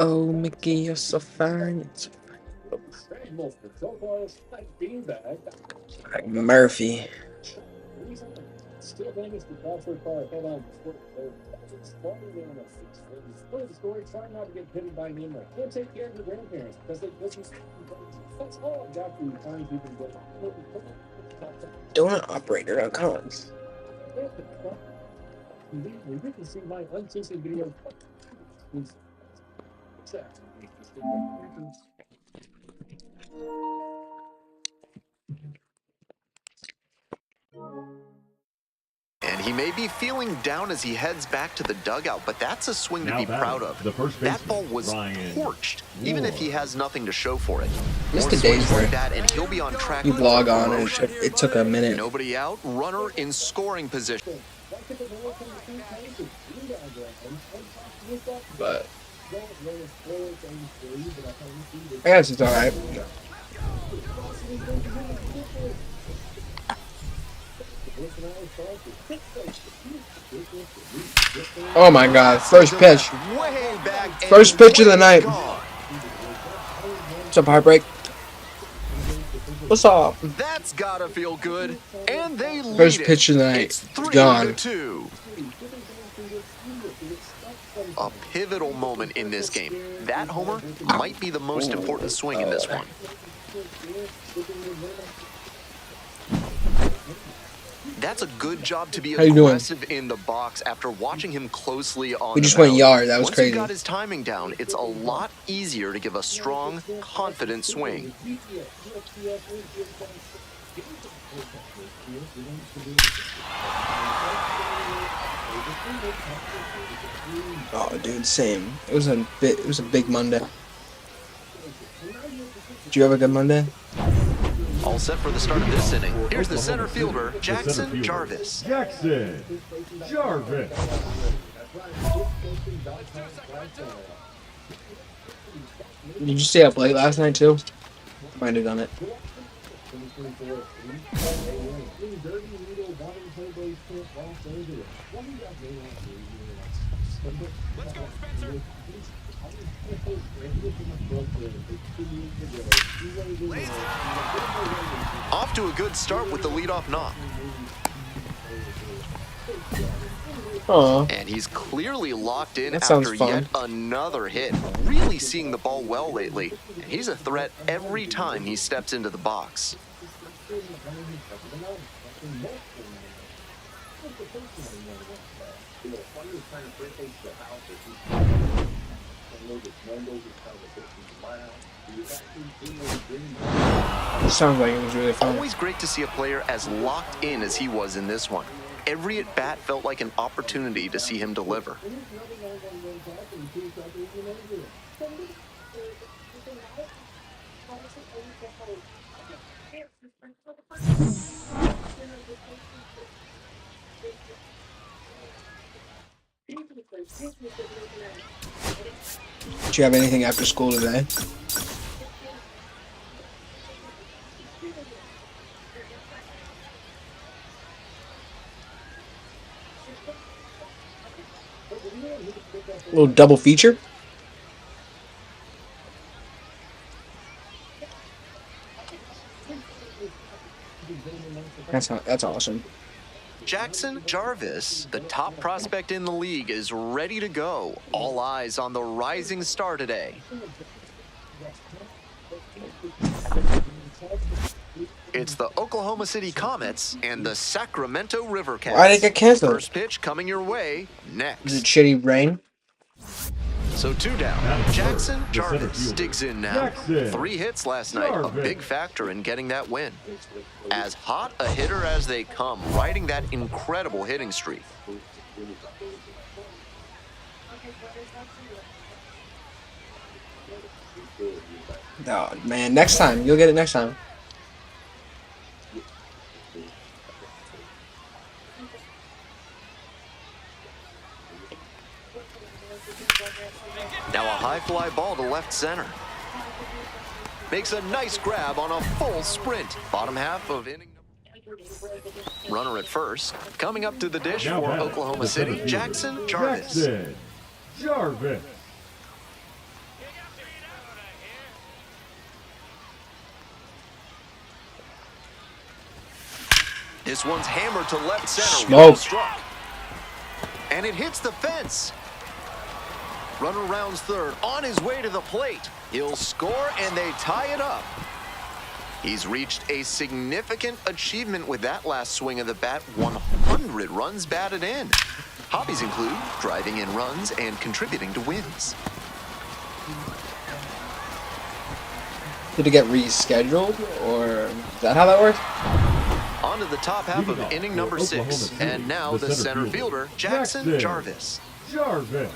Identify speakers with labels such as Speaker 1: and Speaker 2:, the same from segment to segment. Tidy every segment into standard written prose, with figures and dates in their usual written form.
Speaker 1: Oh, Mickey, you're so fine. It's like Murphy. Donut operator.com.
Speaker 2: And he may be feeling down as he heads back to the dugout, but that's a swing to be proud of. That ball was torched, even if he has nothing to show for it.
Speaker 1: Mr. Danger.
Speaker 2: Like that, and he'll be on track.
Speaker 1: You vlog on and it took a minute.
Speaker 2: Nobody out, runner in scoring position.
Speaker 1: But I guess it's alright. Oh my god, first pitch. First pitch of the night. What's up, Heartbreak? What's up?
Speaker 2: That's gotta feel good. And they lead
Speaker 1: First pitch of the night.
Speaker 2: It's
Speaker 1: gone.
Speaker 2: 3-2. A pivotal moment in this game. That homer might be the most important swing in this one. That's a good job to be aggressive in the box after watching him closely on.
Speaker 1: We just went yard. That was
Speaker 2: crazy.
Speaker 1: crazy.
Speaker 2: Once he got his timing down, it's a lot easier to give a strong, confident swing.
Speaker 1: Oh, dude, same. It was a big Monday. Did you have a good Monday?
Speaker 2: All set for the start of this inning. Here's the center fielder, Jackson Jarvis.
Speaker 3: Jackson Jarvis.
Speaker 1: Did you stay up late last night too? Might have done it.
Speaker 2: Let's go, Spencer. Off to a good start with the leadoff knock.
Speaker 1: Aww.
Speaker 2: And he's clearly locked in
Speaker 1: That
Speaker 2: after
Speaker 1: sounds fun.
Speaker 2: yet another hit. Really seeing the ball well lately. And he's a threat every time he steps into the box.
Speaker 1: Sounds like it was really fun.
Speaker 2: Always great to see a player as locked in as he was in this one. Every at-bat felt like an opportunity to see him deliver.
Speaker 1: Did you have anything after school today? A little double feature? That's awesome.
Speaker 2: Jackson Jarvis, the top prospect in the league, is ready to go. All eyes on the rising star today. It's the Oklahoma City Comets and the Sacramento River Cats.
Speaker 1: Why did it get canceled?
Speaker 2: First pitch coming your way next.
Speaker 1: Is it shitty rain?
Speaker 2: So 2 down. Jackson Jarvis digs in now.
Speaker 3: Jackson
Speaker 2: 3 hits last night, a big factor in getting that win. As hot a hitter as they come, riding that incredible hitting streak.
Speaker 1: Oh, man, next time. You'll get it next time.
Speaker 2: Now a high fly ball to left center. Makes a nice grab on a full sprint. Bottom half of inning. Runner at first. Coming up to the dish for Oklahoma City, Jackson Jarvis.
Speaker 3: Jackson Jarvis.
Speaker 2: This one's hammered to left center.
Speaker 1: Smoke.
Speaker 2: Well struck. And it hits the fence. Runner rounds third, on his way to the plate. He'll score, and they tie it up. He's reached a significant achievement with that last swing of the bat. 100 runs batted in. Hobbies include driving in runs and contributing to wins.
Speaker 1: Did it get rescheduled, or is that how that works?
Speaker 2: On to the top half of inning number 6. And now the center fielder, Jackson Jarvis.
Speaker 3: Jarvis.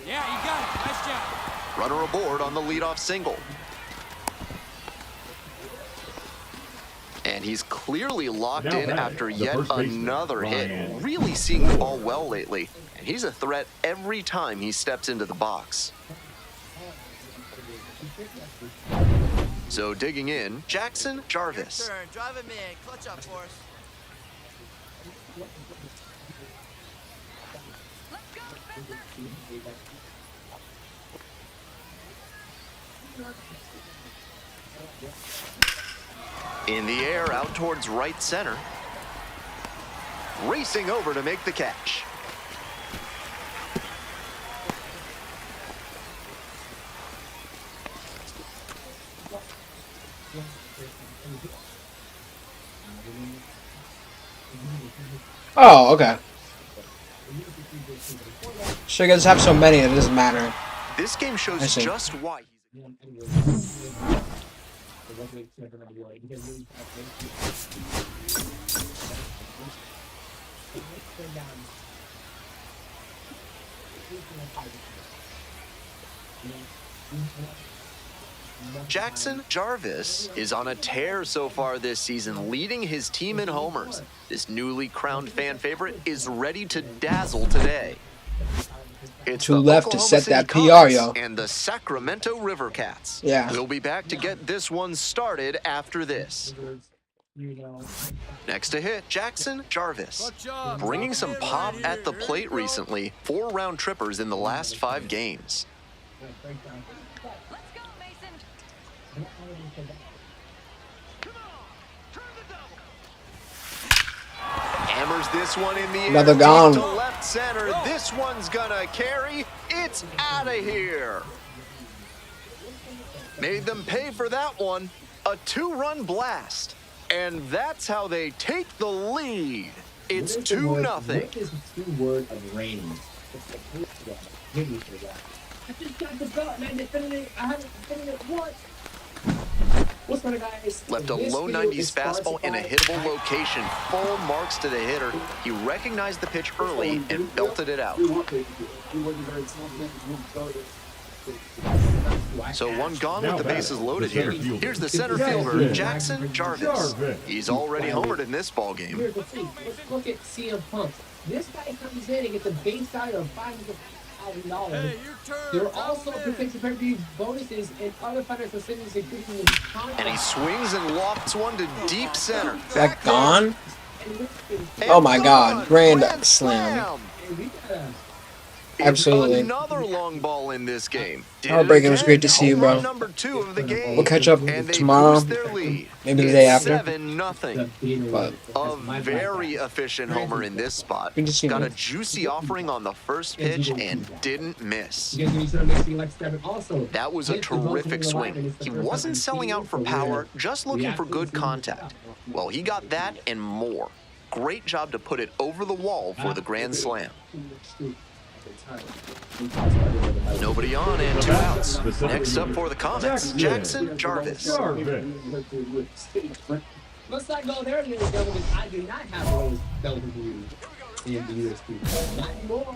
Speaker 4: Yeah, you got it. Nice job.
Speaker 2: Runner aboard on the leadoff single. And he's clearly locked in after yet another hit. Really seeing the ball well lately. And he's a threat every time he steps into the box. So digging in, Jackson Jarvis.
Speaker 4: Drive him in. Clutch up for us.
Speaker 2: In the air, out towards right center. Racing over to make the catch.
Speaker 1: Oh, okay. So you guys have so many, it doesn't matter.
Speaker 2: This game shows just why Jackson Jarvis is on a tear so far this season, leading his team in homers. This newly crowned fan favorite is ready to dazzle today. It's
Speaker 1: Two
Speaker 2: the
Speaker 1: left to
Speaker 2: Oklahoma
Speaker 1: set
Speaker 2: City
Speaker 1: that PR,
Speaker 2: Comets
Speaker 1: yo.
Speaker 2: and the Sacramento River Cats.
Speaker 1: Yeah.
Speaker 2: We'll be back to get this one started after this. Next to hit, Jackson Jarvis. Bringing some pop at the plate recently. 4 round trippers in the last 5 games. Hammers this one in the air.
Speaker 1: Another gone.
Speaker 2: Deep to left center. This one's gonna carry. It's out of here. Made them pay for that one. A 2-run blast. And that's how they take the lead. It's 2-0.
Speaker 5: What is the 2-word of rain? I just got the belt and I defended it. I haven't defended it once. What's my guys?
Speaker 2: Left a low 90s fastball in a hittable location. Full marks to the hitter. He recognized the pitch early and belted it out. So one gone with the bases loaded here. Here's the center fielder, Jackson Jarvis. He's already homered in this ball game.
Speaker 5: Let's look at CM Punk. This guy comes in and gets a base salary of $500,000. There are also potential pay-per-view bonuses and other financial incentives, including the contract.
Speaker 2: And he swings and lofts one to deep center.
Speaker 1: Is that gone? Oh my god. Grand slam. Absolutely.
Speaker 2: Another long ball in this game.
Speaker 1: Heartbreaking. It was great to see you, bro.
Speaker 2: Number 2 of the game.
Speaker 1: We'll catch up
Speaker 2: And they
Speaker 1: tomorrow.
Speaker 2: boost their lead.
Speaker 1: Maybe the day after.
Speaker 2: 7-0.
Speaker 1: But
Speaker 2: A very efficient homer in this spot.
Speaker 1: Good to see you,
Speaker 2: Got a
Speaker 1: man.
Speaker 2: juicy offering on the first pitch and didn't miss. That was a terrific swing. He wasn't selling out for power, just looking for good contact. Well, he got that and more. Great job to put it over the wall for the grand slam. Nobody on and 2 outs. Next up for the Comets, Jackson Jarvis.
Speaker 5: Let's not go there, ladies and gentlemen. I do not have those W in the USP. Not anymore.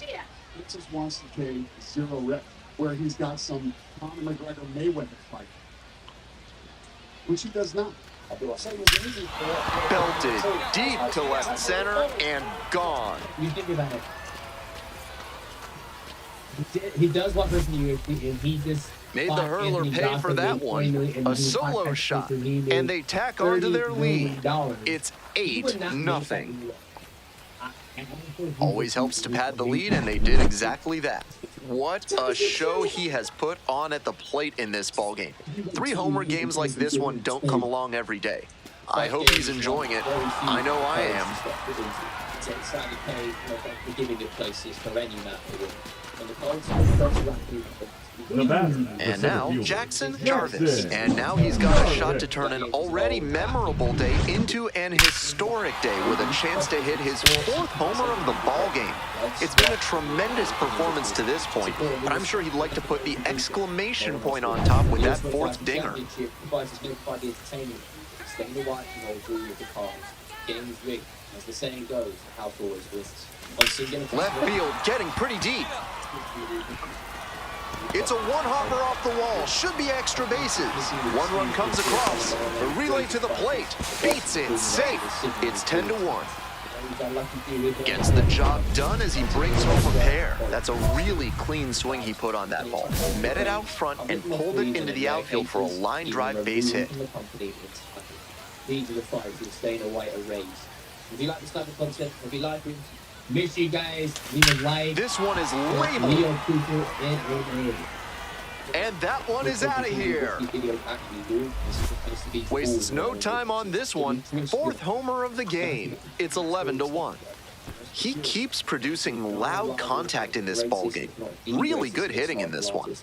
Speaker 5: Yeah.
Speaker 6: He just wants to pay 0 rep, where he's got some Conor McGregor Mayweather fight, which he does not.
Speaker 2: Belted deep to left center and gone.
Speaker 5: You think about it. He does want this in the UFC, and he just
Speaker 2: Made the hurler pay for that one. A solo shot, and they tack on to their lead. It's 8-0. Always helps to pad the lead, and they did exactly that. What a show he has put on at the plate in this ballgame. 3 homer games like this one don't come along every day. I hope he's enjoying it. I know I am. And now, Jackson Jarvis. And now he's got a shot to turn an already memorable day into an historic day with a chance to hit his 4th homer of the ball game. It's been a tremendous performance to this point, but I'm sure he'd like to put the exclamation point on top with that 4th dinger.
Speaker 5: As the saying goes, the house always wins.
Speaker 2: Left field getting pretty deep. It's a one-hopper off the wall. Should be extra bases. 1 run comes across. The relay to the plate. Beats it. Safe. It's 10-1. Gets the job done as he brings home a pair. That's a really clean swing he put on that ball. Met it out front and pulled it into the outfield for a line drive base hit.
Speaker 5: These are the fight for staying away at Rays. If you like this type of content, if you like it, make sure you guys leave a like.
Speaker 2: This one is labeled. And that one is out of here. Wastes no time on this one. 4th homer of the game. It's 11-1. He keeps producing loud contact in this ballgame. Really good hitting in this one.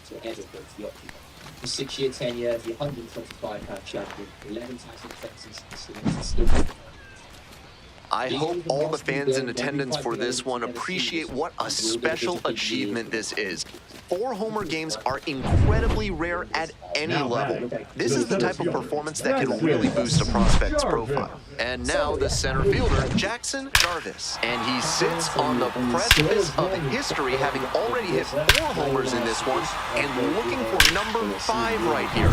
Speaker 5: 6-year tenure, the 125-pound champion, 11 times defenses.
Speaker 2: I hope all the fans in attendance for this one appreciate what a special achievement this is. 4 homer games are incredibly rare at any level. This is the type of performance that can really boost a prospect's profile. And now the center fielder, Jackson Jarvis. And he sits on the precipice of history, having already hit 4 homers in this one and looking for number 5 right here.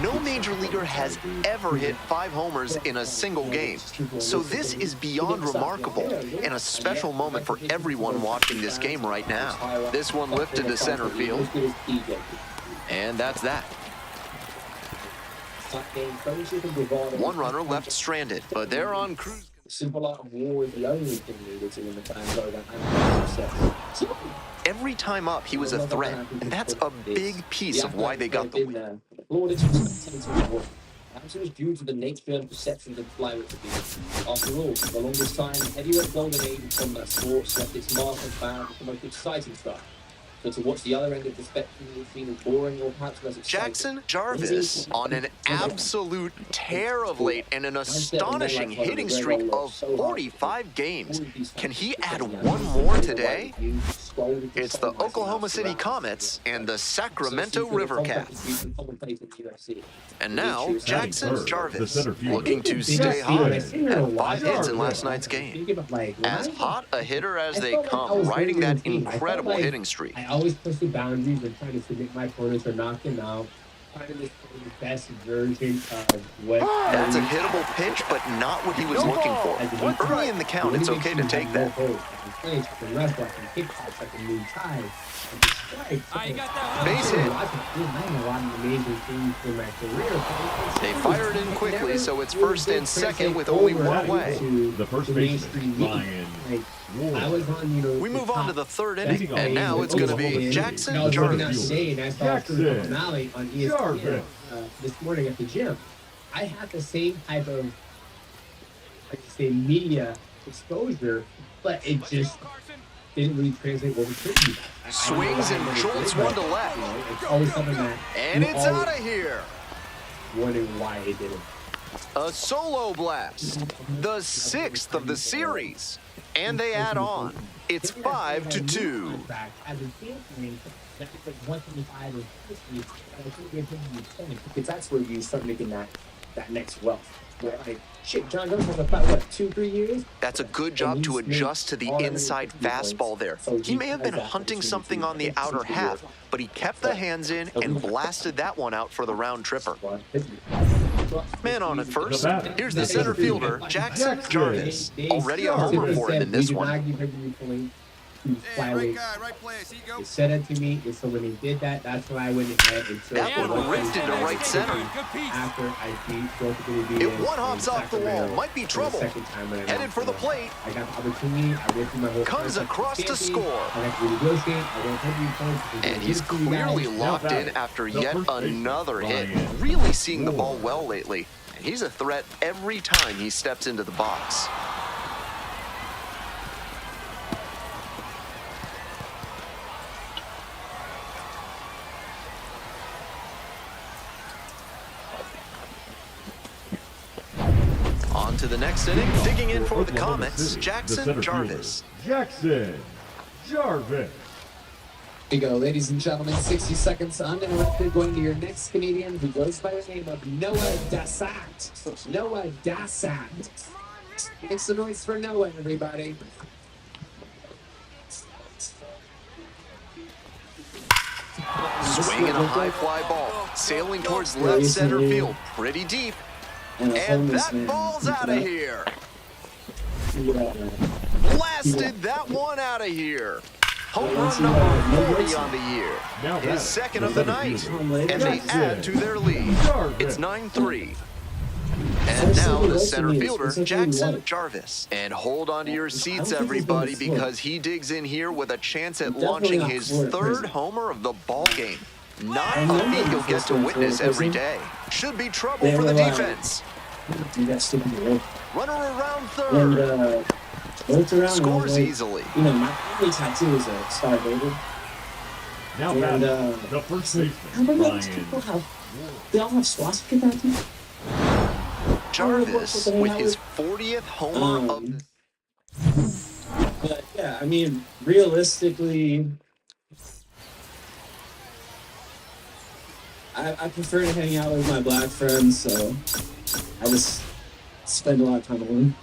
Speaker 2: No major leaguer has ever hit 5 homers in a single game. So this is beyond remarkable and a special moment for everyone watching this game right now. This one lifted to center field. And that's that. 1 runner left stranded, but they're on cruise.
Speaker 5: Simple art of war is the only thing needed to win the fans over.
Speaker 2: Every time up, he was a threat, and that's a big piece of why they got the win.
Speaker 5: Perhaps it was due to the nature and perception of flyweight to be. After all, for the longest time, heavyweight golden age of combat sports left its mark on fans with the most exciting stuff. So to watch the other end of the spectrum was seen as boring or perhaps less exciting.
Speaker 2: Jackson Jarvis on an absolute tear of late and an astonishing hitting streak of 45 games. Can he add 1 more today? It's the Oklahoma City Comets and the Sacramento River Cats. And now, Jackson Jarvis, looking to stay hot. Had 5 hits in last night's game. As hot a hitter as they come, riding that incredible hitting streak.
Speaker 5: I always push the boundaries and try to submit my opponents or knock them out. Trying to the best version of what.
Speaker 2: That's a hittable pitch, but not what he was looking for. Early in the count, it's okay to take that. Base hit. They fired in quickly, so it's first and second with only 1 away.
Speaker 3: The first baseman, Ryan.
Speaker 2: We move on to the 3rd inning, and now it's going to be Jackson Jarvis.
Speaker 5: This morning at the gym, I had the same type of, media exposure, but it just didn't really translate what we could do.
Speaker 2: Swings and jolts 1 to left.
Speaker 5: It's always something that.
Speaker 2: And it's out of here.
Speaker 5: Wondering why it didn't.
Speaker 2: A solo blast. The 6th of the series. And they add on. It's 5-2.
Speaker 5: Because that's where you start making that next wealth. Where, shit, John Jones has about, 2-3 years?
Speaker 2: That's a good job to adjust to the inside fastball there. He may have been hunting something on the outer half, but he kept the hands in and blasted that one out for the round tripper. Man on at first. Here's the center fielder, Jackson Jarvis. Already a homer for him in this one.
Speaker 5: to fly away. They said it to me, and so when they did that, that's why I went ahead and took
Speaker 2: That one ripped into right center.
Speaker 5: after I beat both of the
Speaker 2: It one hops off the wall, might be trouble.
Speaker 5: Second time when I
Speaker 2: Headed for the plate.
Speaker 5: I got the opportunity. I went through my whole
Speaker 2: Comes across to score.
Speaker 5: I got to negotiate. I went 100 points.
Speaker 2: And he's clearly locked in after yet another hit. Really seeing the ball well lately. And he's a threat every time he steps into the box. On to the next inning. Digging in for the Comets, Jackson Jarvis.
Speaker 3: Jackson Jarvis.
Speaker 5: Here you go, ladies and gentlemen. 60 seconds uninterrupted. Going to your next Canadian, who goes by the name of Noah Dassat. Noah Dassat. Make some noise for Noah, everybody.
Speaker 2: Swinging a high fly ball, sailing towards left center field, pretty deep. And that ball's out of here. Blasted that one out of here. Home run number 40 on the year. His second of the night. And they add to their lead. It's 9-3. And now the center fielder, Jackson Jarvis. And hold on to your seats, everybody, because he digs in here with a chance at launching his third homer of the ball game. Not a feat you'll get to witness every day. Should be trouble for the defense. Runner around third. Scores easily.
Speaker 5: You know, my family tattoo is a Star David.
Speaker 3: Now
Speaker 5: And,
Speaker 3: the first baseman,
Speaker 5: how many
Speaker 3: Ryan.
Speaker 5: people have? They all have swastika tattoos.
Speaker 2: Jarvis with his 40th homer of the...
Speaker 5: But yeah, I mean, realistically, I prefer to hang out with my black friends, so I just spend a lot of time with them.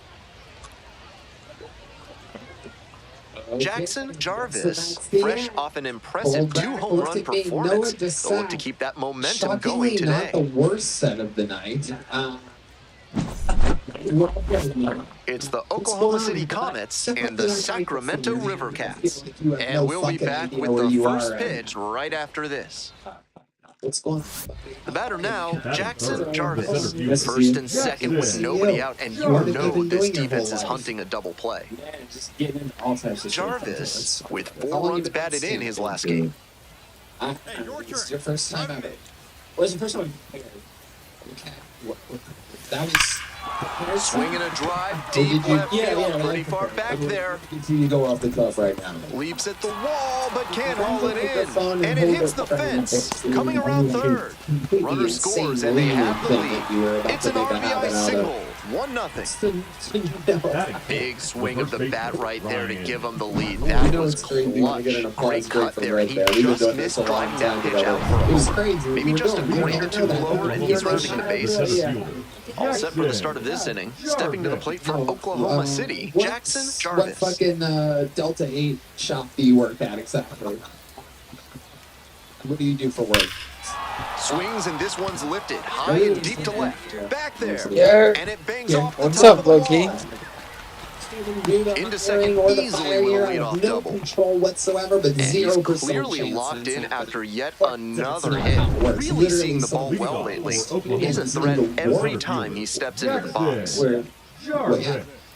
Speaker 2: Jackson Jarvis, fresh off an impressive 2-home run performance. They'll look to keep that momentum going today.
Speaker 5: Not the worst set of the night.
Speaker 2: It's the Oklahoma City Comets and the Sacramento River Cats. And we'll be back with the first pitch right after this.
Speaker 5: What's going on?
Speaker 2: The batter now, Jackson Jarvis. First and second with nobody out, and you know this defense is hunting a double play.
Speaker 5: Just getting into all types of
Speaker 2: Jarvis with 4 runs batted in his last game.
Speaker 5: It's your first time ever. What was your first one? Okay. That was...
Speaker 2: Swinging a drive deep left field, pretty far back there.
Speaker 5: Continue to go off the cuff right now.
Speaker 2: Leaps at the wall, but can't haul it in. And it hits the fence. Coming around third. Runner scores, and they have the lead. It's an RBI single. 1-0. Big swing of the bat right there to give him the lead. That was clutch. Great cut there. He just missed driving that pitch out for maybe just a grade or two lower, and he's rounding the bases. All set for the start of this inning. Stepping to the plate for Oklahoma City, Jackson Jarvis.
Speaker 5: What fucking Delta 8 shop do you work at exactly? What do you do for work?
Speaker 2: Swings, and this one's lifted high and deep to left. Back there.
Speaker 1: Yeah.
Speaker 2: And it bangs off the
Speaker 1: What's
Speaker 2: top
Speaker 1: up,
Speaker 2: of the
Speaker 1: Loki?
Speaker 2: wall. Into second easily with a leadoff double.
Speaker 5: Control whatsoever, but
Speaker 2: And he's
Speaker 5: 0%
Speaker 2: clearly
Speaker 5: chance
Speaker 2: locked
Speaker 5: that's
Speaker 2: in
Speaker 5: happening.
Speaker 2: after yet another hit. Really seeing the ball well lately. He's a threat every time he steps into the box.
Speaker 5: Where,
Speaker 3: Jarvis.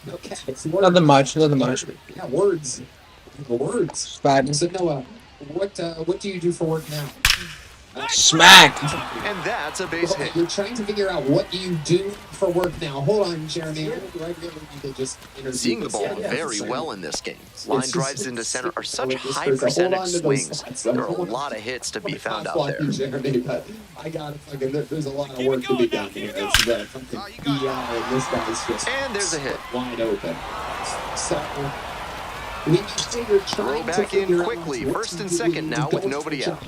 Speaker 5: okay, it's
Speaker 1: Nothing much, nothing much.
Speaker 5: Yeah, words. Words.
Speaker 1: Bad.
Speaker 5: So Noah, what do you do for work now?
Speaker 1: Smack!
Speaker 2: And that's a base hit.
Speaker 5: You're trying to figure out what you do for work now. Hold on, Jeremy.
Speaker 2: Seeing the ball very well in this game. Line drives into center are such high percentage swings. There are a lot of hits to be found out there.
Speaker 5: Jeremy, but I got fucking. There's a lot of work to be done here. It's that fucking EI, and this guy's just
Speaker 2: And there's a hit.
Speaker 5: wide open. So.
Speaker 2: Throw back in quickly. First and second now with nobody out.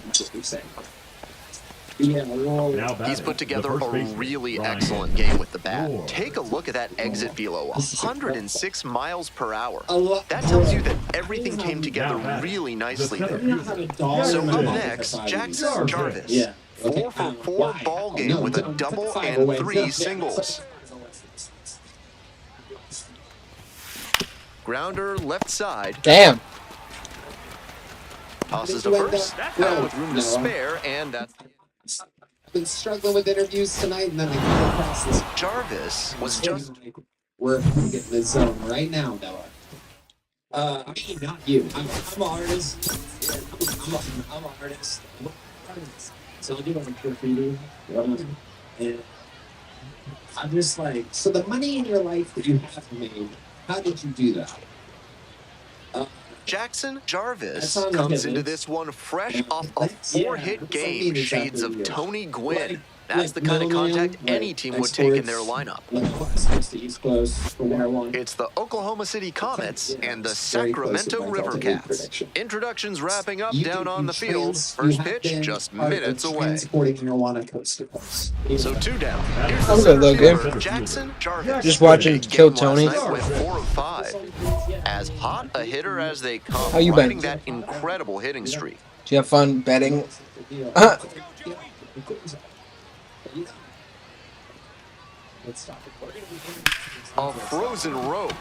Speaker 2: He's put together a really excellent game with the bat. Take a look at that exit velo, 106 miles per hour. That tells you that everything came together really nicely there. So up next, Jackson Jarvis. 4 for 4 ball game with a double and 3 singles. Grounder left side.
Speaker 1: Damn.
Speaker 2: Tosses to
Speaker 5: Did you end
Speaker 2: first.
Speaker 5: up-
Speaker 2: Out with room to
Speaker 5: No,
Speaker 2: spare, and that's...
Speaker 5: I've been struggling with interviews tonight, and then I came across this.
Speaker 2: Jarvis was just...
Speaker 5: We're getting the zone right now, Noah. I mean, not you. I'm an artist. I'm an artist. So I do like graffiti. And I'm just like, so the money in your life that you have made, how did you do that?
Speaker 2: Jackson Jarvis
Speaker 5: That's on the
Speaker 2: comes
Speaker 5: hit
Speaker 2: into
Speaker 5: list.
Speaker 2: this one fresh off a
Speaker 5: That's-
Speaker 2: 4-hit
Speaker 5: yeah,
Speaker 2: game.
Speaker 5: that's
Speaker 2: Shades
Speaker 5: after
Speaker 2: of
Speaker 5: years.
Speaker 2: Tony Gwynn.
Speaker 5: Like-
Speaker 2: That's
Speaker 5: like
Speaker 2: the kind of
Speaker 5: Middleman,
Speaker 2: contact any
Speaker 5: like
Speaker 2: team would take in their
Speaker 5: exports,
Speaker 2: lineup.
Speaker 5: Like West Coast to East Coast from where I want.
Speaker 2: It's the Oklahoma City Comets
Speaker 5: Yeah,
Speaker 2: and the
Speaker 5: it's very close to
Speaker 2: Sacramento
Speaker 5: my Delta
Speaker 2: Rivercats.
Speaker 5: prediction.
Speaker 2: Introductions wrapping up
Speaker 5: You
Speaker 2: down
Speaker 5: can-
Speaker 2: on
Speaker 5: you
Speaker 2: the field.
Speaker 5: trans-
Speaker 2: First
Speaker 5: you have
Speaker 2: pitch
Speaker 5: been
Speaker 2: just
Speaker 5: part of
Speaker 2: minutes away.
Speaker 5: transporting marijuana coast to coast.
Speaker 2: So 2 down. Here's the
Speaker 1: I'm good,
Speaker 2: center
Speaker 1: though,
Speaker 2: fielder,
Speaker 3: good.
Speaker 2: Jackson Jarvis.
Speaker 1: Just watching
Speaker 2: Big
Speaker 1: Kill
Speaker 2: game
Speaker 1: Tony.
Speaker 2: last night went 4 of 5. As hot a hitter as they come,
Speaker 1: How you been?
Speaker 2: riding that incredible hitting streak.
Speaker 1: Do you have fun betting?
Speaker 2: A frozen rope.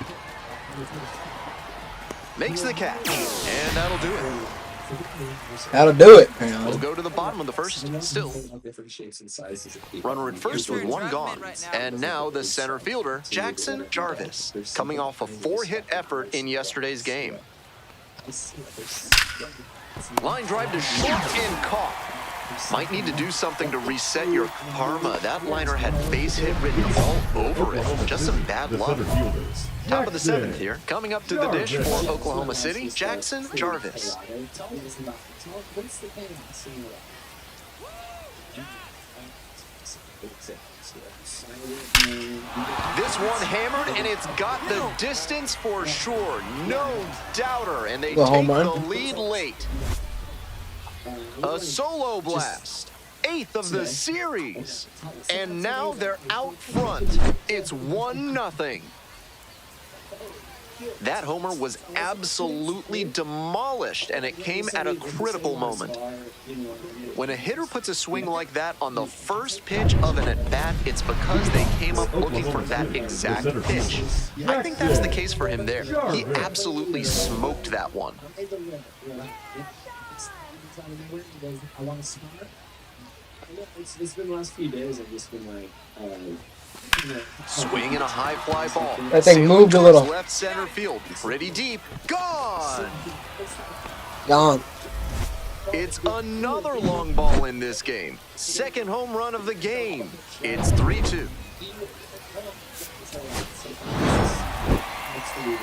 Speaker 2: Makes the catch, and that'll do it.
Speaker 1: That'll do it.
Speaker 2: We'll go to the bottom of the first. Still, runner at first with 1 gone. And now the center fielder, Jackson Jarvis, coming off a 4-hit effort in yesterday's game. Line drive to short and caught. Might need to do something to reset your karma. That liner had base hit written all over it. Just some bad
Speaker 3: The
Speaker 2: luck.
Speaker 3: center fielders.
Speaker 2: Top of the 7th
Speaker 3: Jackson
Speaker 2: here. Coming up to the dish for Oklahoma City, Jackson Jarvis. This one hammered, and it's got the distance for sure. No doubter, and they
Speaker 1: The home
Speaker 2: take the
Speaker 1: run.
Speaker 2: lead late. A solo blast. 8th of the series. And now they're out front. It's 1-0. That homer was absolutely demolished, and it came at a critical moment. When a hitter puts a swing like that on the first pitch of an at-bat, it's because they came up looking for that exact pitch. I think that's the case for him there. He absolutely smoked that one.
Speaker 5: It's been the last few days. I've just been like,
Speaker 2: Swing and a high fly ball.
Speaker 1: That thing
Speaker 2: Sailing
Speaker 1: moved a
Speaker 2: towards
Speaker 1: little.
Speaker 2: left center field. Pretty deep. Gone!
Speaker 1: Gone.
Speaker 2: It's another long ball in this game. Second home run of the game. It's 3-2.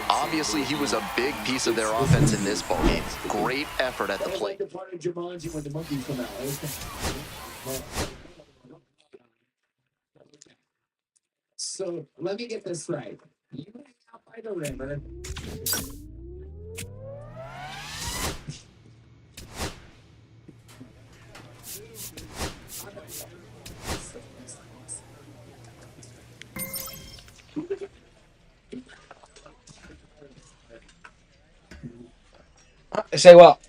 Speaker 2: Obviously, he was a big piece of their offense in this ballgame. Great effort at the plate.
Speaker 5: So let me get this right. You hang out by the river.
Speaker 1: Say what?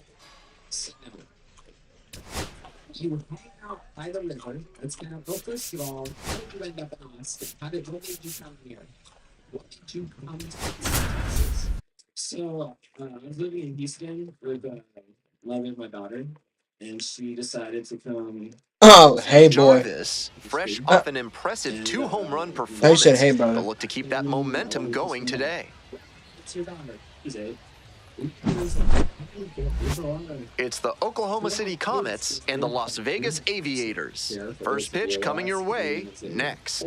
Speaker 5: You hang out by the river. It's gonna go first of all. How did you end up in Austin? What did you come here? What did you come to Texas? So I was living in Houston with Love and my daughter, and she decided to come.
Speaker 1: Oh, hey boy.
Speaker 2: Jarvis, fresh off an impressive 2-home run
Speaker 1: I
Speaker 2: performance,
Speaker 1: said, hey, brother.
Speaker 2: will look to keep that momentum going today.
Speaker 5: It's your daughter. She's 8.
Speaker 2: It's the Oklahoma City Comets and the Las Vegas Aviators. First pitch coming your way next.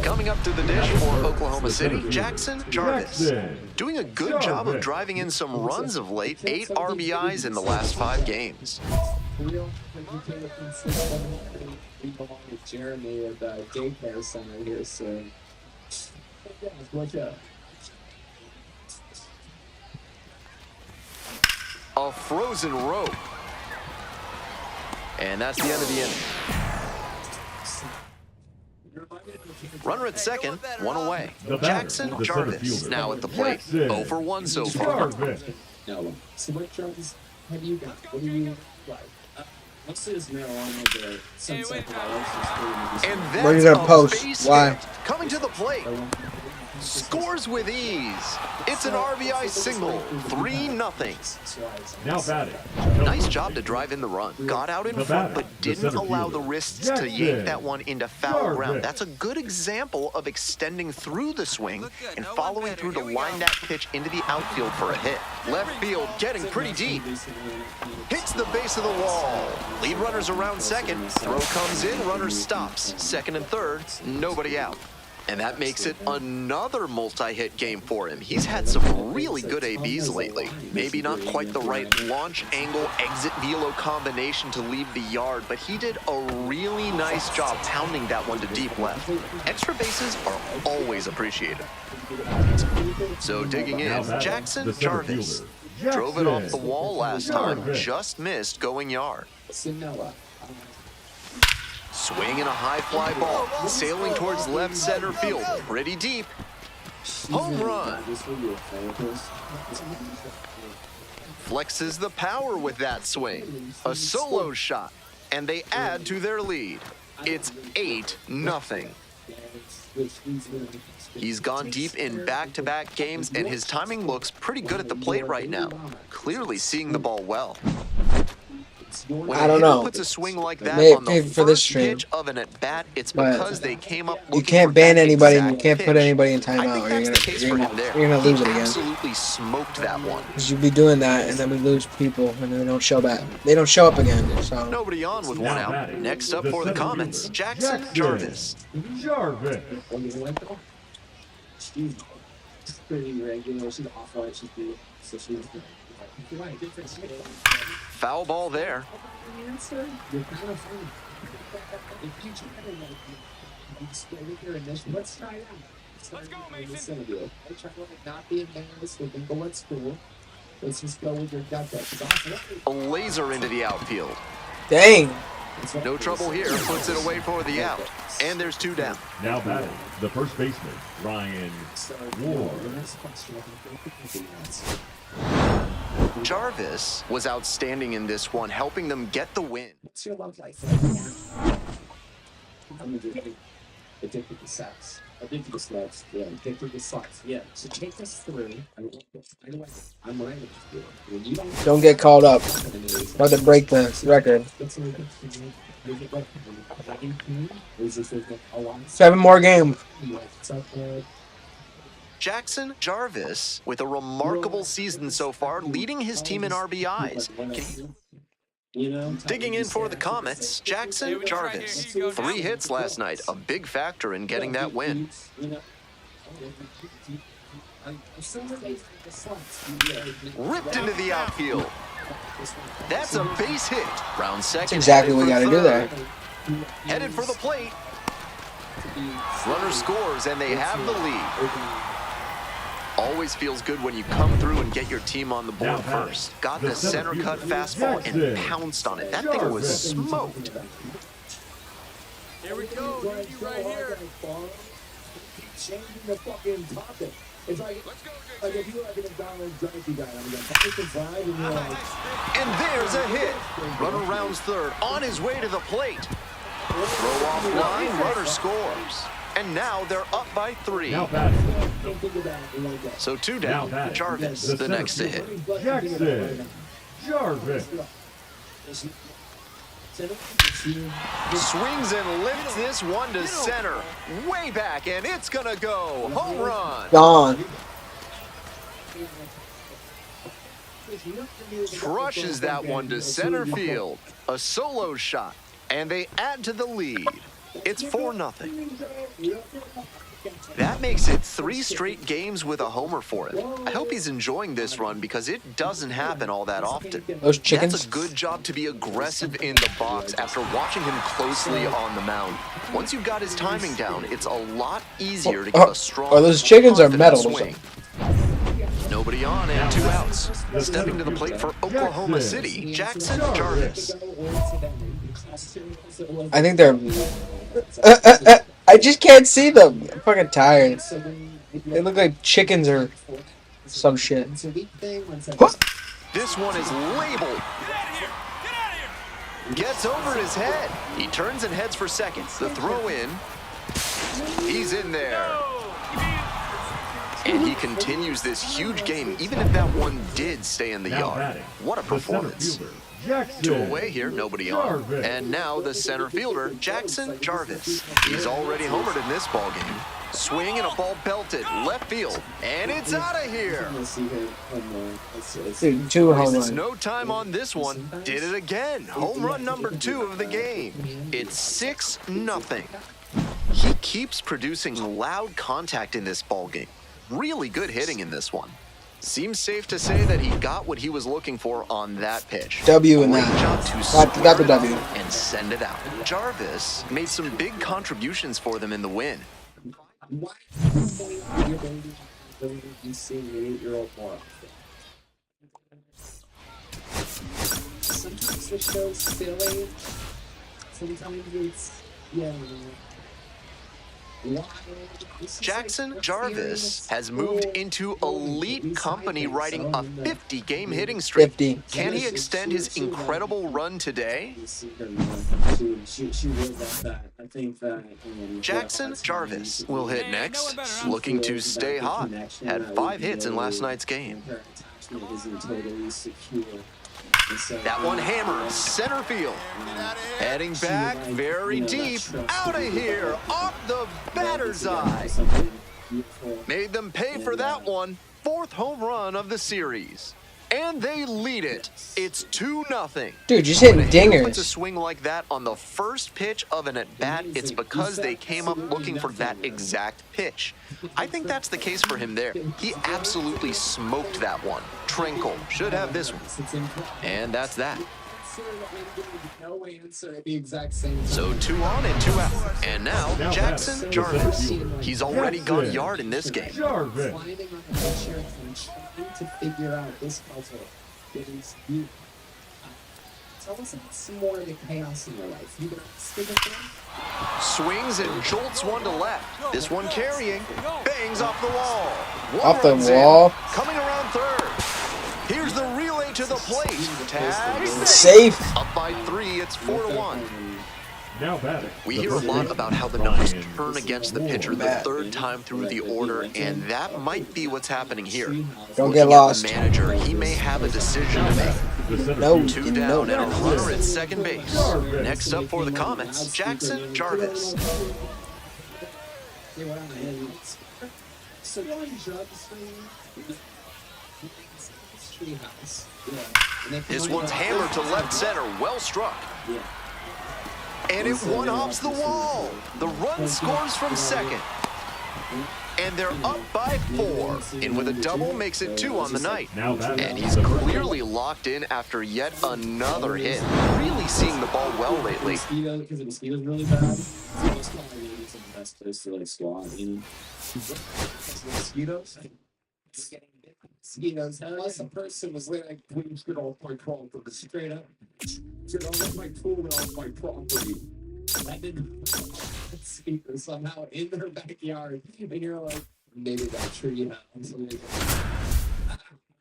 Speaker 2: Coming up to the dish for Oklahoma City, Jackson Jarvis. Doing a good job of driving in some runs of late, 8 RBIs in the last 5 games.
Speaker 5: Jeremy at the daycare center here, so watch out.
Speaker 2: A frozen rope. And that's the end of the inning. Runner at second, 1 away.
Speaker 3: The batter,
Speaker 2: Jackson
Speaker 3: the center
Speaker 2: Jarvis
Speaker 3: fielder.
Speaker 2: now at the plate.
Speaker 3: Jackson
Speaker 2: 0 for 1 so far.
Speaker 3: Jarvis.
Speaker 5: No. So what drugs have you got? What do you like? Most of this marijuana, the sunset flowers,
Speaker 2: And
Speaker 1: Ready
Speaker 2: that's
Speaker 1: to
Speaker 2: a
Speaker 1: post.
Speaker 2: base
Speaker 1: Why?
Speaker 2: hit. Coming to the plate. Scores with ease. It's an RBI single. 3-0.
Speaker 3: Now batting.
Speaker 2: Nice job to drive in the run. Got out in front, but didn't allow the wrists to yank that one into foul ground. That's a good example of extending through the swing and following through to line that pitch into the outfield for a hit. Left field getting pretty deep. Hits the base of the wall. Lead runners around second. Throw comes in, runner stops. Second and third, nobody out. And that makes it another multi-hit game for him. He's had some really good ABs lately. Maybe not quite the right launch angle exit velo combination to leave the yard, but he did a really nice job pounding that one to deep left. Extra bases are always appreciated. So digging in, Jackson Jarvis. Drove it off the wall last time, just missed going yard. Swinging a high fly ball, sailing towards left center field, pretty deep. Home run. Flexes the power with that swing. A solo shot, and they add to their lead. It's 8-0. He's gone deep in back-to-back games, and his timing looks pretty good at the plate right now. Clearly seeing the ball well. When
Speaker 1: I don't know.
Speaker 2: Puts a swing like that
Speaker 1: Maybe
Speaker 2: on the
Speaker 1: for this
Speaker 2: first
Speaker 1: stream.
Speaker 2: pitch of an at-bat, it's
Speaker 1: But
Speaker 2: because they came up
Speaker 1: You
Speaker 2: looking
Speaker 1: can't
Speaker 2: for
Speaker 1: ban
Speaker 2: that
Speaker 1: anybody and you
Speaker 2: exact
Speaker 1: can't put
Speaker 2: pitch.
Speaker 1: anybody in
Speaker 2: I
Speaker 1: timeout,
Speaker 2: think
Speaker 1: or
Speaker 2: that's the case for him there.
Speaker 1: you're gonna lose it
Speaker 2: He
Speaker 1: again.
Speaker 2: absolutely smoked that one.
Speaker 1: Because you'd be doing that, and then we lose people, and then they don't show back. They don't show up again. So
Speaker 2: Nobody on with one out. Next up for the Comets, Jackson Jarvis.
Speaker 3: Jarvis.
Speaker 2: Foul ball there.
Speaker 5: Let's try it out. Let's go, Mason. Not be embarrassed. We can go at school. Let's just go with your gut there.
Speaker 2: A laser into the outfield.
Speaker 1: dang.
Speaker 2: No trouble here. Puts it away for the out. And there's two down.
Speaker 3: Now batting, the first baseman, Ryan Ward.
Speaker 2: Jarvis was outstanding in this one, helping them get the win.
Speaker 5: What's your love life? I'm addicted to sex. Addicted to sex. Yeah, addicted to sex. Yeah. So take us through. I'm right with you.
Speaker 1: Don't get called up. About to break the record. 7 more games.
Speaker 2: Jackson Jarvis with a remarkable season so far, leading his team in RBIs. Digging in for the Comets, Jackson Jarvis. 3 hits last night, a big factor in getting that win. Ripped into the outfield. That's a base hit. Round second.
Speaker 1: That's exactly what we got to do there.
Speaker 2: Headed for the plate. Runner scores, and they have the lead. Always feels good when you come through and get your team on the board first. Got the center cut fastball and pounced on it. That thing was smoked.
Speaker 4: Here we go. Right here.
Speaker 5: Changing the fucking topic. It's like if you were like an McDonald's drive-thru guy, I'm like, take the drive and you're like...
Speaker 2: And there's a hit. Runner rounds third, on his way to the plate. Throw off line, runner scores. And now they're up by 3.
Speaker 3: Now batting,
Speaker 2: So 2 down. Jarvis, the next to hit.
Speaker 3: Jackson Jarvis.
Speaker 2: Swings and lifts this one to center. Way back, and it's gonna go. Home run.
Speaker 1: Gone.
Speaker 2: Crushes that one to center field. A solo shot, and they add to the lead. It's 4-0. That makes it 3 straight games with a homer for him. I hope he's enjoying this run because it doesn't happen all that often.
Speaker 1: Those chickens.
Speaker 2: That's a good job to be aggressive in the box after watching him closely on the mound. Once you've got his timing down, it's a lot easier to get a strong,
Speaker 1: those chickens are metal or
Speaker 2: swing. Nobody on and 2 outs. Stepping to the plate for Oklahoma City, Jackson Jarvis.
Speaker 1: I think they're... I just can't see them. I'm fucking tired. They look like chickens or some shit.
Speaker 2: This one is labeled. Gets over his head. He turns and heads for second. The throw in. He's in there. And he continues this huge game, even if that one did stay in the
Speaker 3: Now
Speaker 2: yard.
Speaker 3: batting,
Speaker 2: What a
Speaker 3: the center
Speaker 2: performance.
Speaker 3: fielder, Jackson.
Speaker 2: Two away here, nobody on.
Speaker 3: Jarvis.
Speaker 2: And now the center fielder, Jackson Jarvis. He's already homered in this ball game. Swing and a ball belted left field, and it's out of here.
Speaker 1: Dude, 2 home
Speaker 2: Wastes
Speaker 1: runs.
Speaker 2: no time on this one. Did it again. Home run number 2 of the game. It's 6-0. He keeps producing loud contact in this ball game. Really good hitting in this one. Seems safe to say that he got what he was looking for on that pitch.
Speaker 1: W in
Speaker 2: Great
Speaker 1: that.
Speaker 2: job to
Speaker 1: Got
Speaker 2: square
Speaker 1: the
Speaker 2: it up
Speaker 1: W.
Speaker 2: and send it out. Jarvis made some big contributions for them in the win.
Speaker 5: Why you're going to be seeing an 8-year-old more often? Sometimes the show's silly. Sometimes it's, yeah.
Speaker 2: Jackson Jarvis has moved into elite company, riding a 50-game hitting streak.
Speaker 1: 50.
Speaker 2: Can he extend his incredible run today? Jackson Jarvis will hit next, looking to stay hot. Had 5 hits in last night's game. That one hammered center field. Heading back very deep. Out of here. Off the batter's eye. Made them pay for that one. 4th home run of the series. And they lead it. It's 2-0.
Speaker 1: Dude, just hitting
Speaker 2: When a hitter puts a
Speaker 1: dingers.
Speaker 2: swing like that on the first pitch of an at-bat, it's because they came up looking for that exact pitch. I think that's the case for him there. He absolutely smoked that one. Trinkle should have this one. And that's that. So 2 on and 2 out. And now Jackson Jarvis. He's already gone yard in this game.
Speaker 3: Jarvis.
Speaker 5: Climbing on the chair and trying to figure out this puzzle. It is you. Tell us about some more of the chaos in your life. You gonna stick with them?
Speaker 2: Swings and jolts one to left. This one carrying. Bangs off the wall. One
Speaker 1: Off the
Speaker 2: runs in.
Speaker 1: wall.
Speaker 2: Coming around third. Here's the relay to the plate. Tag.
Speaker 1: Safe.
Speaker 2: Up by 3. It's 4-1.
Speaker 3: Now batting.
Speaker 2: We
Speaker 3: the
Speaker 2: hear a
Speaker 3: first
Speaker 2: lot
Speaker 3: baseman,
Speaker 2: about how the numbers
Speaker 3: Ryan
Speaker 2: turn against the pitcher the
Speaker 1: Matt.
Speaker 2: 3rd time through the order, and that might be what's happening here.
Speaker 1: Don't
Speaker 2: Looking
Speaker 1: get
Speaker 2: at
Speaker 1: lost.
Speaker 2: the manager, he may have a decision to make.
Speaker 3: The center
Speaker 1: No.
Speaker 3: fielder,
Speaker 2: 2 down and a
Speaker 1: No.
Speaker 2: runner at second base. Next up for the Comets, Jackson Jarvis.
Speaker 5: So going drugs for you? Treehouse.
Speaker 2: This one's hammered to left center, well struck. And it one-hops the wall. The run scores from second. And they're up by 4. In with a double makes it 2 on the night.
Speaker 3: Now batting.
Speaker 2: And he's clearly locked in after yet another hit. Really seeing the ball well lately.
Speaker 5: Because the mosquitoes really bad. It's the best place to like squat. Mosquitoes. Mosquitoes. Unless a person was like, please get off my property. Straight up. Get off my tool off my property. That didn't mosquitoes somehow in their backyard. And you're like, maybe that tree house.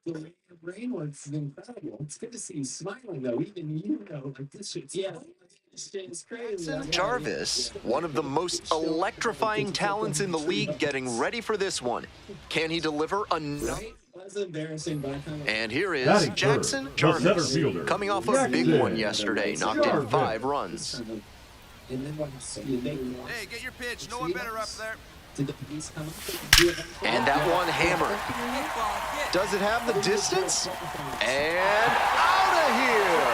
Speaker 5: The way your brain works is incredible. It's good to see you smiling though. Even you know, like this shit's this shit is crazy.
Speaker 2: Jackson Jarvis, one of the most electrifying talents in the league, getting ready for this one. Can he deliver another?
Speaker 5: That's embarrassing, but I kind of.
Speaker 2: And here is
Speaker 3: Batting
Speaker 2: Jackson
Speaker 3: third, the center
Speaker 2: Jarvis,
Speaker 3: fielder,
Speaker 2: coming off a big
Speaker 3: Jackson
Speaker 2: one yesterday, knocked in
Speaker 3: Jarvis.
Speaker 2: 5 runs.
Speaker 5: And then when you make
Speaker 4: Hey, get your pitch. No one better up there.
Speaker 5: did the police come up?
Speaker 2: And that one hammered. Does it have the distance? And out of here!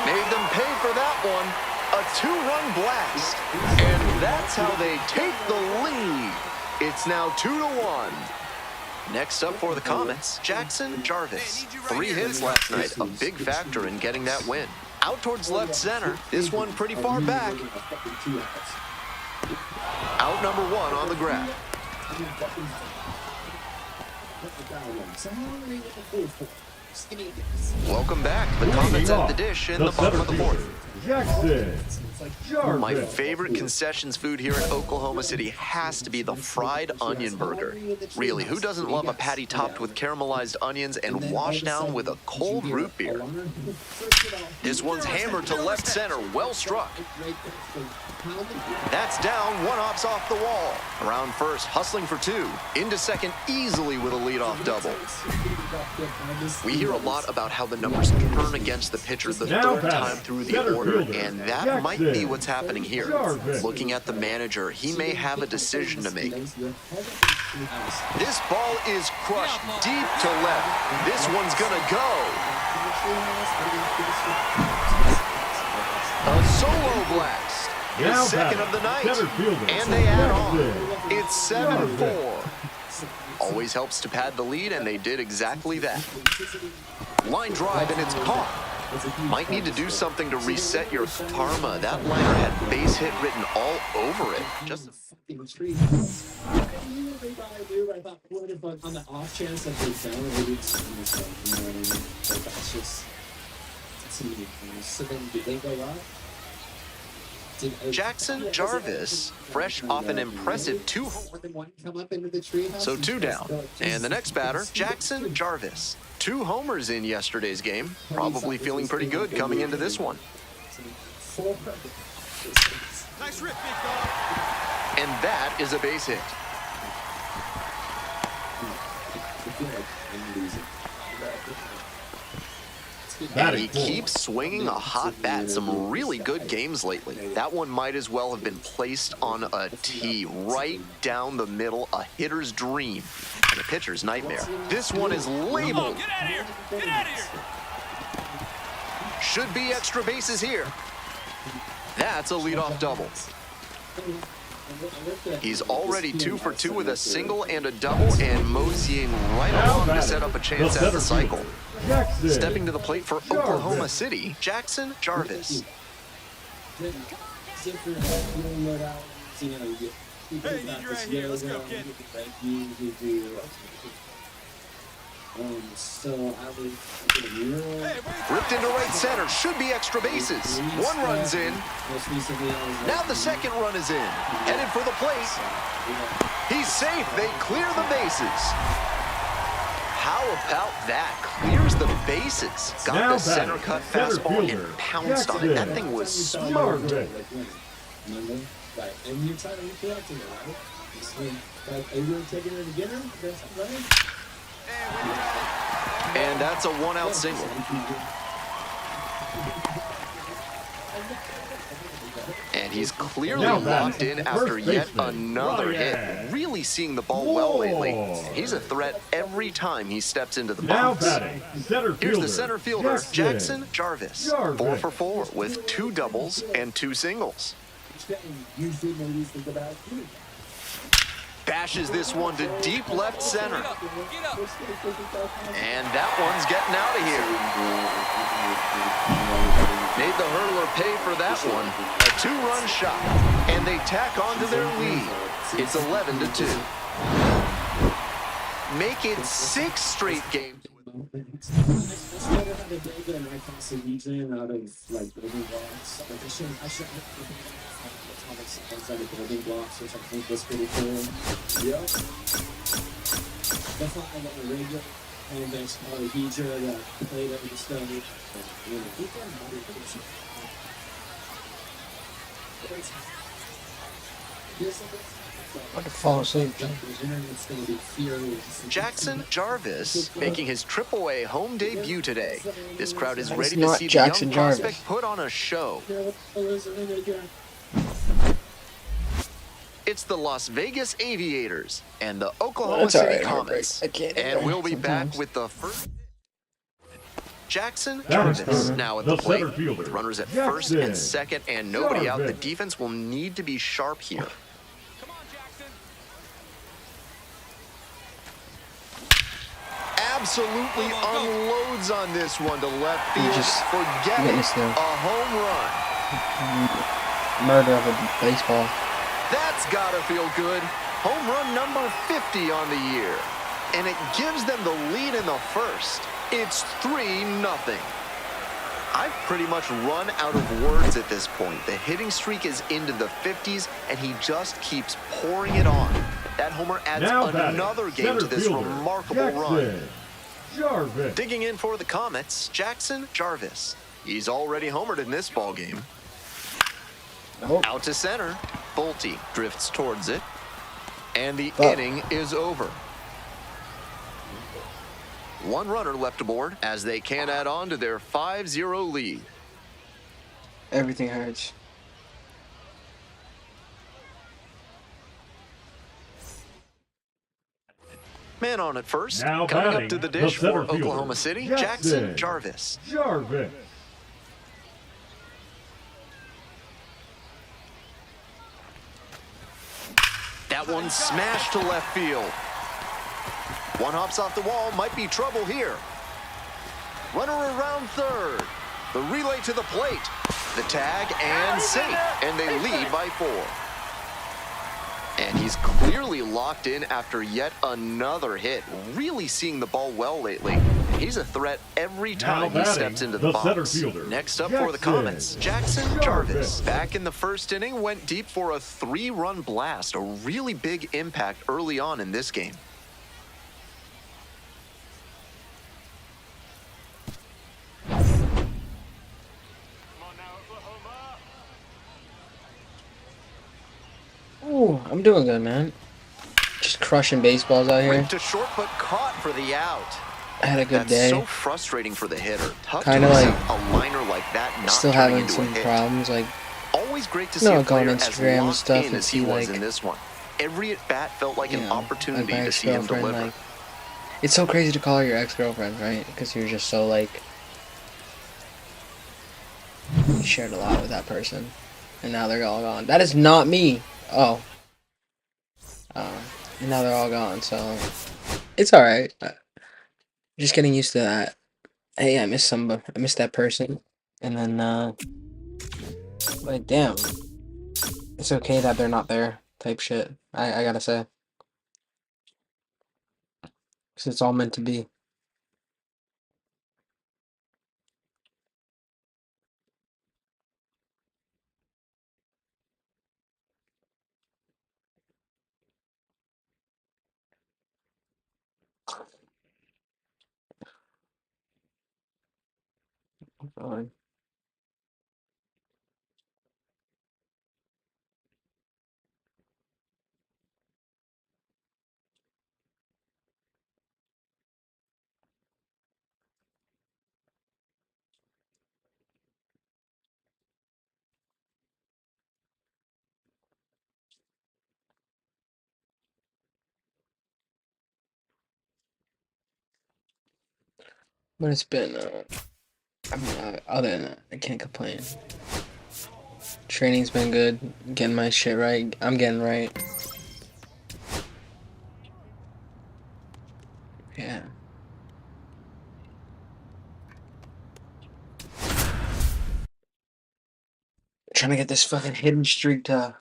Speaker 2: Made them pay for that one. A 2-run blast. And that's how they take the lead. It's now 2-1. Next up for the Comets, Jackson Jarvis. 3 hits last night, a big factor in getting that win. Out towards left center, this one pretty far back. Out number 1 on the grab. Welcome back. The Comets at the dish in the bottom of the 4th.
Speaker 3: Jackson.
Speaker 2: My
Speaker 3: Jarvis.
Speaker 2: favorite concessions food here in Oklahoma City has to be the fried onion burger. Really, who doesn't love a patty topped with caramelized onions and washed down with a cold root beer? This one's hammered to left center, well struck. That's down, one hops off the wall. Around first, hustling for two. Into second, easily with a leadoff double. We hear a lot about how the numbers turn against the pitcher the third time through the order, and that might be what's happening here. Looking at the manager, he may have a decision to make. This ball is crushed deep to left. This one's gonna go. A solo blast. His second of the night. And they add on. It's 7-4. Always helps to pad the lead, and they did exactly that. Line drive, and it's caught. Might need to do something to reset your karma. That liner had base hit written all over it. Just
Speaker 5: I thought, what if on the off chance that they found it, maybe it's myself, you know what I mean? Like, that's just, that's me. So then, did they go up?
Speaker 2: Jackson Jarvis, fresh off an impressive two. So two down. And the next batter, Jackson Jarvis. 2 homers in yesterday's game. Probably feeling pretty good coming into this one.
Speaker 4: Nice rip, big dog.
Speaker 2: And that is a base hit. And he keeps swinging a hot bat. Some really good games lately. That one might as well have been placed on a tee right down the middle, a hitter's dream and a pitcher's nightmare. This one is labeled.
Speaker 4: Get out of here! Get out of here!
Speaker 2: Should be extra bases here. That's a leadoff double. He's already 2 for 2 with a single and a double, and moseying right along to set up a chance at the cycle. Stepping to the plate for Oklahoma City, Jackson Jarvis.
Speaker 4: Hey, you need your right here. Let's go, kid.
Speaker 2: Ripped into right center, should be extra bases. 1 run's in. Now the second run is in. Headed for the plate. He's safe. They clear the bases. How about that? Clears the bases. Got the center cut fastball and pounced on it. That thing was smart.
Speaker 5: And you're trying to reach out to me, right? Are you going to take it to dinner? That's right.
Speaker 2: And that's a 1-out single. And he's clearly locked in after yet another hit. Really seeing the ball well lately. He's a threat every time he steps into the box. Here's the center fielder, Jackson Jarvis. 4 for 4 with 2 doubles and 2 singles. Bashes this one to deep left center. And that one's getting out of here. Made the hurdler pay for that one. A 2-run shot. And they tack on to their lead. It's 11-2. Make it 6 straight games.
Speaker 5: Outside of building blocks, which I think was pretty cool. Yeah. That's not like a regular home bench feature that played over the study.
Speaker 1: I could fall asleep.
Speaker 2: Jackson Jarvis making his AAA home debut today. This crowd is ready to
Speaker 1: not
Speaker 2: see the
Speaker 1: Jackson
Speaker 2: young
Speaker 1: Jarvis.
Speaker 2: prospect put on a show. It's the Las Vegas Aviators and the Oklahoma
Speaker 1: That's all
Speaker 2: City
Speaker 1: right,
Speaker 2: Comets.
Speaker 1: I can't
Speaker 2: And we'll be
Speaker 1: sometimes.
Speaker 2: back with the first. Jackson Jarvis now at the plate. With runners at first and second and nobody out. The defense will need to be sharp here.
Speaker 4: Come on, Jackson.
Speaker 2: Absolutely unloads on this one to left field.
Speaker 1: just
Speaker 2: Forget it.
Speaker 1: witnessed
Speaker 2: A
Speaker 1: the
Speaker 2: home run.
Speaker 1: murder of a baseball.
Speaker 2: That's gotta feel good. Home run number 50 on the year. And it gives them the lead in the first. It's 3-0. I've pretty much run out of words at this point. The hitting streak is into the 50s, and he just keeps pouring it on. That homer adds another game to this remarkable run.
Speaker 3: Jarvis.
Speaker 2: Digging in for the Comets, Jackson Jarvis. He's already homered in this ballgame.
Speaker 1: Nope.
Speaker 2: Out to center. Bolte drifts towards it. And the inning is over. One runner left aboard as they can't add on to their 5-0 lead.
Speaker 1: Everything hurts.
Speaker 2: Man on at first.
Speaker 3: Now
Speaker 2: Coming
Speaker 3: batting,
Speaker 2: up to the
Speaker 3: the
Speaker 2: dish
Speaker 3: center
Speaker 2: for
Speaker 3: fielder,
Speaker 2: Oklahoma City,
Speaker 3: Jackson
Speaker 2: Jackson Jarvis.
Speaker 3: Jarvis.
Speaker 2: That one smashed to left field. One hops off the wall, might be trouble here. Runner around third. The relay to the plate. The tag and safe, and they lead by 4. And he's clearly locked in after yet another hit. Really seeing the ball well lately. He's a threat every time he steps into the box. Next up for the Comets, Jackson Jarvis. Back in the first inning, went deep for a 3-run blast. A really big impact early on in this game.
Speaker 1: Ooh, I'm doing good, man. Just crushing baseballs out here.
Speaker 2: Went to short, but caught for the out.
Speaker 1: I had a good day.
Speaker 2: That's so frustrating for the hitter. Tough
Speaker 1: Kinda
Speaker 2: to
Speaker 1: like
Speaker 2: a liner like that not
Speaker 1: still
Speaker 2: turning
Speaker 1: having
Speaker 2: into
Speaker 1: some
Speaker 2: a hit.
Speaker 1: problems, like
Speaker 2: Always great to see a
Speaker 1: go on
Speaker 2: player as
Speaker 1: Instagram and
Speaker 2: locked
Speaker 1: stuff
Speaker 2: in
Speaker 1: and
Speaker 2: as he
Speaker 1: see
Speaker 2: was
Speaker 1: like,
Speaker 2: in this one. Every at bat felt like
Speaker 1: you
Speaker 2: an
Speaker 1: know,
Speaker 2: opportunity
Speaker 1: like my
Speaker 2: to see him
Speaker 1: ex-girlfriend,
Speaker 2: deliver.
Speaker 1: like, it's so crazy to call her your ex-girlfriend, right? Because you're just so like, you shared a lot with that person, and now they're all gone. That is not me. Oh. And now they're all gone, so it's alright. Just getting used to that. Hey, I miss somebody. I miss that person. And then, like, damn. It's okay that they're not there, type shit. I gotta say. Because it's all meant to be. Fine. But it's been, I mean, other than that, I can't complain. Training's been good. Getting my shit right. I'm getting right. Yeah. Trying to get this fucking hidden streak to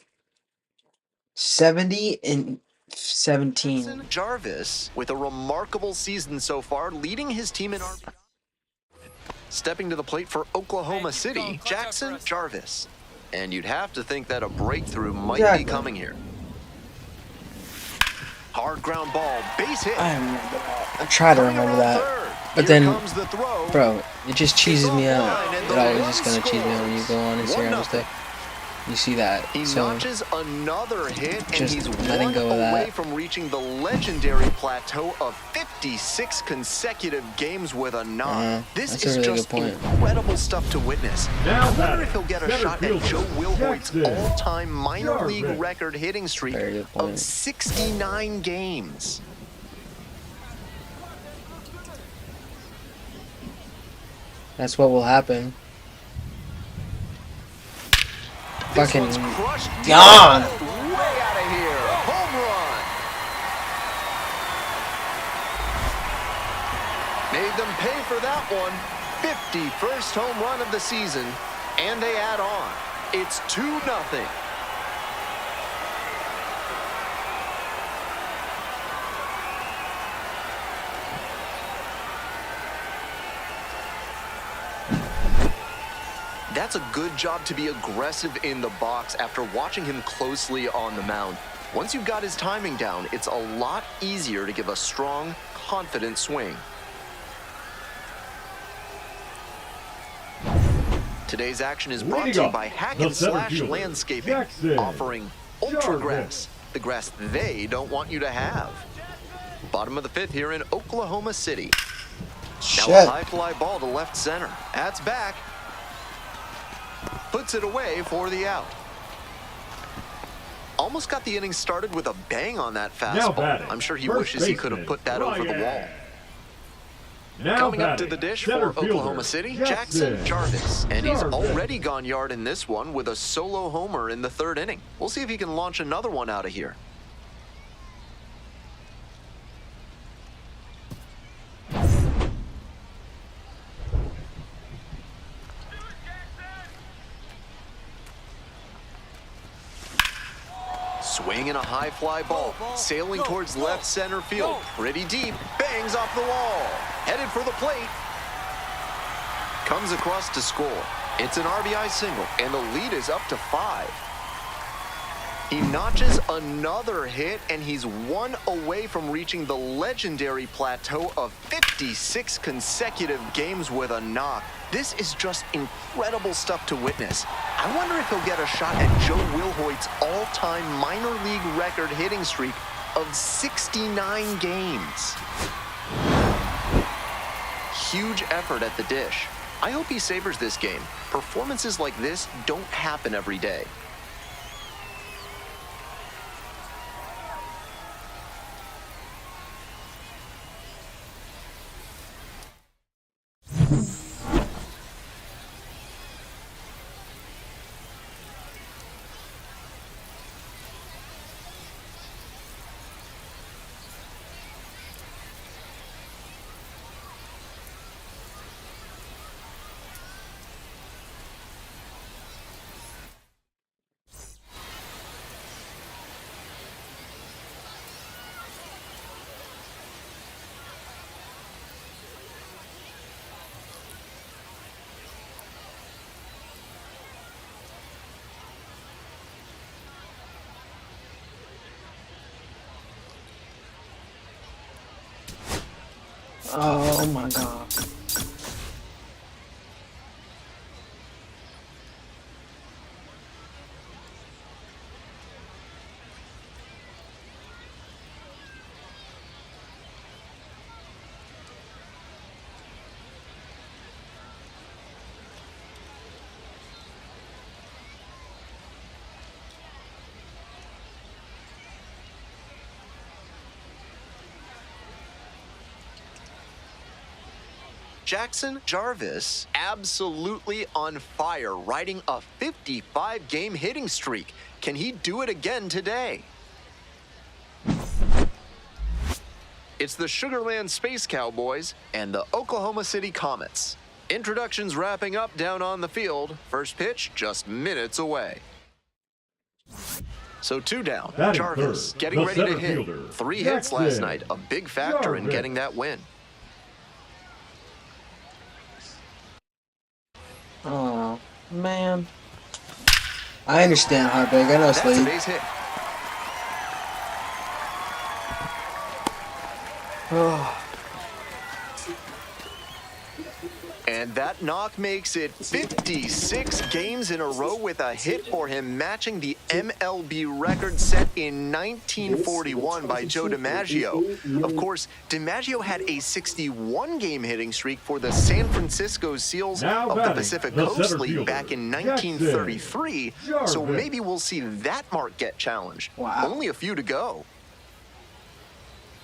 Speaker 1: 70 and 17.
Speaker 2: Jackson Jarvis with a remarkable season so far, leading his team in RBI. Stepping to the plate for Oklahoma City, Jackson Jarvis. And you'd have to think that a breakthrough might be coming here. Hard ground ball, base hit.
Speaker 1: I remember that. I try to remember that. But then, bro, it just cheeses me out. It always just gonna cheese me out when you go on Instagram and stuff. You see that.
Speaker 2: He
Speaker 1: So
Speaker 2: notches another hit, and
Speaker 1: just
Speaker 2: he's
Speaker 1: letting
Speaker 2: one
Speaker 1: go of
Speaker 2: away
Speaker 1: that.
Speaker 2: from reaching the legendary plateau of 56 consecutive games with a nod. This
Speaker 1: that's a
Speaker 2: is
Speaker 1: really
Speaker 2: just
Speaker 1: good point.
Speaker 2: incredible stuff to witness.
Speaker 3: Now
Speaker 2: I wonder if he'll get a
Speaker 3: center
Speaker 2: shot at
Speaker 3: fielder,
Speaker 2: Joe Wilhoit's
Speaker 3: Jackson
Speaker 2: all-time minor league
Speaker 3: Jarvis.
Speaker 2: record hitting streak
Speaker 1: Very good
Speaker 2: of
Speaker 1: point.
Speaker 2: 69 games.
Speaker 1: That's what will happen.
Speaker 2: This
Speaker 1: Fucking
Speaker 2: one's crushed deep.
Speaker 1: gone.
Speaker 2: Way out of here. Home run. Made them pay for that one. 51st home run of the season, and they add on. It's 2-0. That's a good job to be aggressive in the box after watching him closely on the mound. Once you've got his timing down, it's a lot easier to give a strong, confident swing. Today's action is brought to you by Hackett Slash Landscaping, offering Ultra Grass, the grass they don't want you to have. Bottom of the 5th here in Oklahoma City. Now a high fly ball to left center. That's back. Puts it away for the out. Almost got the inning started with a bang on that fastball. I'm sure he wishes he could have put that over the wall. Coming up to the dish for Oklahoma City, Jackson Jarvis. And he's already gone yard in this one with a solo homer in the 3rd inning. We'll see if he can launch another one out of here. Swinging a high fly ball, sailing towards left center field. Pretty deep, bangs off the wall. Headed for the plate. Comes across to score. It's an RBI single, and the lead is up to 5. He notches another hit, and he's 1 away from reaching the legendary plateau of 56 consecutive games with a knock. This is just incredible stuff to witness. I wonder if he'll get a shot at Joe Wilhoit's all-time minor league record hitting streak of 69 games. Huge effort at the dish. I hope he savors this game. Performances like this don't happen every day.
Speaker 1: Oh my god.
Speaker 2: Jackson Jarvis absolutely on fire, riding a 55-game hitting streak. Can he do it again today? It's the Sugarland Space Cowboys and the Oklahoma City Comets. Introductions wrapping up down on the field. First pitch just minutes away. So 2 down. Jarvis getting ready to hit. 3 hits last night, a big factor in getting that win.
Speaker 1: Oh, man. I understand, Heartbreak. I know it's
Speaker 2: That's a
Speaker 1: late.
Speaker 2: base hit.
Speaker 1: Oh.
Speaker 2: And that knock makes it 56 games in a row with a hit for him, matching the MLB record set in 1941 by Joe DiMaggio. Of course, DiMaggio had a 61-game hitting streak for the San Francisco Seals of the Pacific Coast League back in 1933, so maybe we'll see that mark get challenged.
Speaker 1: Wow.
Speaker 2: Only a few to go.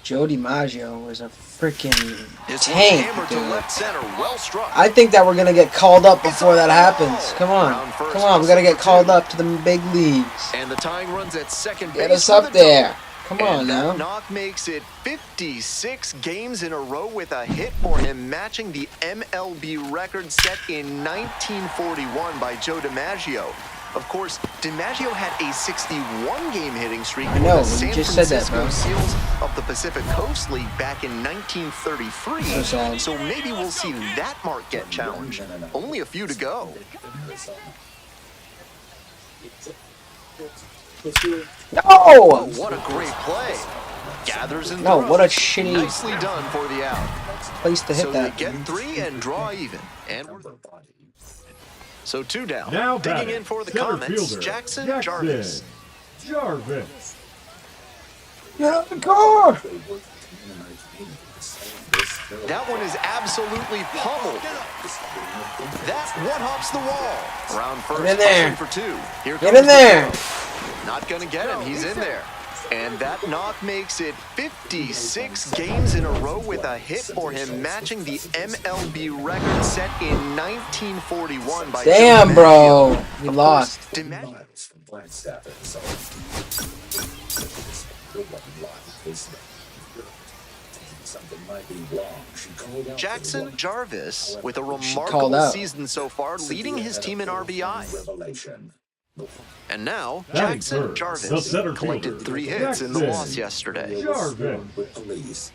Speaker 1: Joe DiMaggio was a freaking
Speaker 2: This one
Speaker 1: tank,
Speaker 2: hammered to
Speaker 1: dude.
Speaker 2: left center, well struck.
Speaker 1: I think that we're gonna get called up before that happens. Come on. Come on, we gotta get called up to the big leagues.
Speaker 2: And the tying runs at second base.
Speaker 1: Get us
Speaker 2: with
Speaker 1: up
Speaker 2: a double.
Speaker 1: there. Come on
Speaker 2: And
Speaker 1: now.
Speaker 2: that knock makes it 56 games in a row with a hit for him, matching the MLB record set in 1941 by Joe DiMaggio. Of course, DiMaggio had a 61-game hitting streak
Speaker 1: I
Speaker 2: for
Speaker 1: know,
Speaker 2: the
Speaker 1: you
Speaker 2: San
Speaker 1: just said that,
Speaker 2: Francisco
Speaker 1: bro.
Speaker 2: Seals of the Pacific Coast League back in 1933.
Speaker 1: So sad.
Speaker 2: So maybe we'll see that mark get challenged. Only a few to go.
Speaker 1: No!
Speaker 2: Oh, what a great play. Gathers and
Speaker 1: No,
Speaker 2: throws.
Speaker 1: what a shitty
Speaker 2: Nicely done for the out.
Speaker 1: place to hit
Speaker 2: So
Speaker 1: that.
Speaker 2: they get 3 and draw even. And so 2 down.
Speaker 3: Now
Speaker 2: Digging
Speaker 3: batting,
Speaker 2: in for the
Speaker 3: center
Speaker 2: comments,
Speaker 3: fielder,
Speaker 2: Jackson Jarvis.
Speaker 3: Jarvis.
Speaker 1: Get out the car!
Speaker 2: That one is absolutely pummeled. That one hops the wall. Around first,
Speaker 1: Get in there.
Speaker 2: pushing for 2. Here
Speaker 1: Get
Speaker 2: comes
Speaker 1: in there!
Speaker 2: the throw. Not gonna get him. He's in there. And that knock makes it 56 games in a row with a hit for him, matching the MLB record set in 1941 by
Speaker 1: Damn,
Speaker 2: Joe
Speaker 1: bro.
Speaker 2: DiMaggio.
Speaker 1: We
Speaker 2: Of
Speaker 1: lost.
Speaker 2: course, DiMaggio. Jackson Jarvis with a
Speaker 1: called
Speaker 2: remarkable
Speaker 1: out.
Speaker 2: season so far, leading his team in RBI. And now,
Speaker 3: Batting
Speaker 2: Jackson
Speaker 3: third, the
Speaker 2: Jarvis
Speaker 3: center
Speaker 2: collected
Speaker 3: fielder,
Speaker 2: 3 hits in the
Speaker 3: Jackson
Speaker 2: loss yesterday.
Speaker 3: Jarvis.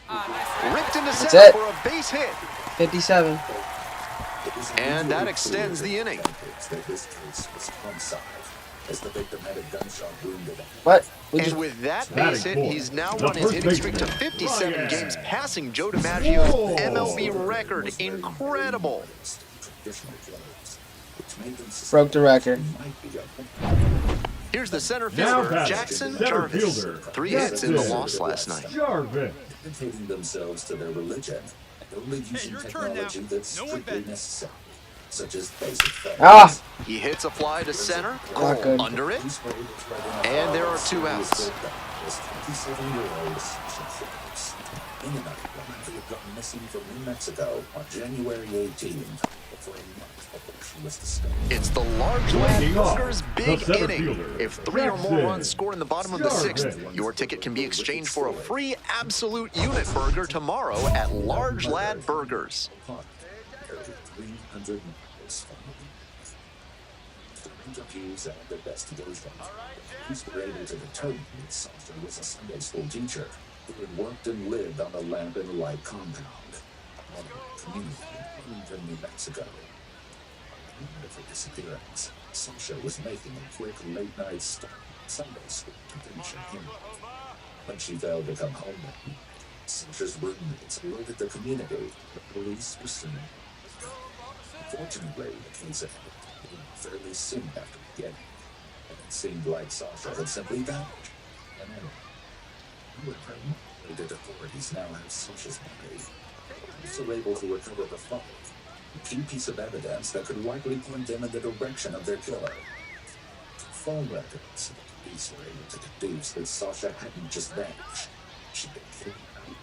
Speaker 2: Ripped into
Speaker 1: That's
Speaker 2: center
Speaker 1: it.
Speaker 2: for a base hit.
Speaker 1: 57.
Speaker 2: And that extends the inning.
Speaker 1: What? We
Speaker 2: And
Speaker 1: just,
Speaker 2: with that
Speaker 3: Batting
Speaker 2: base hit,
Speaker 3: fourth,
Speaker 2: he's now
Speaker 3: the
Speaker 2: run his
Speaker 3: first
Speaker 2: hitting streak to
Speaker 3: baseman,
Speaker 2: 57
Speaker 3: Ryan.
Speaker 2: games, passing Joe DiMaggio's
Speaker 3: Whoa.
Speaker 2: MLB record. Incredible.
Speaker 1: broke the record.
Speaker 2: Here's the center
Speaker 3: Now
Speaker 2: fielder,
Speaker 3: batting,
Speaker 2: Jackson
Speaker 3: center
Speaker 2: Jarvis.
Speaker 3: fielder,
Speaker 2: 3 hits in the
Speaker 3: Jackson
Speaker 2: loss last night.
Speaker 3: Jarvis.
Speaker 7: dedicating themselves to their religion and only using
Speaker 4: your turn now.
Speaker 7: technology that's
Speaker 4: No one
Speaker 7: strictly
Speaker 4: bet.
Speaker 7: necessary, such as basic facts.
Speaker 1: Ah!
Speaker 2: He hits a fly to center,
Speaker 1: Not
Speaker 2: Cole
Speaker 1: good.
Speaker 2: under it, and there are 2 outs.
Speaker 7: 27-year-old in the night who had gone missing from New Mexico on January 18th before a month before she was discovered.
Speaker 2: It's the large lad
Speaker 3: Leading off,
Speaker 2: Burgers
Speaker 3: the
Speaker 2: big
Speaker 3: center
Speaker 2: inning.
Speaker 3: fielder,
Speaker 2: If 3 or more
Speaker 3: Jackson
Speaker 2: runs score in the bottom of the 6th,
Speaker 3: Jarvis.
Speaker 2: your ticket can be exchanged for a free absolute unit burger tomorrow at Large Lad Burgers.
Speaker 7: Nearly 300 miles from the interviews and investigations, police were able to determine that Sasha was a Sunday school teacher who had worked and lived on the Lamp and Light compound, a community in Bloomington, New Mexico. Of her disappearance, Sasha was making a quick late-night stop at Sunday school to finish her hymn. When she failed to come home, Sasha's roommates alerted the community that police were soon. Unfortunately, the case had happened fairly soon after beginning, and it seemed like Sasha had simply vanished. And however, the authorities now have Sasha's body. Police are able to recover the phone, a key piece of evidence that could likely point them in the direction of their killer. Phone records, the police were able to deduce that Sasha hadn't just vanished. She'd been kidnapped.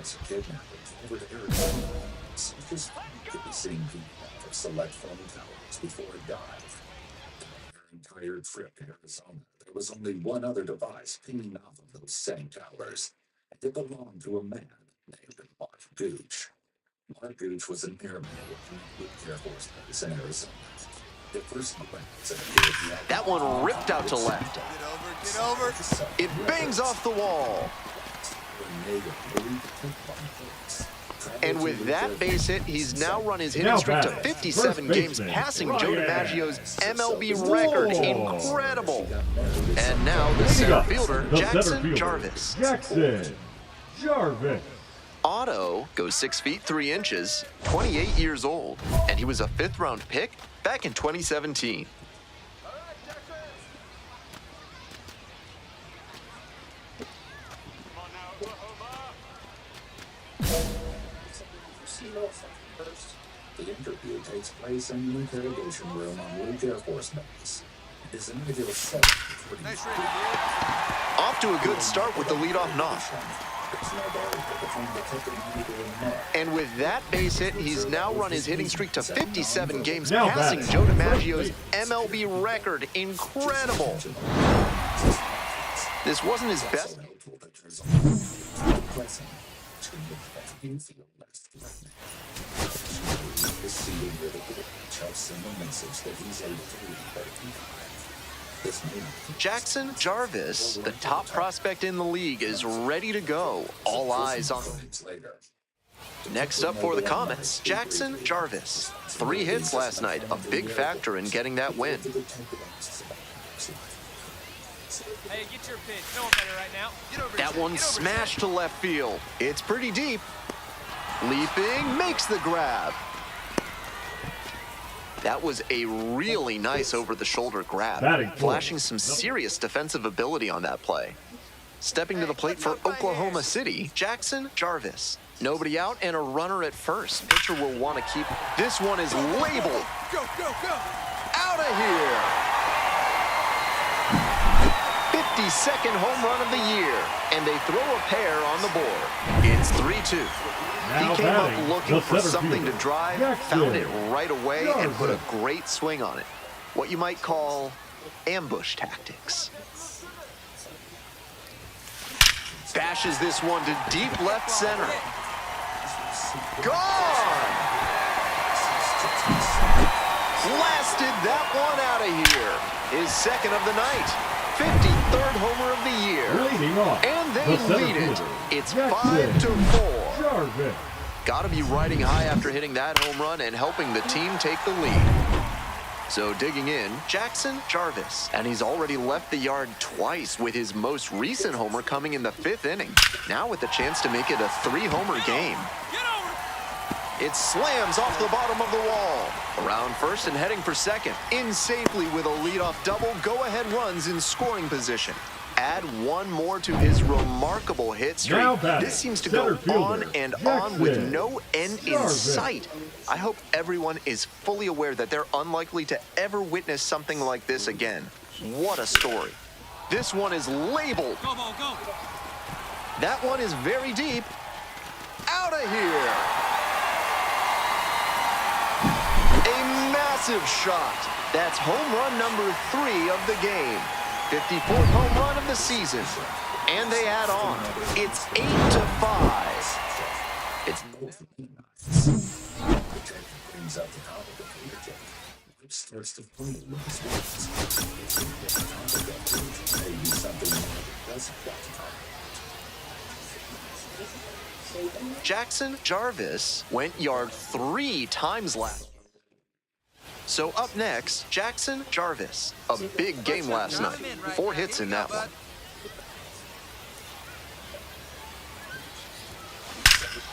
Speaker 7: As a kidnapper came over to Arizona, Sasha's phone could be seen being off of select phone towers before it died. During their entire trip to Arizona, there was only one other device pinging off of those same towers, and it belonged to a man named Mark Gooch. Mark Gooch was an airman working with Air Force Base in Arizona. The first
Speaker 2: That one ripped out to left.
Speaker 4: Get over.
Speaker 2: It bangs off the wall. And with that base hit, he's now run his hitting
Speaker 3: Now
Speaker 2: streak to
Speaker 3: batting,
Speaker 2: 57
Speaker 3: first
Speaker 2: games,
Speaker 3: baseman,
Speaker 2: passing Joe
Speaker 3: Ryan.
Speaker 2: DiMaggio's MLB record.
Speaker 3: Whoa.
Speaker 2: Incredible. And now the
Speaker 3: Leading
Speaker 2: center
Speaker 3: up,
Speaker 2: fielder,
Speaker 3: the center
Speaker 2: Jackson
Speaker 3: fielder,
Speaker 2: Jarvis.
Speaker 3: Jackson Jarvis.
Speaker 2: Otto goes 6 feet 3 inches, 28 years old, and he was a 5th-round pick back in 2017.
Speaker 7: The interview takes place in the interrogation room on Luke Air Force Base. It is an ideal setting for the
Speaker 2: Off to a good start with the leadoff knock.
Speaker 7: There's no barrier between the Detective and Mark.
Speaker 2: And with that base hit, he's now run his hitting streak to 57 games,
Speaker 3: Now
Speaker 2: passing
Speaker 3: batting,
Speaker 2: Joe DiMaggio's
Speaker 3: first
Speaker 2: MLB record. Incredible. This wasn't his best.
Speaker 7: Also helpful that there's only present 2 to make that you feel less threatening. Receiving ridicule tells someone message that he's able to read better than
Speaker 2: Jackson Jarvis, the top prospect in the league, is ready to go. All eyes on. Next up for the Comets, Jackson Jarvis. 3 hits last night, a big factor in getting that win.
Speaker 4: Hey, get your pitch. No one better right now.
Speaker 2: That one smashed to left field. It's pretty deep. Leaping, makes the grab. That was a really nice over-the-shoulder grab, flashing some serious defensive ability on that play. Stepping to the plate for Oklahoma City, Jackson Jarvis. Nobody out and a runner at first. Pitcher will want to keep. This one is labeled.
Speaker 4: Go, go, go.
Speaker 2: Out of here. 52nd home run of the year, and they throw a pair on the board. It's 3-2. He came up looking for something to drive, found it right away, and put a great swing on it. What you might call ambush tactics. Bashes this one to deep left center. Gone! Blasted that one out of here. His second of the night. 53rd homer of the year. And they lead it. It's 5-4. Got to be riding high after hitting that home run and helping the team take the lead. So digging in, Jackson Jarvis. And he's already left the yard twice, with his most recent homer coming in the 5th inning. Now with the chance to make it a 3-homer game. It slams off the bottom of the wall. Around first and heading for second. In safely with a leadoff double, go-ahead runs in scoring position. Add one more to his remarkable hit streak. This seems to go on and on with no end in sight. I hope everyone is fully aware that they're unlikely to ever witness something like this again. What a story. This one is labeled.
Speaker 4: Go, ball, go.
Speaker 2: That one is very deep. Out of here. A massive shot. That's home run number 3 of the game. 54th home run of the season. And they add on. It's 8-5. It's
Speaker 7: brings out the top of the plate, which starts to play maybe something doesn't got
Speaker 2: Jackson Jarvis went yard 3 times last. So up next, Jackson Jarvis. A big game last night. 4 hits in that one.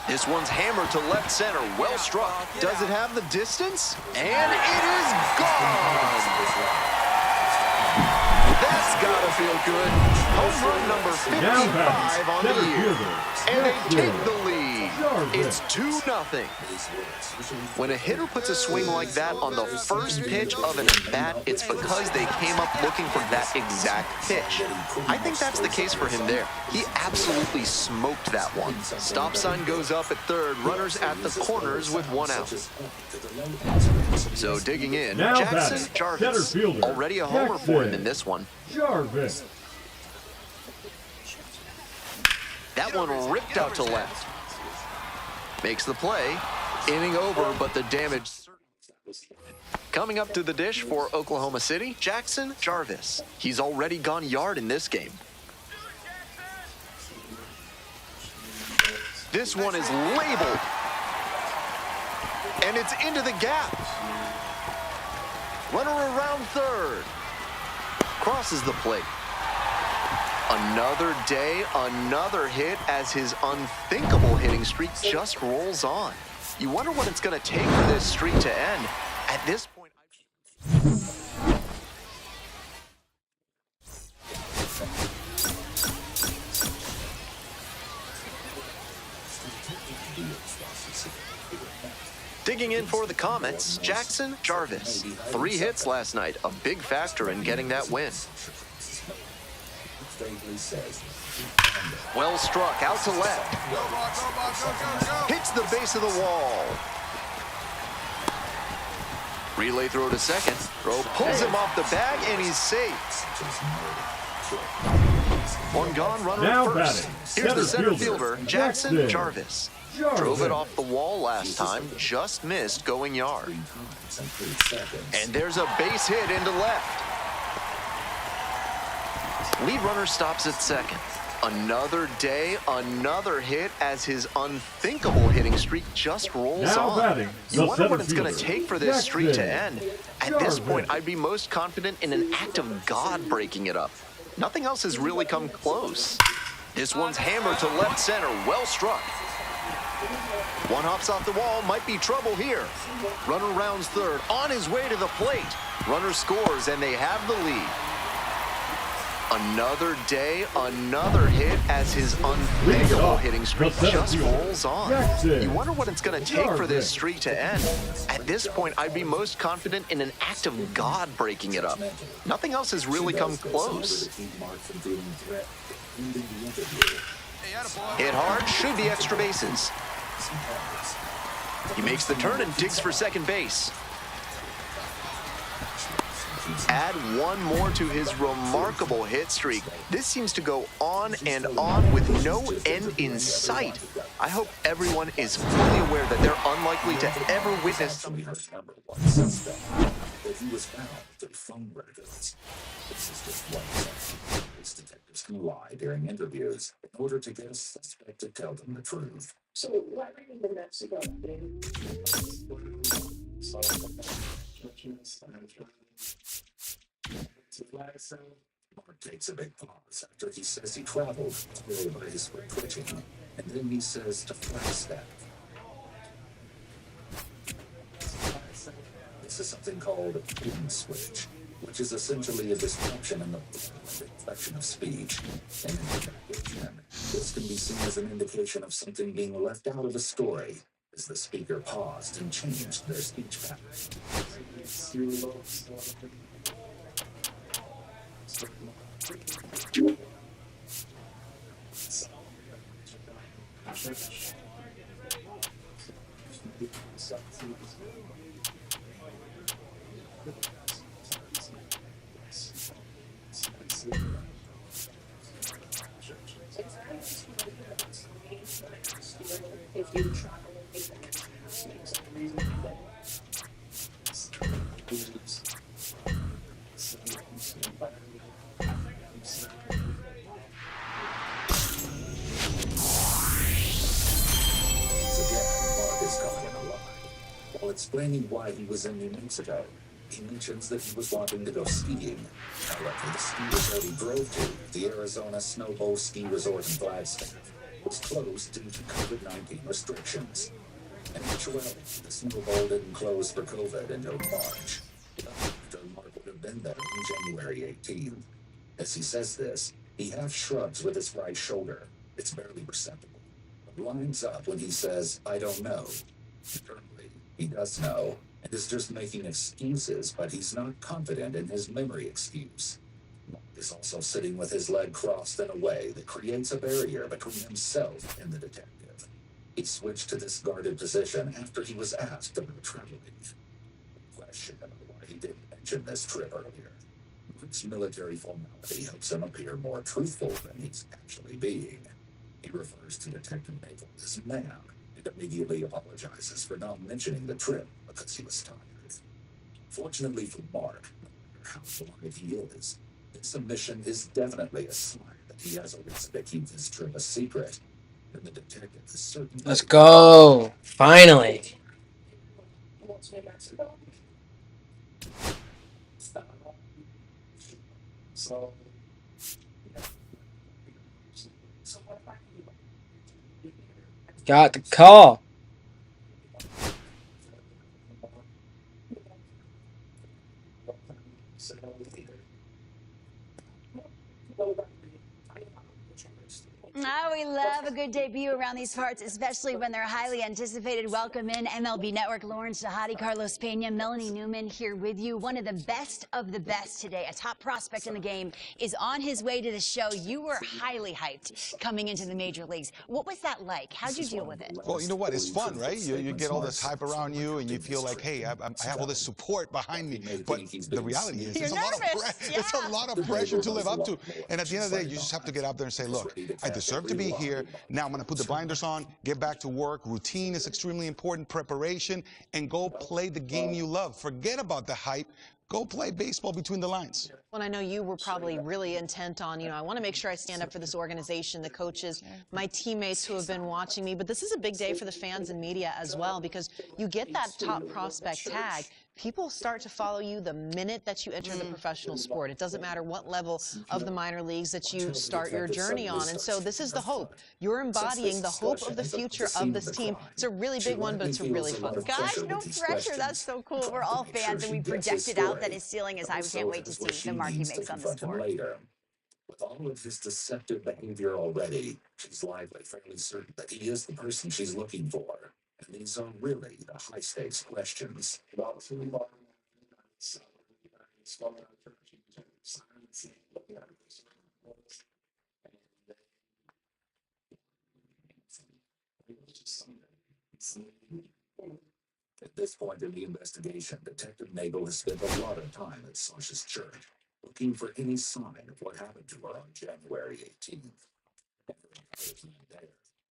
Speaker 2: This one's hammered to left center. Well struck. Does it have the distance? And it is gone. That's gotta feel good. Home run number 55 on the year. And they take the lead. It's 2-0. When a hitter puts a swing like that on the first pitch of an at-bat, it's because they came up looking for that exact pitch. I think that's the case for him there. He absolutely smoked that one. Stop sign goes up at third, runners at the corners with 1 out. So digging in, Jackson Jarvis. Already a homer for him in this one. That one ripped out to left. Makes the play. Inning over, but the damage. Coming up to the dish for Oklahoma City, Jackson Jarvis. He's already gone yard in this game. This one is labeled. And it's into the gap. Runner around third. Crosses the plate. Another day, another hit as his unthinkable hitting streak just rolls on. You wonder what it's going to take for this streak to end. At this point, digging in for the Comets, Jackson Jarvis. 3 hits last night, a big factor in getting that win. Well struck, out to left. Hits the base of the wall. Relay throw to second. Throw pulls him off the bag, and he's safe. One gone, runner
Speaker 3: Now
Speaker 2: at first.
Speaker 3: batting,
Speaker 2: Here's the center
Speaker 3: fielder,
Speaker 2: fielder, Jackson
Speaker 3: Jackson
Speaker 2: Jarvis.
Speaker 3: Jarvis.
Speaker 2: Drove it off the wall last time, just missed going yard. And there's a base hit into left. Lead runner stops at second. Another day, another hit as his unthinkable hitting streak just rolls
Speaker 3: Now
Speaker 2: on.
Speaker 3: batting,
Speaker 2: You
Speaker 3: the
Speaker 2: wonder what
Speaker 3: center
Speaker 2: it's going to
Speaker 3: fielder,
Speaker 2: take for this streak to
Speaker 3: Jackson
Speaker 2: end. At this point,
Speaker 3: Jarvis.
Speaker 2: I'd be most confident in an act of God breaking it up. Nothing else has really come close. This one's hammered to left center, well struck. One hops off the wall, might be trouble here. Runner rounds third, on his way to the plate. Runner scores, and they have the lead. Another day, another hit as his unthinkable hitting streak just rolls on. You wonder what it's going to take for this streak to end. At this point, I'd be most confident in an act of God breaking it up. Nothing else has really come close. Hit hard, should be extra bases. He makes the turn and digs for second base. Add one more to his remarkable hit streak. This seems to go on and on with no end in sight. I hope everyone is fully aware that they're unlikely to ever witness something.
Speaker 7: That he was found through phone records. This is just one example. Police detectives can lie during interviews in order to get a suspect to tell them the truth.
Speaker 5: So why are you in Mexico?
Speaker 7: Mark takes a big pause after he says he traveled by his foot twitching, and then he says to Flagstaff. This is something called a tune switch, which is essentially a disruption in the inflection of speech. And in interrogation, this can be seen as an indication of something being left out of a story, as the speaker paused and changed their speech pattern.
Speaker 5: If you travel
Speaker 7: While explaining why he was in New Mexico, he mentions that he was wanting to go skiing. However, the ski resort he drove to, the Arizona Snow Bowl Ski Resort in Flagstaff, was closed due to COVID-19 restrictions. In actuality, the Snow Bowl didn't close for COVID until March. After Mark would have been there on January 18th. As he says this, he half shrugs with his right shoulder. It's barely perceptible. But lines up when he says, "I don't know." Internally, he does know, and is just making excuses, but he's not confident in his memory excuse. Mark is also sitting with his leg crossed in a way that creates a barrier between himself and the detective. He switched to this guarded position after he was asked about traveling. Question about why he didn't mention this trip earlier. This military formality helps him appear more truthful than he's actually being. He refers to Detective Maple as ma'am and immediately apologizes for not mentioning the trip because he was tired. Fortunately for Mark, no matter how polite he is, this omission is definitely a sign that he has a reason to keep this trip a secret. And the detective is certain.
Speaker 1: Let's go. Finally.
Speaker 5: So
Speaker 1: Got the call.
Speaker 8: Oh, we love a good debut around these parts, especially when they're highly anticipated. Welcome in MLB Network, Lawrence Shahadi, Carlos Pena, Melanie Newman here with you. One of the best today, a top prospect in the game, is on his way to the show. You were highly hyped coming into the major leagues. What was that like? How'd you deal with it?
Speaker 9: Well, you know what? It's fun, right? You get all this hype around you, and you feel like, hey, I have all this support behind me. But the reality is, it's a lot of pressure to live up to. And at the end of the day, you just have to get out there and say, look, I deserve to be here. Now I'm going to put the blinders on, get back to work. Routine is extremely important, preparation, and go play the game you love. Forget about the hype. Go play baseball between the lines.
Speaker 10: Well, I know you were probably really intent on, I want to make sure I stand up for this organization, the coaches, my teammates who have been watching me. But this is a big day for the fans and media as well, because you get that top prospect tag. People start to follow you the minute that you enter the professional sport. It doesn't matter what level of the minor leagues that you start your journey on. And so this is the hope. You're embodying the hope of the future of this team. It's a really big one, but it's a really fun one.
Speaker 8: Guys, no pressure. That's so cool. We're all fans, and we projected out that his ceiling is high. We can't wait to see the mark he makes on the sport.
Speaker 7: With all of his deceptive behavior already, she's lively, fairly certain that he is the person she's looking for. And these are really the high-stakes questions. At this point in the investigation, Detective Nagel has spent a lot of time at Sasha's church, looking for any sign of what happened to her on January 18th. There,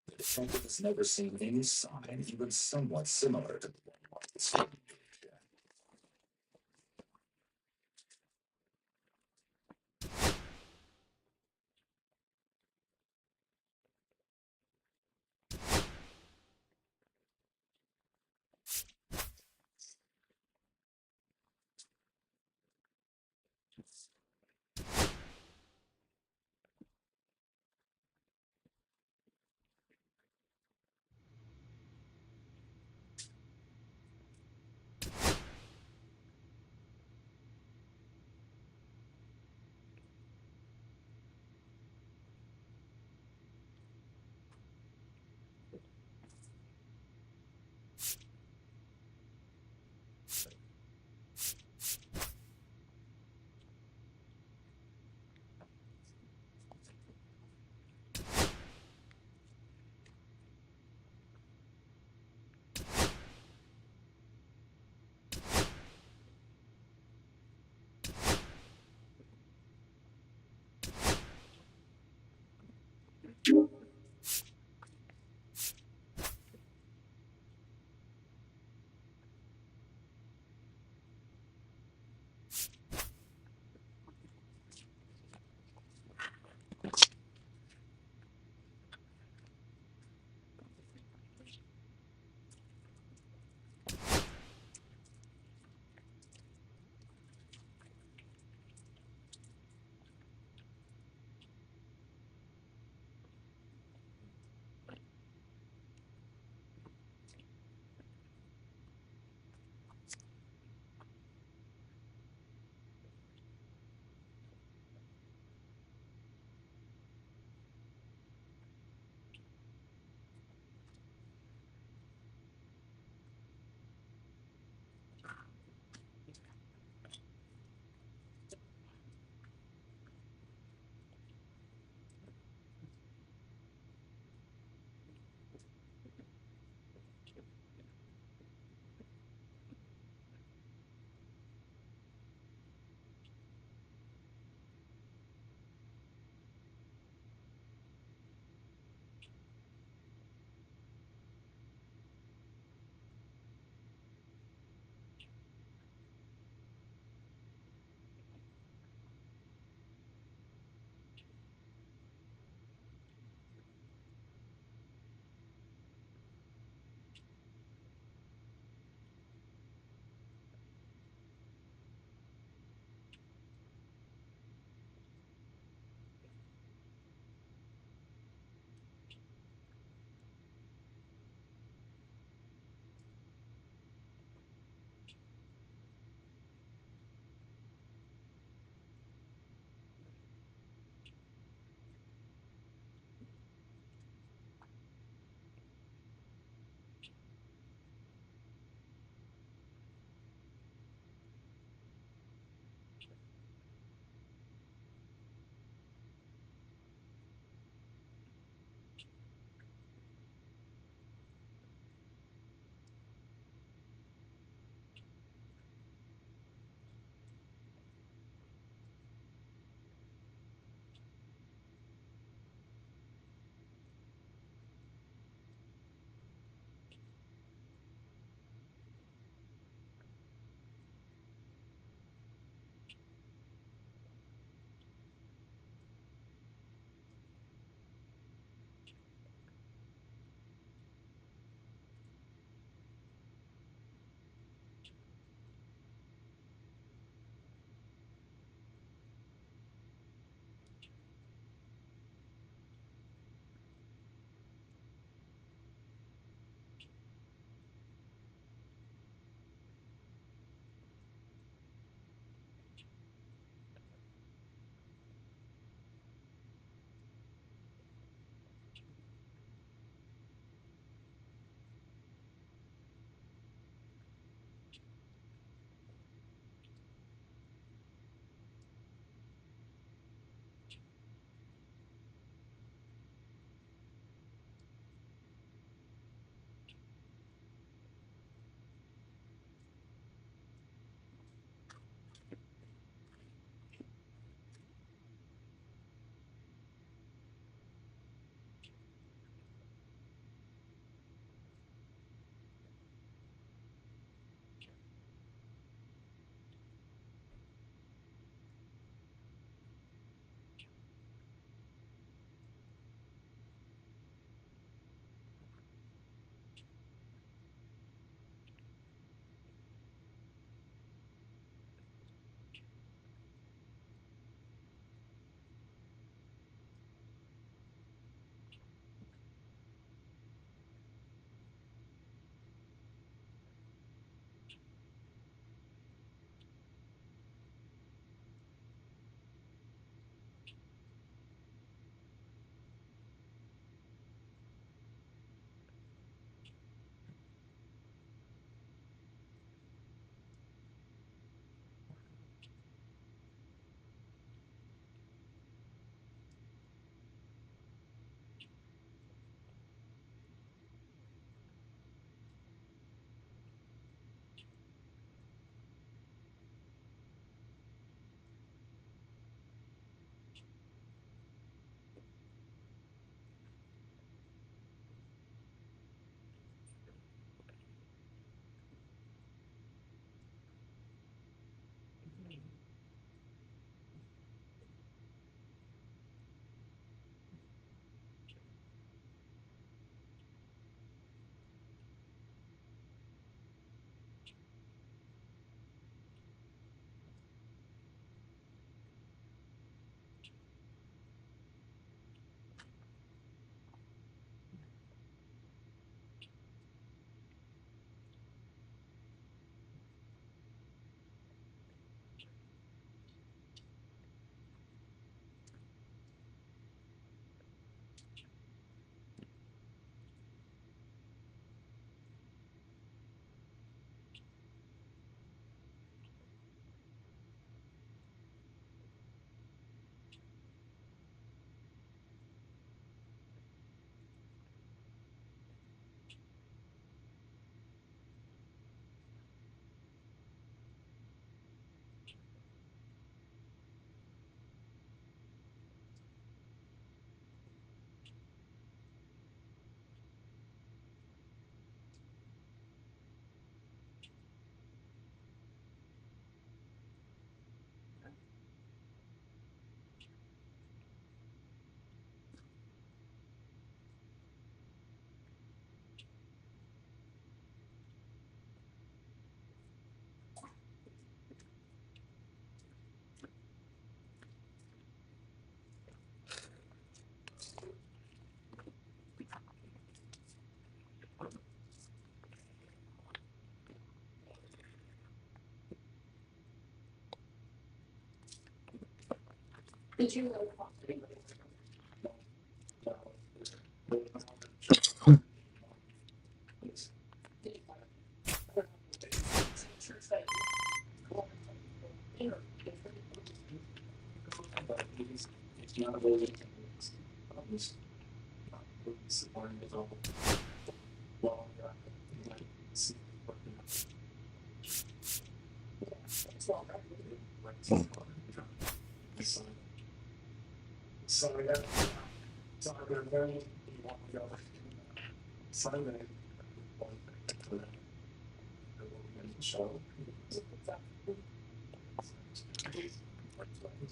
Speaker 7: the detective has never seen any sign, even somewhat similar to the one on the scene.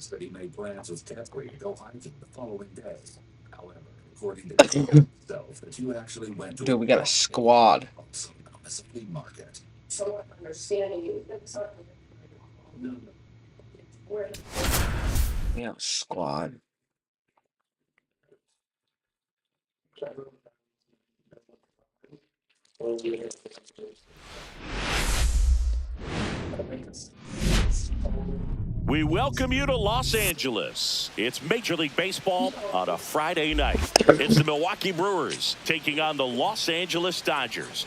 Speaker 7: That he made plans with Cadbury to go hiking the following day. However, according to himself, that you actually went to
Speaker 1: Dude, we got a squad.
Speaker 7: also known as a flea market.
Speaker 1: We have a squad.
Speaker 11: We welcome you to Los Angeles. It's Major League Baseball on a Friday night. It's the Milwaukee Brewers taking on the Los Angeles Dodgers.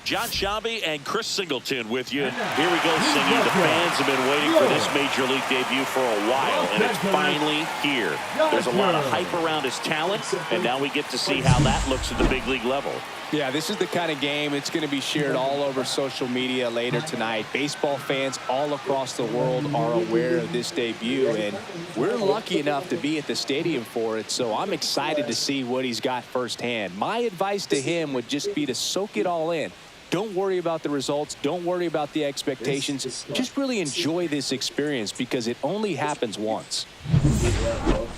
Speaker 11: John Shambi and Chris Singleton with you. Here we go, singing. The fans have been waiting for this Major League debut for a while, and it's finally here. There's a lot of hype around his talent, and now we get to see how that looks at the big league level.
Speaker 12: Yeah, this is the kind of game it's going to be shared all over social media later tonight. Baseball fans all across the world are aware of this debut, and we're lucky enough to be at the stadium for it, so I'm excited to see what he's got firsthand. My advice to him would just be to soak it all in. Don't worry about the results. Don't worry about the expectations. Just really enjoy this experience because it only happens once.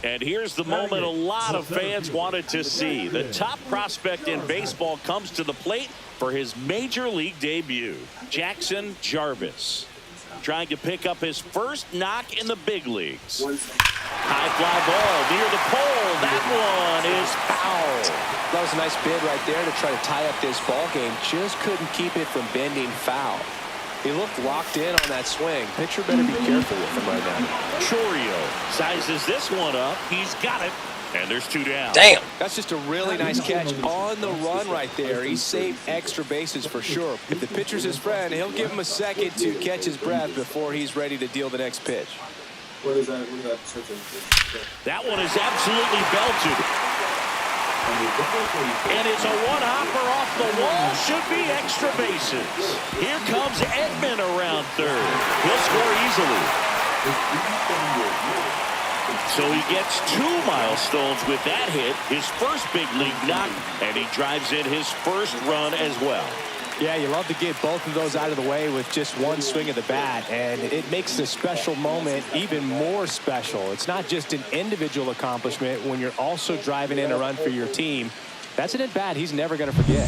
Speaker 11: And here's the moment a lot of fans wanted to see. The top prospect in baseball comes to the plate for his Major League debut. Jackson Jarvis trying to pick up his first knock in the big leagues. High fly ball near the pole. That one is foul.
Speaker 12: That was a nice bid right there to try to tie up this ball game. Just couldn't keep it from bending foul. He looked locked in on that swing. Pitcher better be careful with him right now.
Speaker 11: Chorio sizes this one up. He's got it. And there's two down.
Speaker 1: Damn.
Speaker 12: That's just a really nice catch on the run right there. He saved extra bases for sure. If the pitcher's his friend, he'll give him a second to catch his breath before he's ready to deal the next pitch.
Speaker 11: That one is absolutely belted. And it's a one-hopper off the wall. Should be extra bases. Here comes Edman around third. He'll score easily. So he gets 2 milestones with that hit, his first big league knock, and he drives in his first run as well.
Speaker 12: Yeah, you love to get both of those out of the way with just one swing of the bat, and it makes the special moment even more special. It's not just an individual accomplishment when you're also driving in a run for your team. That's an at-bat he's never going to forget.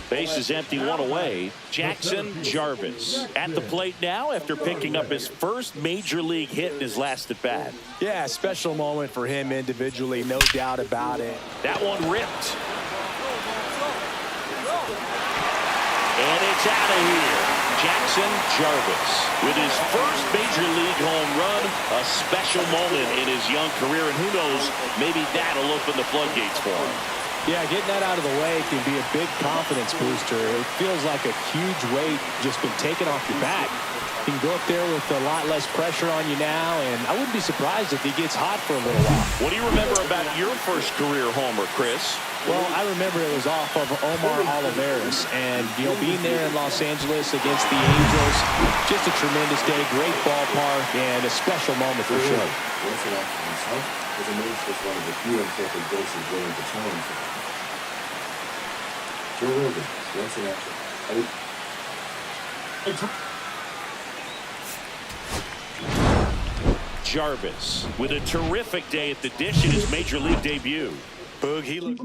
Speaker 11: Base is empty, one away. Jackson Jarvis at the plate now after picking up his first Major League hit in his last at-bat.
Speaker 12: Yeah, special moment for him individually, no doubt about it.
Speaker 11: That one ripped. And it's out of here. Jackson Jarvis with his first Major League home run, a special moment in his young career, and who knows, maybe that'll open the floodgates for him.
Speaker 12: Yeah, getting that out of the way can be a big confidence booster. It feels like a huge weight just been taken off your back. You can go up there with a lot less pressure on you now, and I wouldn't be surprised if he gets hot for a little while.
Speaker 11: What do you remember about your first career homer, Chris?
Speaker 12: Well, I remember it was off of Omar Olivares, and, you know, being there in Los Angeles against the Angels, just a tremendous day, great ballpark, and a special moment for sure.
Speaker 7: Was amazed with one of the few imperfect bases willing to challenge him. Joe Rogan, once in action.
Speaker 11: Jarvis with a terrific day at the dish in his Major League debut.
Speaker 12: Boog, he looked.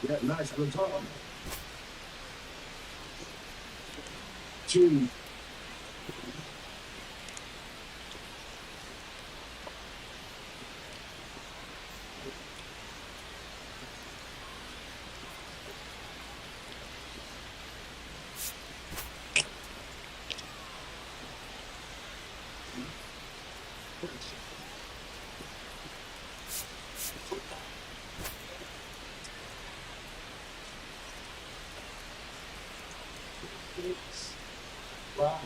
Speaker 6: Yeah, nice. Good talk. 2. Wow.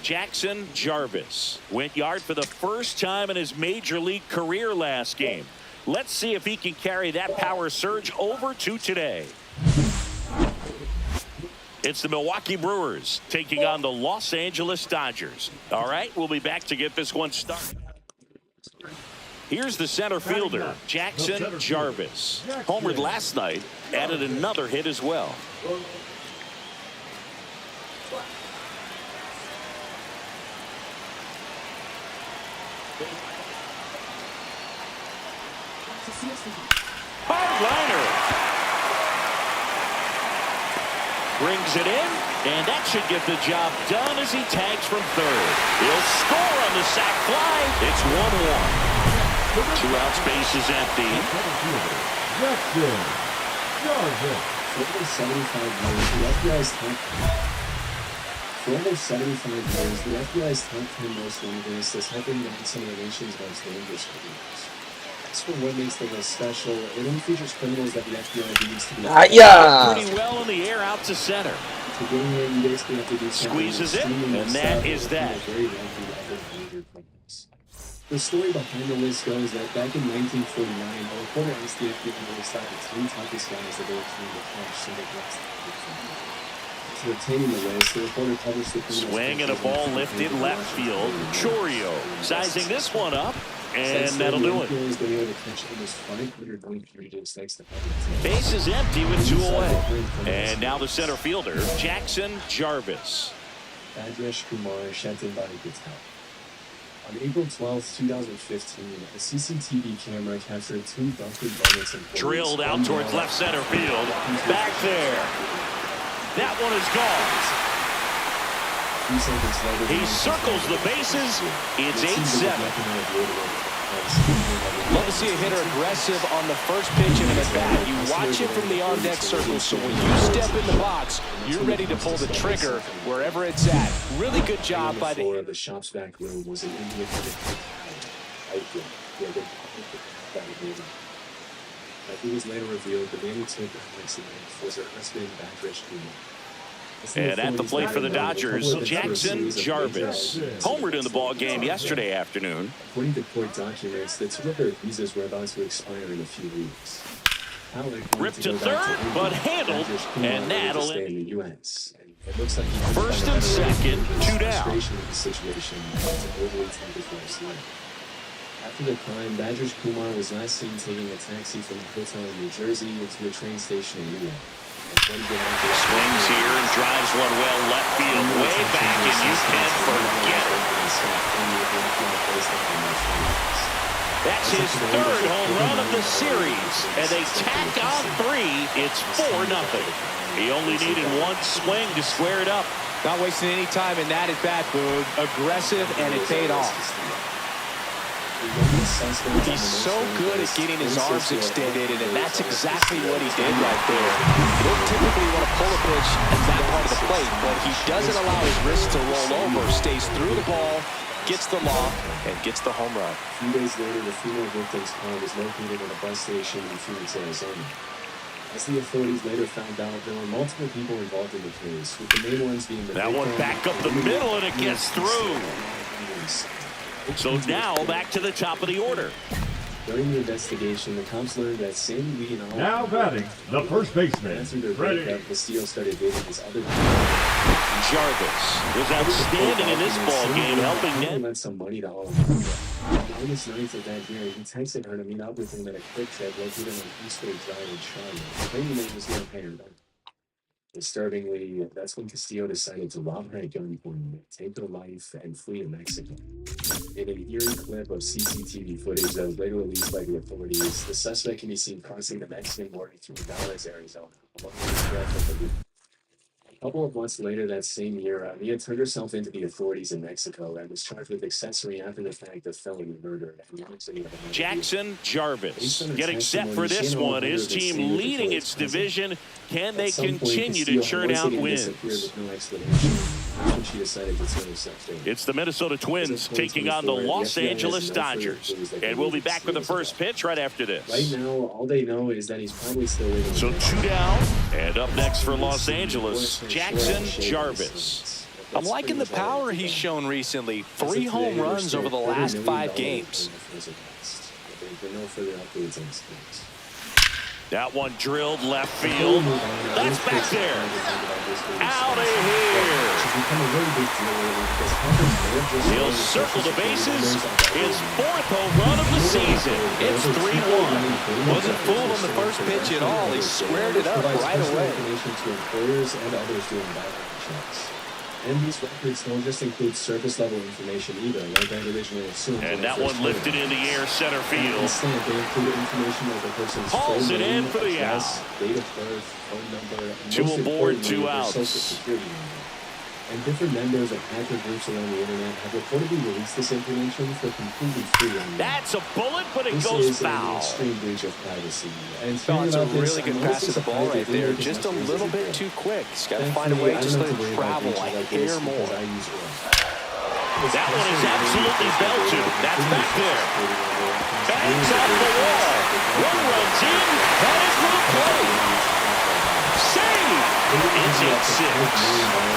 Speaker 11: Jackson Jarvis went yard for the first time in his major league career last game. Let's see if he can carry that power surge over to today. It's the Milwaukee Brewers taking on the Los Angeles Dodgers. All right, we'll be back to get this one started. Here's the center fielder, Jackson Jarvis. Homered last night, added another hit as well. Hard liner. Brings it in, and that should get the job done as he tags from third. He'll score on the sac fly. It's 1-1. 2 outs, base is empty.
Speaker 3: Jackson Jarvis.
Speaker 6: For almost 75 years, the FBI's top 10 most wanted list is helping down some of the nation's most dangerous criminals. As for what makes the list special, it only features criminals that the FBI believes to be
Speaker 11: Pretty well in the air out to center.
Speaker 6: To getting there, you basically have to do something
Speaker 11: Squeezes it, and that is that.
Speaker 6: Very likely to ever major criminals. The story behind the list goes that back in 1949, a reporter asked the FBI to list out the 10 toughest guys that they were trying to catch so they could after obtaining the list, the reporter published the
Speaker 11: swing and a ball lifted left field. Chorio sizing this one up, and that'll do it. Base is empty with 2 away. And now the center fielder, Jackson Jarvis.
Speaker 6: Bajresh Kumar Shenton Body Patel. On April 12, 2015, a CCTV camera captured 2 Dunkin' Donuts employees
Speaker 11: drilled out towards left center field. Back there. That one is gone. He circles the bases. It's 8-7.
Speaker 12: Love to see a hitter aggressive on the first pitch of an at-bat. You watch it from the on-deck circle, so when you step in the box, you're ready to pull the trigger wherever it's at. Really good job by
Speaker 6: the shop's back room was an Indian. It was later revealed the man who took the accident was her husband, Bajresh Kumar.
Speaker 11: And at the plate for the Dodgers, Jackson Jarvis. Homered in the ball game yesterday afternoon.
Speaker 6: According to court documents, the 2 of their visas were about to expire in a few weeks.
Speaker 11: Ripped to third, but handled, and that'll
Speaker 6: stay in the U.S. It looks like
Speaker 11: first and second, 2 down.
Speaker 6: After the crime, Bajresh Kumar was last seen taking a taxi from a hotel in New Jersey into a train station in New York.
Speaker 11: Swings here and drives one well left field, way back, and you can forget it. That's his 3rd home run of the series, and they tack on 3. It's 4-0. He only needed 1 swing to square it up.
Speaker 12: Not wasting any time in that at-bat, Boone. Aggressive, and it paid off. He's so good at getting his arms extended, and that's exactly what he did right there. You don't typically want to pull a pitch at that part of the plate, but he doesn't allow his wrist to roll over, stays through the ball, gets the loft, and gets the home run.
Speaker 6: A few days later, the female victim's car was located at a bus station in Phoenix, Arizona. As the authorities later found out, there were multiple people involved in the case, with the main ones being the
Speaker 11: that one back up the middle, and it gets through. So now back to the top of the order.
Speaker 6: During the investigation, the cops learned that Sandy Lee and
Speaker 3: now batting the first baseman.
Speaker 6: After their breakup, Castillo started dating his other
Speaker 11: Jarvis was outstanding in this ball game, helping
Speaker 6: Ned. Lent some money to all of them. On August 9th of that year, he texted her to meet up with him at a quick trip located on Eastwood Drive in Charlotte, claiming that he was going to pay her back. Disturbingly, that's when Castillo decided to rob her at gunpoint, take her life, and flee to Mexico. In an eerie clip of CCTV footage that was later released by the authorities, the suspect can be seen crossing the Mexican border through Dallas, Arizona. couple of months later that same year, Mia turned herself into the authorities in Mexico and was charged with accessory after the fact of felony murder.
Speaker 11: Jackson Jarvis getting set for this one. His team leading its division. Can they continue to churn out wins? It's the Minnesota Twins taking on the Los Angeles Dodgers. And we'll be back with the first pitch right after this.
Speaker 6: Right now, all they know is that he's probably still living.
Speaker 11: So 2 down. And up next for Los Angeles, Jackson Jarvis.
Speaker 12: I'm liking the power he's shown recently. 3 home runs over the last 5 games.
Speaker 11: That one drilled left field. That's back there. Out of here. He'll circle the bases. His 4th home run of the season. It's 3-1.
Speaker 12: Wasn't fooled on the first pitch at all. He squared it up right away.
Speaker 6: And these records don't just include surface level information either, like I originally assumed.
Speaker 11: And that one lifted in the air center field.
Speaker 6: Instead, they include information like a person's
Speaker 11: hauls
Speaker 6: full
Speaker 11: it
Speaker 6: name,
Speaker 11: in for the out.
Speaker 6: address, date of birth, phone number, and
Speaker 11: 2
Speaker 6: most
Speaker 11: aboard, 2
Speaker 6: importantly, their
Speaker 11: outs.
Speaker 6: social security number. And different members of hacker groups around the internet have reportedly released this information for completely free online.
Speaker 11: That's a bullet, but it
Speaker 6: This
Speaker 11: goes
Speaker 6: is an
Speaker 11: foul.
Speaker 6: extreme breach of privacy. And
Speaker 12: That's a
Speaker 6: about this,
Speaker 12: really good
Speaker 6: I'm
Speaker 12: pass
Speaker 6: also
Speaker 12: to the ball
Speaker 6: surprised
Speaker 12: right
Speaker 6: they didn't
Speaker 12: there.
Speaker 6: make as
Speaker 12: Just a
Speaker 6: much news
Speaker 12: little
Speaker 6: as they
Speaker 12: bit
Speaker 6: did.
Speaker 12: too quick. He's got to find a
Speaker 6: Thankfully,
Speaker 12: way
Speaker 6: I
Speaker 12: just
Speaker 6: don't
Speaker 12: to
Speaker 6: have to worry about
Speaker 12: travel
Speaker 6: breaches
Speaker 12: like
Speaker 6: like this
Speaker 12: hair more.
Speaker 6: because I use Roy.
Speaker 11: That one is absolutely belted. That's back there. Bangs off the wall. One runs in. Headed for the plate. Save. It's at 6.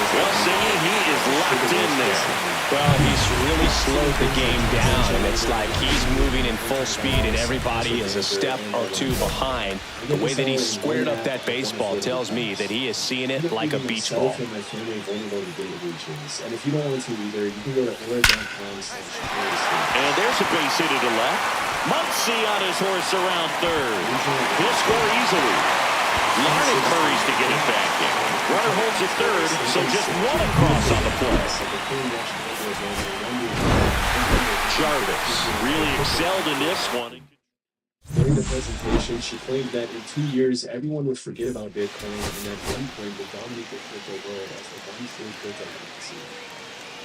Speaker 11: Well, Singy, he is locked in there.
Speaker 12: Well, he's really slowed the game down, and it's like he's moving in full speed, and everybody is a step or 2 behind. The way that he squared up that baseball tells me that he is seeing it like a beach ball.
Speaker 6: And if you don't want to either, you can go to Aura.com/.
Speaker 11: And there's a base hit to the left. Muncy on his horse around 3rd. He'll score easily. Larned hurries to get it back in. Runner holds at 3rd, so just 1 across on the play. Jarvis really excelled in this one.
Speaker 6: During the presentation, she claimed that in 2 years, everyone would forget about Bitcoin and at one point would dominate the crypto world as the one true cryptocurrency.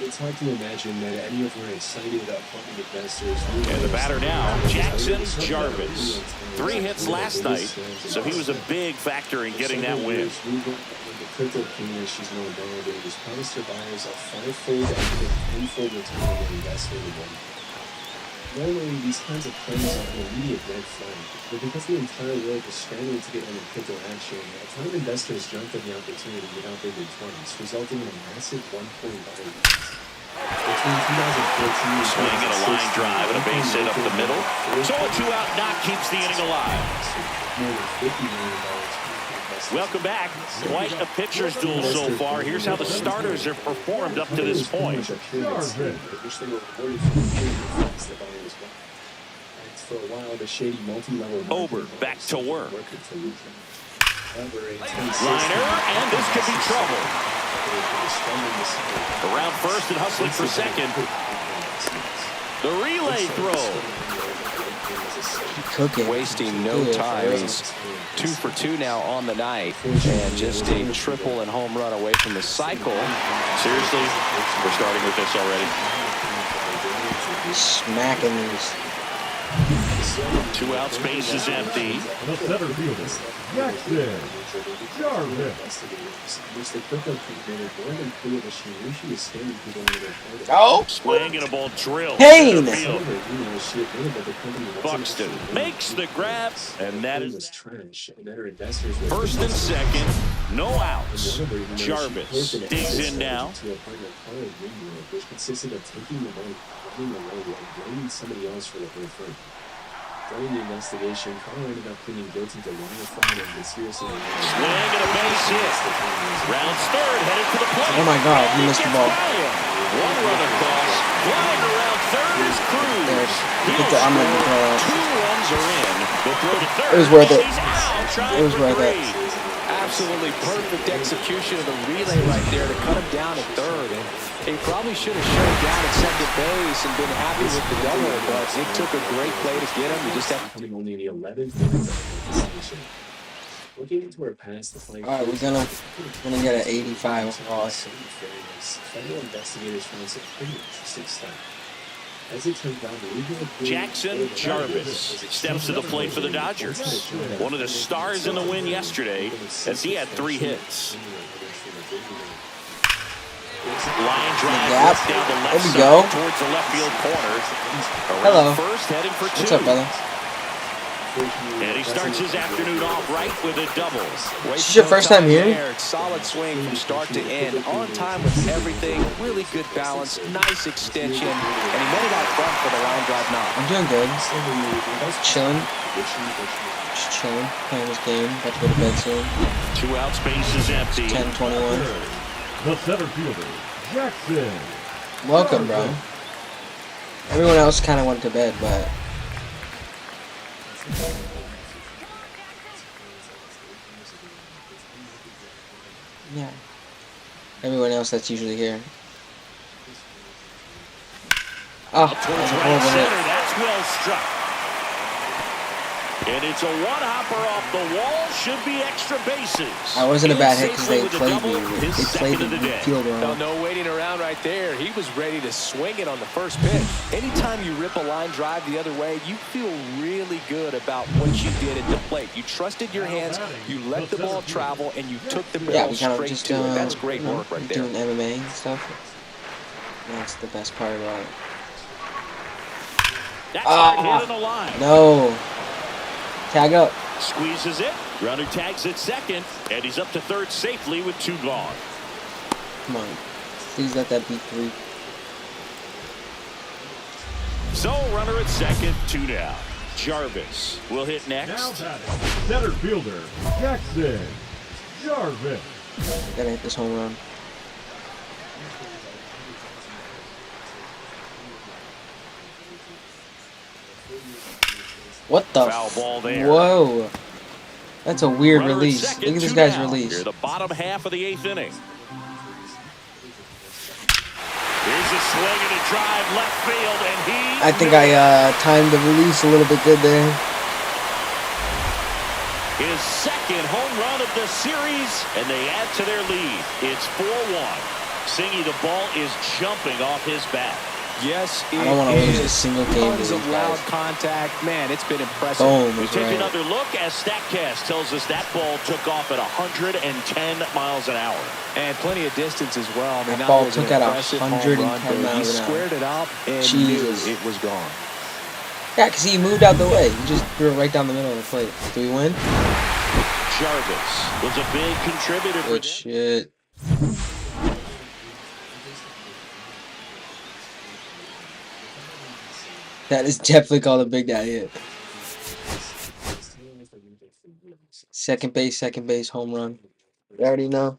Speaker 6: It's hard to imagine that any of her excited upcoming investors.
Speaker 11: And the batter now, Jackson Jarvis. 3 hits last night, so he was a big factor in getting that win.
Speaker 6: The crypto king, as she's known nowadays, promised her buyers a 5-fold and 10-fold return on their investment in one. Normally, these kinds of claims are an immediate red flag, but because the entire world was scrambling to get on the crypto action, a ton of investors jumped at the opportunity without thinking twice, resulting in a massive $1.5 billion. Between 2014 and
Speaker 11: Swing and a line drive and a base hit up the middle. So a 2-out knock keeps the inning alive.
Speaker 6: more than $50 million.
Speaker 11: Welcome back. Quite a pitcher's duel so far. Here's how the starters have performed up to this point. Ober back to work. Liner, and this could be trouble. Around first and hustling for second. The relay throw.
Speaker 1: Cooking.
Speaker 12: Wasting no time. He's 2 for 2 now on the night, and just a triple and home run away from the cycle.
Speaker 11: Seriously, we're starting with this already.
Speaker 1: Smacking these.
Speaker 11: 2 out, space is empty.
Speaker 3: The center fielder, Jackson Jarvis.
Speaker 1: Oh!
Speaker 11: Swing and a ball drill.
Speaker 1: Kane!
Speaker 11: Buxton makes the grab, and that is first and second. No outs. Jarvis digs in now.
Speaker 6: Which consisted of taking the money, running away, and blaming somebody else for the whole thing. During the investigation, Carl ended up pleading guilty to wire fraud and conspiracy.
Speaker 11: Swing and a base hit. Rounds third, headed for the plate.
Speaker 1: Oh my God, he missed the ball.
Speaker 11: One run across. Flying around third is Cruz.
Speaker 1: I'm gonna go.
Speaker 11: 2 runs are in. The throw to third.
Speaker 1: It was worth it.
Speaker 11: He's out, trying
Speaker 1: It was
Speaker 11: for
Speaker 1: worth it.
Speaker 11: 3.
Speaker 12: Absolutely perfect execution of the relay right there to cut him down at third. And he probably should have shut him down at second base and been happy with the double, but it took a great play to get him. You just have to.
Speaker 6: Coming only in the 11th minute of the Looking into our past, the flying
Speaker 1: All right, we're gonna get an 85 overall.
Speaker 6: federal investigators found some pretty interesting stuff. As it turns out,
Speaker 11: Jackson Jarvis steps to the plate for the Dodgers. One of the stars in the win yesterday, as he had 3 hits. Line drive
Speaker 1: gap.
Speaker 11: down the left
Speaker 1: There we
Speaker 11: side
Speaker 1: go.
Speaker 11: towards the left field corner.
Speaker 1: Hello.
Speaker 11: Around first, heading for 2.
Speaker 1: What's up, brother?
Speaker 11: And he starts his afternoon off right with a double.
Speaker 1: This is your first time here?
Speaker 12: Solid swing from start to end. On time with everything. Really good balance. Nice extension. And he made it out front for the line drive knock.
Speaker 1: I'm doing good. Chilling. Just chilling. Playing this game. About to go to bed soon.
Speaker 11: 2 out, space is empty.
Speaker 1: 10:21.
Speaker 3: The center fielder, Jackson.
Speaker 1: Welcome, bro. Everyone else kind of went to bed, but yeah. Everyone else that's usually here. Oh, that was a
Speaker 11: Right
Speaker 1: horrible hit.
Speaker 11: center, that's well struck. And it's a one-hopper off the wall. Should be extra bases.
Speaker 1: I wasn't a bad hit because they
Speaker 11: Safely with the
Speaker 1: played me.
Speaker 11: double, his
Speaker 1: They played
Speaker 11: second of the
Speaker 1: the
Speaker 11: day.
Speaker 1: field
Speaker 12: No,
Speaker 1: wrong.
Speaker 12: no waiting around right there. He was ready to swing it on the first pitch. Anytime you rip a line drive the other way, you feel really good about what you did at the plate. You trusted your hands, you let the ball travel, and you took the
Speaker 1: Yeah,
Speaker 12: barrel
Speaker 1: we kind of
Speaker 12: straight
Speaker 1: just
Speaker 12: to it. That's great work right there.
Speaker 1: doing MMA and stuff. That's the best part about it.
Speaker 11: That's hard hit in the line.
Speaker 1: No. Tag up.
Speaker 11: Squeezes it. Runner tags at second, and he's up to third safely with 2 gone.
Speaker 1: Come on. Please let that be 3.
Speaker 11: So runner at second, 2 down. Jarvis will hit
Speaker 3: Now
Speaker 11: next.
Speaker 3: batting, center fielder, Jackson Jarvis.
Speaker 1: Gotta hit this home run. What the?
Speaker 11: Foul ball there.
Speaker 1: Whoa. That's a weird
Speaker 11: Runner at
Speaker 1: release.
Speaker 11: second,
Speaker 1: Look at this
Speaker 11: 2
Speaker 1: guy's
Speaker 11: down.
Speaker 1: release.
Speaker 11: Near the bottom half of the 8th inning. Here's a swing and a drive left field, and he.
Speaker 1: I think I timed the release a little bit good there.
Speaker 11: His second home run of the series, and they add to their lead. It's 4-1. Singy, the ball is jumping off his bat.
Speaker 12: Yes, it
Speaker 1: I don't want to lose a
Speaker 12: is.
Speaker 1: single game to
Speaker 12: Tons
Speaker 1: these
Speaker 12: of loud
Speaker 1: guys.
Speaker 12: contact. Man, it's been impressive.
Speaker 1: Boom.
Speaker 11: We
Speaker 1: That's
Speaker 11: take
Speaker 1: right.
Speaker 11: another look as StatCast tells us that ball took off at 110 miles an hour.
Speaker 12: And plenty of distance as well. I mean,
Speaker 1: That
Speaker 12: that
Speaker 1: ball
Speaker 12: was
Speaker 1: took
Speaker 12: an
Speaker 1: at
Speaker 12: impressive home
Speaker 1: 110
Speaker 12: run, but
Speaker 1: miles
Speaker 12: he
Speaker 1: an hour.
Speaker 12: squared it up and
Speaker 1: Jesus.
Speaker 12: knew it was gone.
Speaker 1: Yeah, because he moved out the way. He just threw it right down the middle of the plate. Do we win?
Speaker 11: Jarvis was a big contributor for
Speaker 1: Good
Speaker 11: them.
Speaker 1: shit. That is definitely called a big guy hit. Second base, home run. You already know.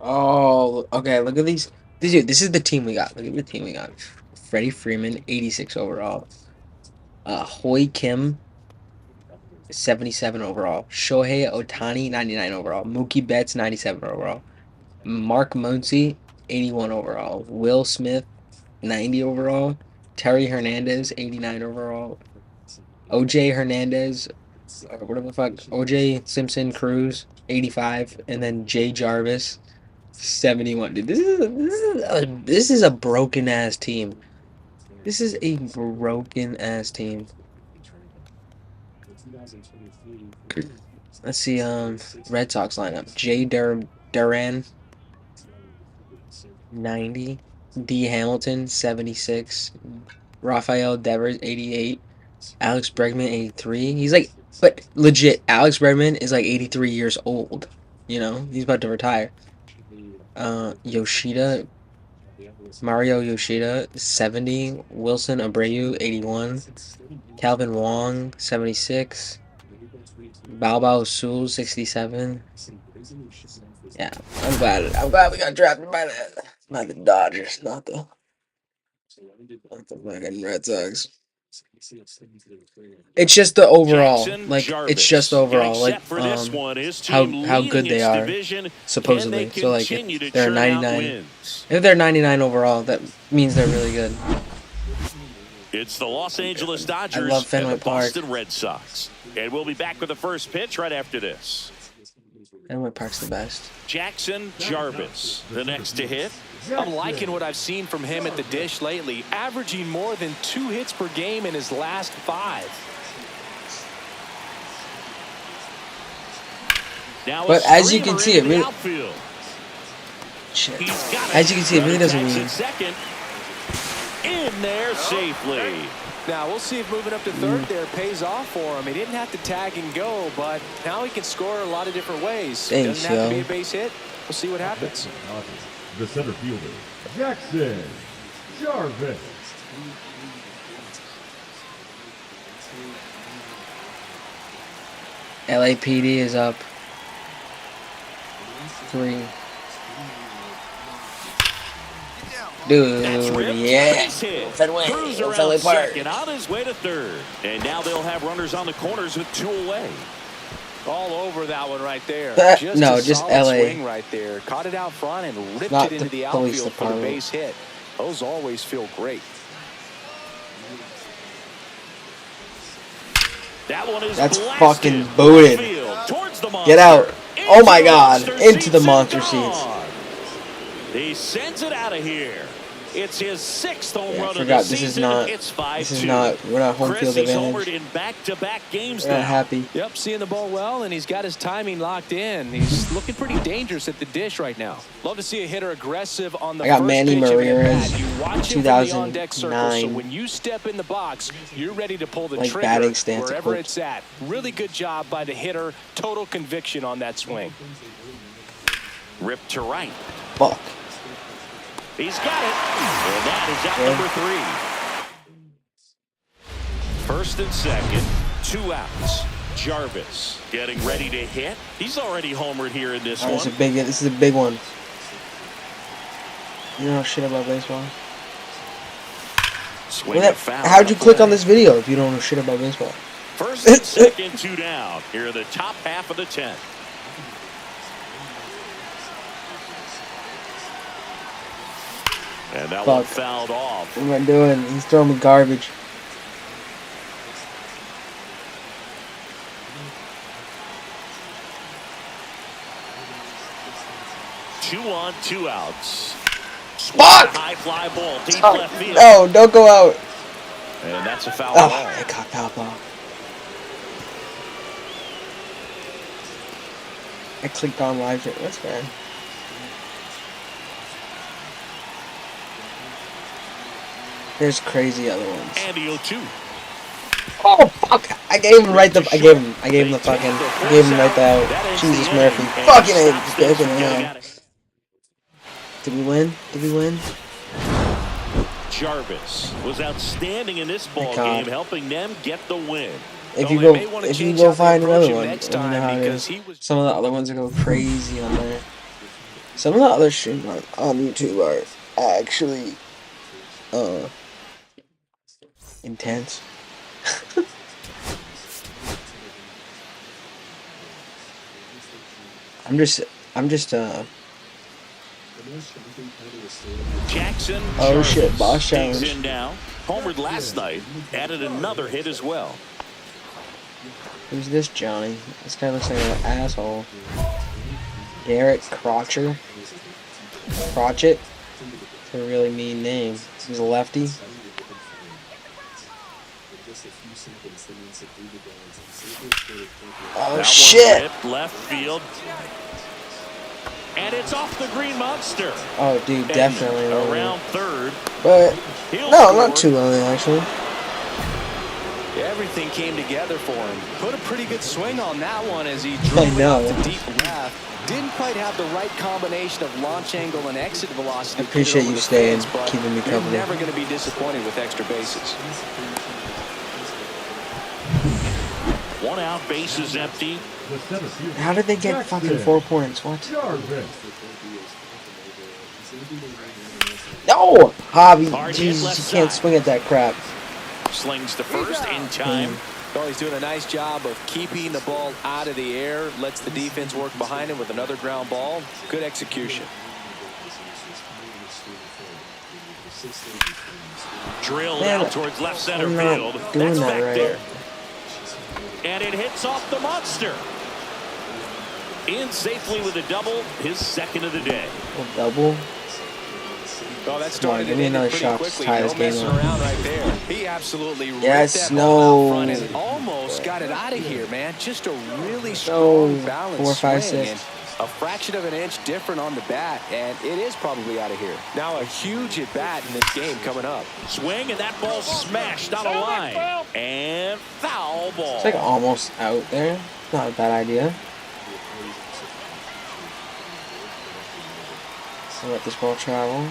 Speaker 1: Oh, okay. Look at these. This is the team we got. Look at the team we got. Freddie Freeman, 86 overall. Hoy Kim, 77 overall. Shohei Ohtani, 99 overall. Mookie Betts, 97 overall. Mark Muncy, 81 overall. Will Smith, 90 overall. Terry Hernandez, 89 overall. OJ Hernandez, or whatever the fuck. OJ Simpson Cruz, 85. And then Jay Jarvis, 71. Dude, this is a broken ass team. This is a broken ass team. Let's see, Red Sox lineup. Duran, 90. D. Hamilton, 76. Rafael Devers, 88. Alex Bregman, 83. He's like, but legit, Alex Bregman is like 83 years old. You know, he's about to retire. Yoshida, Mario Yoshida, 70. Wilson Abreu, 81. Calvin Wong, 76. Balbao Sul, 67. Yeah, I'm glad we got drafted by the Dodgers, not the fucking Red Sox. It's just the overall,
Speaker 11: Jackson
Speaker 1: like
Speaker 11: Jarvis
Speaker 1: it's just overall,
Speaker 11: getting
Speaker 1: like
Speaker 11: set for this one. His
Speaker 1: how
Speaker 11: team
Speaker 1: good
Speaker 11: leading
Speaker 1: they
Speaker 11: its
Speaker 1: are,
Speaker 11: division.
Speaker 1: supposedly.
Speaker 11: Can they
Speaker 1: So like
Speaker 11: continue to
Speaker 1: if they're
Speaker 11: churn out
Speaker 1: 99,
Speaker 11: wins?
Speaker 1: if they're 99 overall, that means they're really good.
Speaker 11: It's the Los Angeles
Speaker 1: I
Speaker 11: Dodgers
Speaker 1: love
Speaker 11: and
Speaker 1: Fenway
Speaker 11: the
Speaker 1: Park.
Speaker 11: Boston Red Sox. And we'll be back with the first pitch right after this.
Speaker 1: Fenway Park's the best.
Speaker 11: Jackson Jarvis, the next to hit.
Speaker 12: I'm liking what I've seen from him at the dish lately, averaging more than 2 hits per game in his last 5.
Speaker 11: Now
Speaker 1: But as you can see, it really, shit. As you can see, it really doesn't mean.
Speaker 11: Second, in there safely.
Speaker 12: Now, we'll see if moving up to third there pays off for him. He didn't have to tag and go, but now he can score a lot of different ways.
Speaker 1: Thanks,
Speaker 12: Doesn't have to
Speaker 1: yo.
Speaker 12: be a base hit. We'll see what happens.
Speaker 3: The center fielder, Jackson Jarvis.
Speaker 1: LAPD is up 3. Dude, yeah. Fenway, Fenway Park.
Speaker 11: Second, on his way to third. And now they'll have runners on the corners with 2 away.
Speaker 12: All over that one right there.
Speaker 1: No, just
Speaker 12: solid
Speaker 1: LA.
Speaker 12: Swing right there. Caught it out front and ripped
Speaker 1: Not
Speaker 12: it into the
Speaker 1: police
Speaker 12: outfield for the
Speaker 1: department.
Speaker 12: base hit. Those always feel great.
Speaker 11: That one is
Speaker 1: That's
Speaker 11: blasted
Speaker 1: fucking booted.
Speaker 11: towards the
Speaker 1: Get out.
Speaker 11: monster.
Speaker 1: Oh my
Speaker 11: Into the
Speaker 1: god.
Speaker 11: monster
Speaker 1: Into the
Speaker 11: seats
Speaker 1: monster
Speaker 11: and
Speaker 1: seats.
Speaker 11: gone. He sends it out of here. It's his 6th home
Speaker 1: Yeah, I
Speaker 11: run
Speaker 1: forgot
Speaker 11: of the
Speaker 1: this is
Speaker 11: season.
Speaker 1: not.
Speaker 11: It's 5-2.
Speaker 1: This is not. We're not home field
Speaker 11: Chris, he's
Speaker 1: advantage.
Speaker 11: homered in back-to-back games
Speaker 1: We're not
Speaker 11: now.
Speaker 1: happy.
Speaker 12: Yep, seeing the ball well, and he's got his timing locked in. He's looking pretty dangerous at the dish right now. Love to see a hitter aggressive on the
Speaker 1: I got
Speaker 12: first
Speaker 1: Manny
Speaker 12: pitch of the
Speaker 1: Ramirez,
Speaker 12: at bat. You watch him from the on-deck circle, so
Speaker 1: 2009.
Speaker 12: when you step in the box, you're ready to pull the
Speaker 1: Like
Speaker 12: trigger
Speaker 1: batting stance
Speaker 12: wherever
Speaker 1: equipped.
Speaker 12: it's at. Really good job by the hitter. Total conviction on that swing.
Speaker 11: Ripped to right.
Speaker 1: Fuck.
Speaker 11: He's got it. And that is out number 3. First and second, 2 outs. Jarvis getting ready to hit. He's already homered here in this
Speaker 1: Oh,
Speaker 11: one.
Speaker 1: this is a big one. You know shit about baseball.
Speaker 11: Swing and foul.
Speaker 1: How'd you click on this video if you don't know shit about baseball?
Speaker 11: First and second, 2 down. Here are the top half of the 10th. And that one fouled off.
Speaker 1: What am I doing? He's throwing me garbage.
Speaker 11: Two on, 2 outs.
Speaker 1: Fuck!
Speaker 11: High fly ball, deep
Speaker 1: Oh,
Speaker 11: left field.
Speaker 1: no, don't go out.
Speaker 11: And that's a foul
Speaker 1: Oh,
Speaker 11: ball.
Speaker 1: I got foul ball. I clicked on live. That's fair. There's crazy other ones.
Speaker 11: And the 0-2.
Speaker 1: Oh fuck! I gave him right the. I gave him the fucking. I gave him right the out. Jesus Murphy. Fucking A. Did we win? Did we win?
Speaker 11: Jarvis was outstanding in this ball game, helping them get the win.
Speaker 1: If you go find another one, you know how it is. Some of the other ones that go crazy on there. Some of the other shit on YouTube are actually intense. I'm just
Speaker 11: Jackson
Speaker 1: oh shit, boss challenge.
Speaker 11: in now. Homered last night, added another hit as well.
Speaker 1: Who's this Johnny? This guy looks like an asshole. Garrett Crotcher. Crotchet? That's a really mean name. He's a lefty. Oh
Speaker 11: That
Speaker 1: shit!
Speaker 11: one ripped left field. And it's off the green monster.
Speaker 1: Oh dude, definitely.
Speaker 11: Around third.
Speaker 1: But no, not too early actually.
Speaker 12: Yeah, everything came together for him. Put a pretty good swing on that one as he drove it out to deep left. Didn't quite have the right combination of launch angle and exit velocity.
Speaker 1: I appreciate you staying, keeping me
Speaker 12: You're
Speaker 1: company.
Speaker 12: never going to be disappointed with extra bases.
Speaker 11: 1 out, base is empty.
Speaker 1: How did they get fucking 4 points? What? No! Hobby, Jesus, you can't swing at that crap.
Speaker 11: slings to first in time.
Speaker 12: Well, he's doing a nice job of keeping the ball out of the air, lets the defense work behind him with another ground ball. Good execution.
Speaker 11: Drilled out towards left center field. That's back there. And it hits off the monster. In safely with a double, his second of the day.
Speaker 1: A double?
Speaker 12: Oh, that started
Speaker 1: give me another shot to tie this game up.
Speaker 12: Around right there. He absolutely
Speaker 1: yes,
Speaker 12: ripped that ball out front and almost got it out of here, man. Just a really strong balance
Speaker 1: 4, 5,
Speaker 12: swing
Speaker 1: 6.
Speaker 12: A fraction of an inch different on the bat, and it is probably out of here. Now a huge at bat in this game coming up.
Speaker 11: Swing, and that ball smashed on a line. And foul ball.
Speaker 1: It's like almost out there. Not a bad idea. So let this ball travel.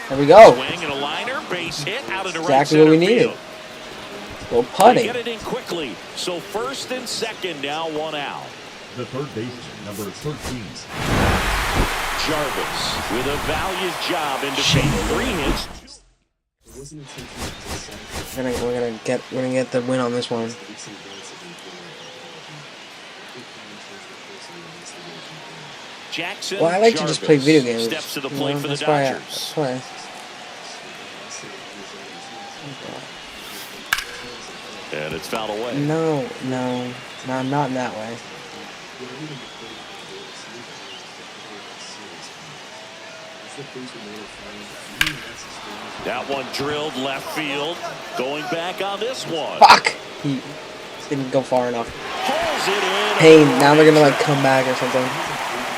Speaker 1: There we go.
Speaker 11: Swing and a liner, base hit out of the
Speaker 1: exactly what we needed. Go putting.
Speaker 11: Get it in quickly. So first and second, now one out.
Speaker 3: The third baseman, number 13.
Speaker 11: Jarvis with a valiant job in defeating 3 hits.
Speaker 1: We're gonna get the win on this one.
Speaker 11: Jackson.
Speaker 1: Well, I like
Speaker 11: Jarvis
Speaker 1: to just play video games.
Speaker 11: Steps to the plate for the
Speaker 1: Dodgers.
Speaker 11: Dodgers.
Speaker 1: That's why.
Speaker 11: And it's fouled away.
Speaker 1: No, not in that way.
Speaker 11: That one drilled left field. Going back on this one.
Speaker 1: Fuck! He didn't go far enough.
Speaker 11: Pulls it in.
Speaker 1: Hey, now they're gonna like come back or something.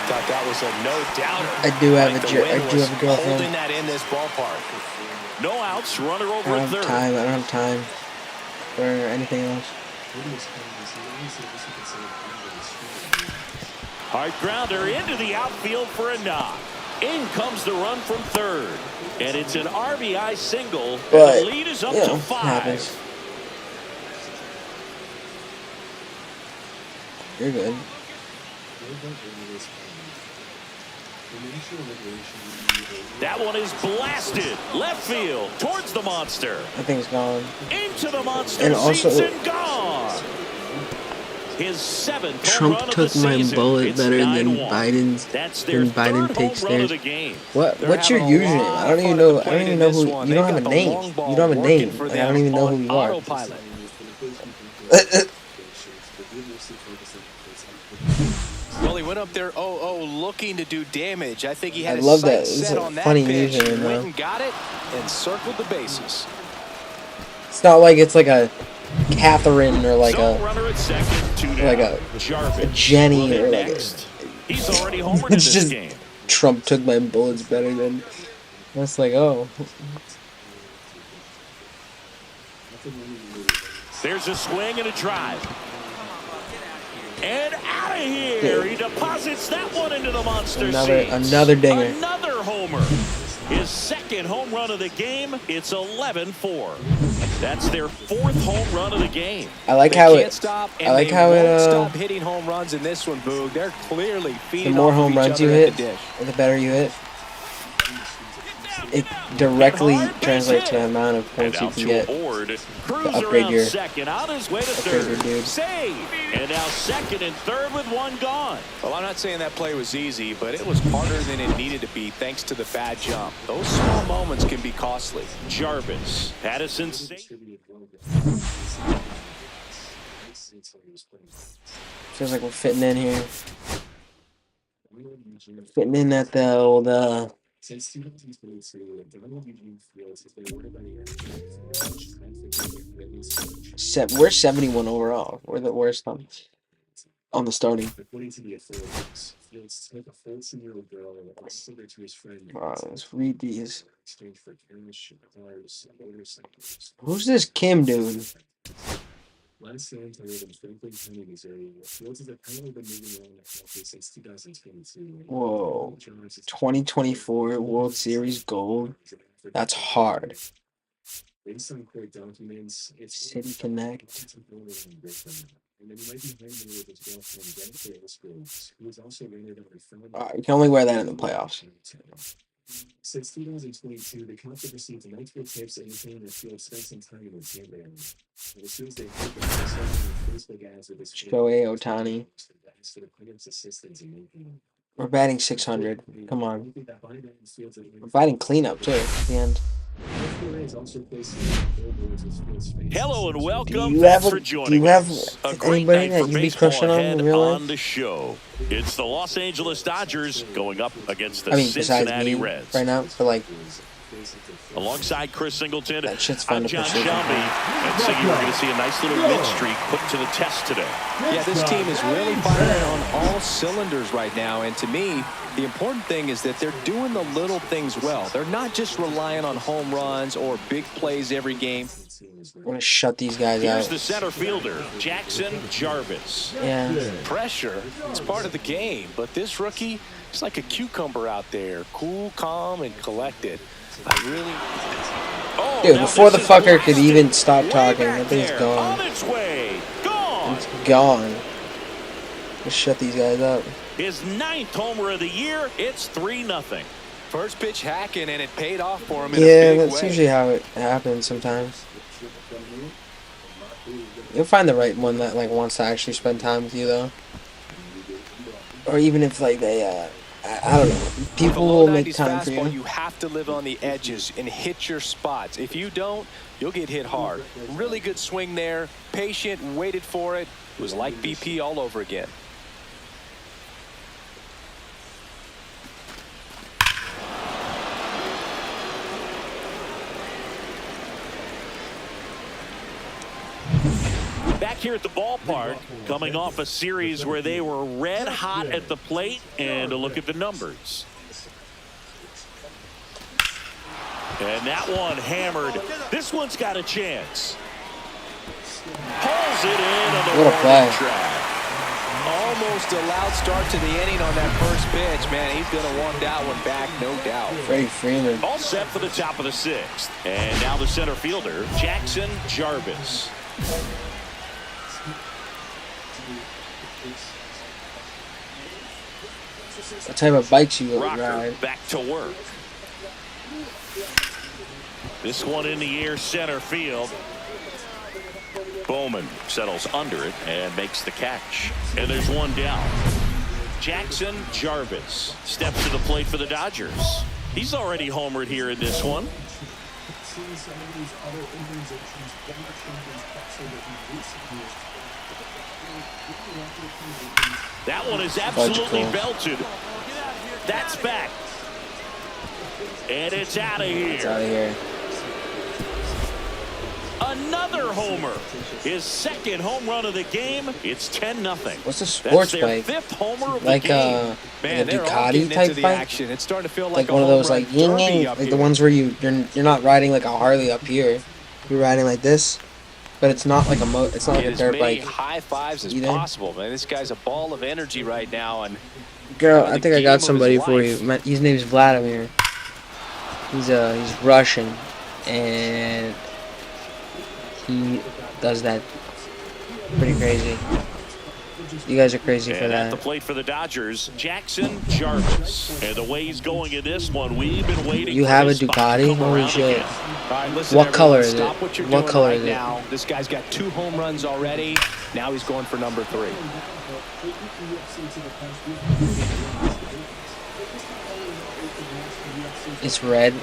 Speaker 12: Thought that was a no-doubter.
Speaker 1: I do have a girlfriend.
Speaker 12: Holding that in this ballpark.
Speaker 11: No outs, runner over
Speaker 1: I
Speaker 11: at third.
Speaker 1: don't have time for anything else.
Speaker 11: Hard grounder into the outfield for a knock. In comes the run from third. And it's an RBI single.
Speaker 1: But,
Speaker 11: and the lead is up to 5.
Speaker 1: Happens. You're good.
Speaker 11: That one is blasted. Left field towards the monster.
Speaker 1: I think it's gone.
Speaker 11: Into the monster.
Speaker 1: And also,
Speaker 11: seats and gone. His 7th
Speaker 1: Trump
Speaker 11: home run
Speaker 1: took
Speaker 11: of the
Speaker 1: my
Speaker 11: season.
Speaker 1: bullet
Speaker 11: It's
Speaker 1: better than
Speaker 11: 9-1.
Speaker 1: Biden's.
Speaker 11: That's their
Speaker 1: When Biden
Speaker 11: third
Speaker 1: takes
Speaker 11: home run of
Speaker 1: theirs.
Speaker 11: the game.
Speaker 1: What's your username? I don't even know. I don't even know who. You don't have a name. You don't have a name. Like, I don't even know who you are.
Speaker 12: Well, he went up there, looking to do damage. I think he had
Speaker 1: I
Speaker 12: his
Speaker 1: love that.
Speaker 12: sights
Speaker 1: It's
Speaker 12: set
Speaker 1: a
Speaker 12: on that
Speaker 1: funny
Speaker 12: pitch. He
Speaker 1: username,
Speaker 12: went
Speaker 1: though.
Speaker 12: and got it and circled the bases.
Speaker 1: It's not like it's like a Catherine or like
Speaker 11: So
Speaker 1: a
Speaker 11: runner at second, 2 down.
Speaker 1: like a
Speaker 11: Jarvis
Speaker 1: Jenny
Speaker 11: will hit
Speaker 1: or like
Speaker 11: next.
Speaker 1: a.
Speaker 11: He's already homered in
Speaker 1: It's
Speaker 11: this
Speaker 1: just
Speaker 11: game.
Speaker 1: Trump took my bullets better than. That's like, oh.
Speaker 11: There's a swing and a drive. And out of here. He deposits that one into the monster seats.
Speaker 1: Another dinger.
Speaker 11: Another homer. His second home run of the game. It's 11-4. That's their 4th home run of the game.
Speaker 1: I like
Speaker 12: They
Speaker 1: how
Speaker 12: can't
Speaker 1: it.
Speaker 12: stop,
Speaker 1: I
Speaker 12: and
Speaker 1: like
Speaker 12: they
Speaker 1: how
Speaker 12: won't
Speaker 1: it.
Speaker 12: stop hitting home runs in this one, Boog. They're clearly
Speaker 1: The
Speaker 12: feeding
Speaker 1: more
Speaker 12: off
Speaker 1: home
Speaker 12: of each
Speaker 1: runs
Speaker 12: other
Speaker 1: you
Speaker 12: at
Speaker 1: hit,
Speaker 12: the dish.
Speaker 1: the better you hit. It directly translates to the amount of
Speaker 11: And
Speaker 1: points you
Speaker 11: out
Speaker 1: can
Speaker 11: to
Speaker 1: get.
Speaker 11: Ord. Cruz
Speaker 1: upgrade
Speaker 11: around
Speaker 1: your-
Speaker 11: second. On his way to
Speaker 1: upgrade your
Speaker 11: third.
Speaker 1: dude.
Speaker 11: Save. And now second and third with one gone.
Speaker 12: Well, I'm not saying that play was easy, but it was harder than it needed to be thanks to the bad jump. Those small moments can be costly.
Speaker 11: Jarvis. Addison safe.
Speaker 1: Feels like we're fitting in here. Fitting in at the old.
Speaker 6: Since 2022, the MLB feels if they were to buy
Speaker 1: We're 71 overall. We're the worst on the starting.
Speaker 6: according to the authorities, Fields took a 14-year-old girl and offered her to his friend.
Speaker 1: Let's read these.
Speaker 6: In exchange for cash, cars, motorcycles.
Speaker 1: Who's this Kim dude?
Speaker 6: Last known to live in Franklin County, Missouri, Fields has apparently been moving around the country since 2022.
Speaker 1: Whoa. 2024 World Series gold. That's hard.
Speaker 6: Based on court documents, it's
Speaker 1: City Connect.
Speaker 6: and then he might be hanging with his girlfriend, Jennifer Ellis, who was also rented on her phone.
Speaker 1: You can only wear that in the playoffs.
Speaker 6: Since 2022, the conference received multiple tips indicating the field spent some time with Gambler. And as soon as they heard the Facebook ads with his
Speaker 1: Shohei Ohtani.
Speaker 6: for the players' assistance in making.
Speaker 1: We're batting 600. Come on. We're batting cleanup too at the end.
Speaker 11: Hello and
Speaker 1: Do
Speaker 11: welcome.
Speaker 1: you
Speaker 11: Thanks
Speaker 1: have
Speaker 11: for
Speaker 1: do
Speaker 11: joining
Speaker 1: you have
Speaker 11: us. A great
Speaker 1: anybody
Speaker 11: night for
Speaker 1: that you be
Speaker 11: baseball
Speaker 1: crushing on
Speaker 11: ahead
Speaker 1: in real
Speaker 11: on
Speaker 1: life?
Speaker 11: the show. It's the Los Angeles Dodgers going up against the
Speaker 1: I mean, besides
Speaker 11: Cincinnati
Speaker 1: me
Speaker 11: Reds.
Speaker 1: right now, but like
Speaker 11: Alongside Chris Singleton,
Speaker 1: that shit's fun
Speaker 11: I'm
Speaker 1: to
Speaker 11: John
Speaker 1: pursue.
Speaker 11: Shelby. And Siggy, we're going to see a nice little mid streak put to the test today.
Speaker 12: Yeah, this team is really firing on all cylinders right now. And to me, the important thing is that they're doing the little things well. They're not just relying on home runs or big plays every game.
Speaker 1: We're gonna shut these guys
Speaker 11: Here's
Speaker 1: out.
Speaker 11: the center fielder, Jackson Jarvis.
Speaker 1: Yeah.
Speaker 12: Pressure, it's part of the game. But this rookie, he's like a cucumber out there. Cool, calm, and collected.
Speaker 1: Dude, before the fucker could even stop talking, that thing's gone.
Speaker 11: On its way. Gone.
Speaker 1: It's gone. Let's shut these guys up.
Speaker 11: His 9th homer of the year. It's 3-0.
Speaker 12: First pitch hacking, and it paid off for him in
Speaker 1: Yeah,
Speaker 12: a big
Speaker 1: that's
Speaker 12: way.
Speaker 1: usually how it happens sometimes. You'll find the right one that like wants to actually spend time with you though. Or even if like they I don't know. People will make time for you.
Speaker 12: You have to live on the edges and hit your spots. If you don't, you'll get hit hard. Really good swing there. Patient, waited for it. It was like BP all over again.
Speaker 11: Back here at the ballpark, coming off a series where they were red hot at the plate, and a look at the numbers. And that one hammered. This one's got a chance. Pulls it in on the
Speaker 1: What a play.
Speaker 11: track.
Speaker 12: Almost a loud start to the inning on that first pitch. Man, he's going to want that one back, no doubt.
Speaker 1: Freddie Freeman.
Speaker 11: All set for the top of the 6th. And now the center fielder, Jackson Jarvis.
Speaker 1: What type of bikes you
Speaker 11: Rocker
Speaker 1: ride?
Speaker 11: back to work. This one in the air, center field. Bowman settles under it and makes the catch. And there's one down. Jackson Jarvis steps to the plate for the Dodgers. He's already homered here in this one. That one is absolutely belted. That's back. And it's out of here.
Speaker 1: It's out of here.
Speaker 11: Another homer. His 2nd home run of the game. It's 10-0.
Speaker 1: What's a sports
Speaker 11: That's their
Speaker 1: bike?
Speaker 11: 5th homer of
Speaker 1: Like
Speaker 11: the game.
Speaker 12: Man,
Speaker 1: a
Speaker 12: they're all
Speaker 1: Ducati
Speaker 12: getting
Speaker 1: type
Speaker 12: into the
Speaker 1: bike?
Speaker 12: action. It's starting to feel
Speaker 1: Like
Speaker 12: like
Speaker 1: one
Speaker 12: a
Speaker 1: of those
Speaker 12: home
Speaker 1: like
Speaker 12: run derby
Speaker 1: ying,
Speaker 12: up
Speaker 1: like
Speaker 12: here.
Speaker 1: the ones where you're not riding like a Harley up here. You're riding like this, but it's not like it's not like
Speaker 12: Get
Speaker 1: a
Speaker 12: as
Speaker 1: dirt
Speaker 12: many
Speaker 1: bike.
Speaker 12: high fives as
Speaker 1: either.
Speaker 12: possible, man. This guy's a ball of energy right now, and
Speaker 1: Girl,
Speaker 12: the
Speaker 1: I think I
Speaker 12: game
Speaker 1: got
Speaker 12: of
Speaker 1: somebody
Speaker 12: his
Speaker 1: for you.
Speaker 12: life.
Speaker 1: His name's Vladimir. He's Russian, and he does that pretty crazy. You guys are crazy for
Speaker 11: And at the
Speaker 1: that.
Speaker 11: plate for the Dodgers, Jackson Jarvis. And the way he's going in this one, we've been waiting.
Speaker 1: You
Speaker 11: for
Speaker 1: have a
Speaker 11: his spot to
Speaker 1: Ducati?
Speaker 11: come
Speaker 1: Holy
Speaker 11: around
Speaker 1: shit.
Speaker 11: again.
Speaker 12: All right, listen,
Speaker 1: What color
Speaker 12: everyone,
Speaker 1: is it?
Speaker 12: stop what you're
Speaker 1: What
Speaker 12: doing
Speaker 1: color
Speaker 12: right
Speaker 1: is it?
Speaker 12: now. This guy's got 2 home runs already. Now he's going for number 3.
Speaker 1: It's red.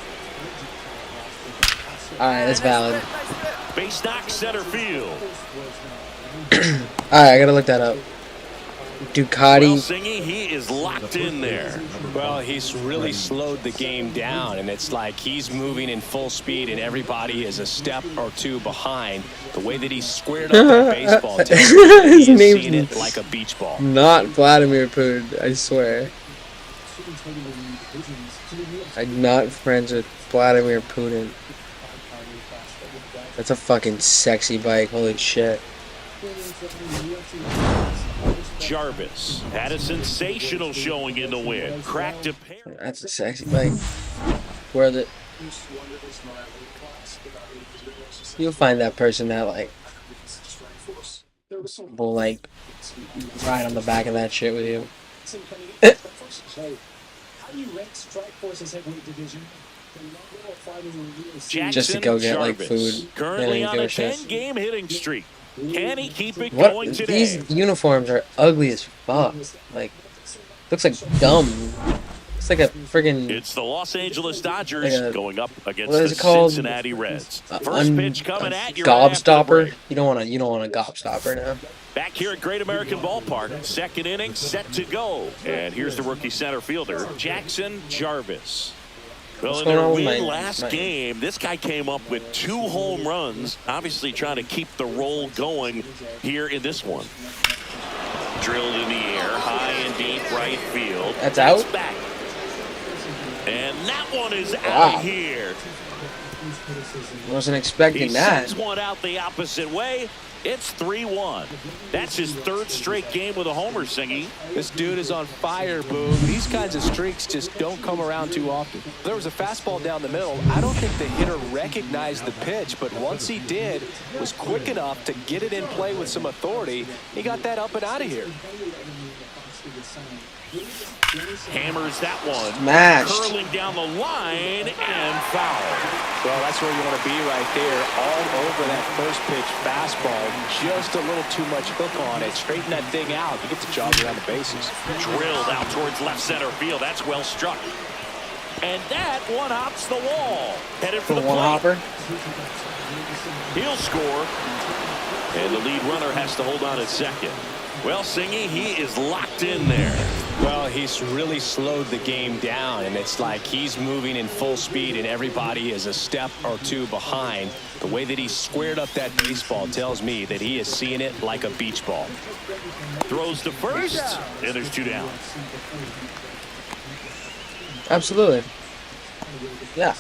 Speaker 1: All right, that's valid.
Speaker 11: Base knock center field.
Speaker 1: All right, I gotta look that up. Ducati.
Speaker 11: Well, Singy, he is locked in there.
Speaker 12: Well, he's really slowed the game down, and it's like he's moving in full speed, and everybody is a step or 2 behind. The way that he's squared up that baseball tells me that he
Speaker 1: His
Speaker 12: is
Speaker 1: name's
Speaker 12: seeing it like a beach ball.
Speaker 1: Not Vladimir Putin, I swear. I'm not friends with Vladimir Putin. That's a fucking sexy bike. Holy shit.
Speaker 11: Jarvis had a sensational showing in the win. Cracked a pair.
Speaker 1: That's a sexy bike. Worth it. You'll find that person that like will like ride on the back of that shit with you. Just to
Speaker 11: Jackson
Speaker 1: go get like
Speaker 11: Jarvis,
Speaker 1: food.
Speaker 11: currently
Speaker 1: And
Speaker 11: on a
Speaker 1: do shit.
Speaker 11: 10-game hitting streak. Can he keep it
Speaker 1: What?
Speaker 11: going today?
Speaker 1: These uniforms are ugly as fuck. Like, looks like dumb. It's like a friggin'.
Speaker 11: It's the Los Angeles Dodgers going up against
Speaker 1: what is
Speaker 11: the
Speaker 1: it called?
Speaker 11: Cincinnati Reds. First pitch coming at you.
Speaker 1: Gobstopper. You don't want a gobstopper now.
Speaker 11: Back here at Great American Ballpark, second inning set to go. And here's the rookie center fielder, Jackson Jarvis. Well, in their win last game, this guy came up with 2 home runs, obviously trying to keep the roll going here in this one. Drilled in the air, high and deep right field.
Speaker 1: That's out?
Speaker 11: Back. And that one is out of here.
Speaker 1: Wasn't expecting that.
Speaker 11: He sends one out the opposite way. It's 3-1. That's his 3rd straight game with a homer, Singy.
Speaker 12: This dude is on fire, Boog. These kinds of streaks just don't come around too often. There was a fastball down the middle. I don't think the hitter recognized the pitch, but once he did, was quick enough to get it in play with some authority. He got that up and out of here.
Speaker 11: Hammers that one.
Speaker 1: Smashed.
Speaker 11: Curling down the line and foul.
Speaker 12: Well, that's where you want to be right there. All over that first pitch fastball. Just a little too much hook on it. Straighten that thing out. You get the job around the bases.
Speaker 11: Drilled out towards left center field. That's well struck. And that one hops the wall. Headed for the
Speaker 1: one hopper.
Speaker 11: He'll score. And the lead runner has to hold on at second. Well, Singy, he is locked in there.
Speaker 12: Well, he's really slowed the game down, and it's like he's moving in full speed, and everybody is a step or 2 behind. The way that he squared up that baseball tells me that he is seeing it like a beach ball.
Speaker 11: Throws to first, and there's 2 down.
Speaker 1: Absolutely. Yeah,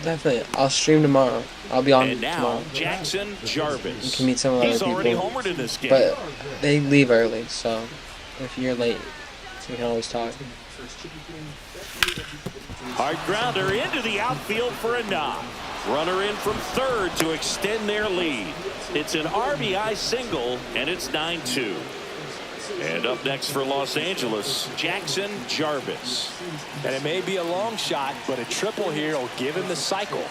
Speaker 1: definitely. I'll stream tomorrow. I'll be on
Speaker 11: and now,
Speaker 1: tomorrow.
Speaker 11: Jackson Jarvis.
Speaker 1: You can meet some of the
Speaker 11: He's
Speaker 1: other
Speaker 11: already
Speaker 1: people.
Speaker 11: homered in this game.
Speaker 1: But they leave early, so if you're late, we can always talk.
Speaker 11: Hard grounder into the outfield for a knock. Runner in from third to extend their lead. It's an RBI single, and it's 9-2. And up next for Los Angeles, Jackson Jarvis.
Speaker 12: And it may be a long shot, but a triple here will give him the cycle.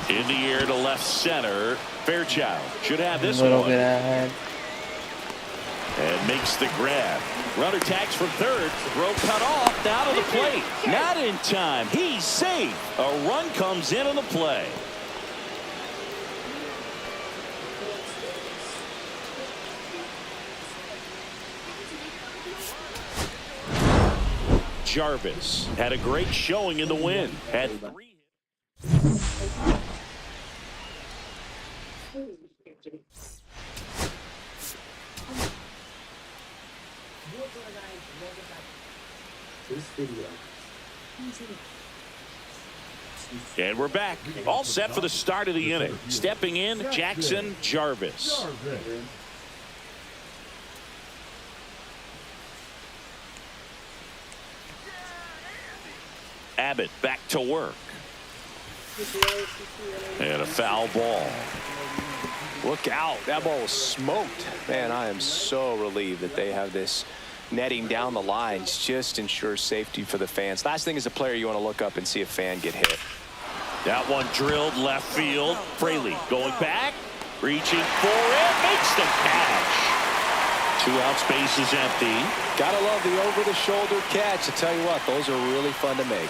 Speaker 11: In the air to left center. Fairchild should have this
Speaker 1: a little
Speaker 11: one.
Speaker 1: bit ahead.
Speaker 11: And makes the grab. Runner tags from third. Throw cut off. Down to the plate. Not in time. He's safe. A run comes in on the play. Jarvis had a great showing in the win. Had 3 And we're back. All set for the start of the inning. Stepping in, Jackson Jarvis. Abbott back to work. And a foul ball.
Speaker 12: Look out. That ball was smoked. Man, I am so relieved that they have this netting down the lines. Just ensures safety for the fans. Last thing as a player, you want to look up and see a fan get hit.
Speaker 11: That one drilled left field. Fraley going back. Reaching for it. Makes the catch. 2 out, space is empty.
Speaker 12: Gotta love the over-the-shoulder catch. I tell you what, those are really fun to make.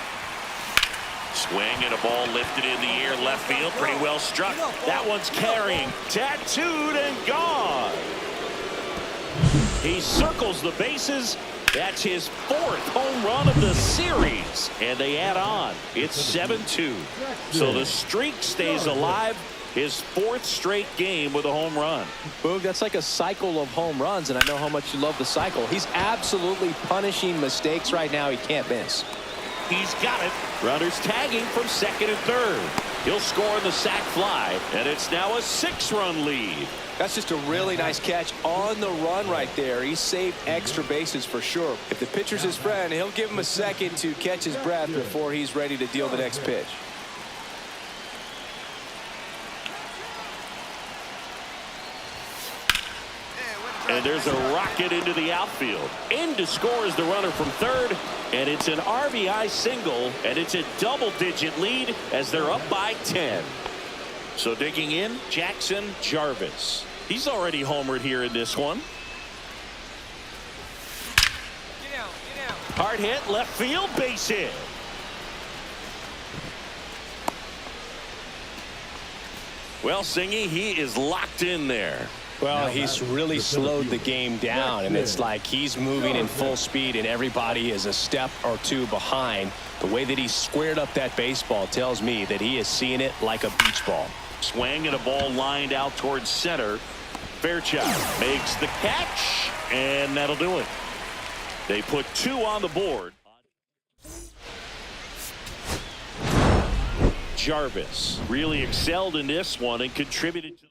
Speaker 11: Swing and a ball lifted in the air left field. Pretty well struck. That one's carrying. Tattooed and gone. He circles the bases. That's his 4th home run of the series. And they add on. It's 7-2. So the streak stays alive. His 4th straight game with a home run.
Speaker 12: Boog, that's like a cycle of home runs, and I know how much you love the cycle. He's absolutely punishing mistakes right now he can't miss.
Speaker 11: He's got it. Runners tagging from second and third. He'll score on the sac fly, and it's now a 6-run lead.
Speaker 12: That's just a really nice catch on the run right there. He saved extra bases for sure. If the pitcher's his friend, he'll give him a second to catch his breath before he's ready to deal the next pitch.
Speaker 11: And there's a rocket into the outfield. In to score is the runner from third. And it's an RBI single. And it's a double-digit lead as they're up by 10. So digging in, Jackson Jarvis. He's already homered here in this one. Hard hit, left field, base hit. Well, Singy, he is locked in there.
Speaker 12: Well, he's really slowed the game down, and it's like he's moving in full speed, and everybody is a step or two behind. The way that he squared up that baseball tells me that he is seeing it like a beach ball.
Speaker 11: Swing and a ball lined out towards center. Fairchild makes the catch, and that'll do it. They put 2 on the board. Jarvis really excelled in this one and contributed to the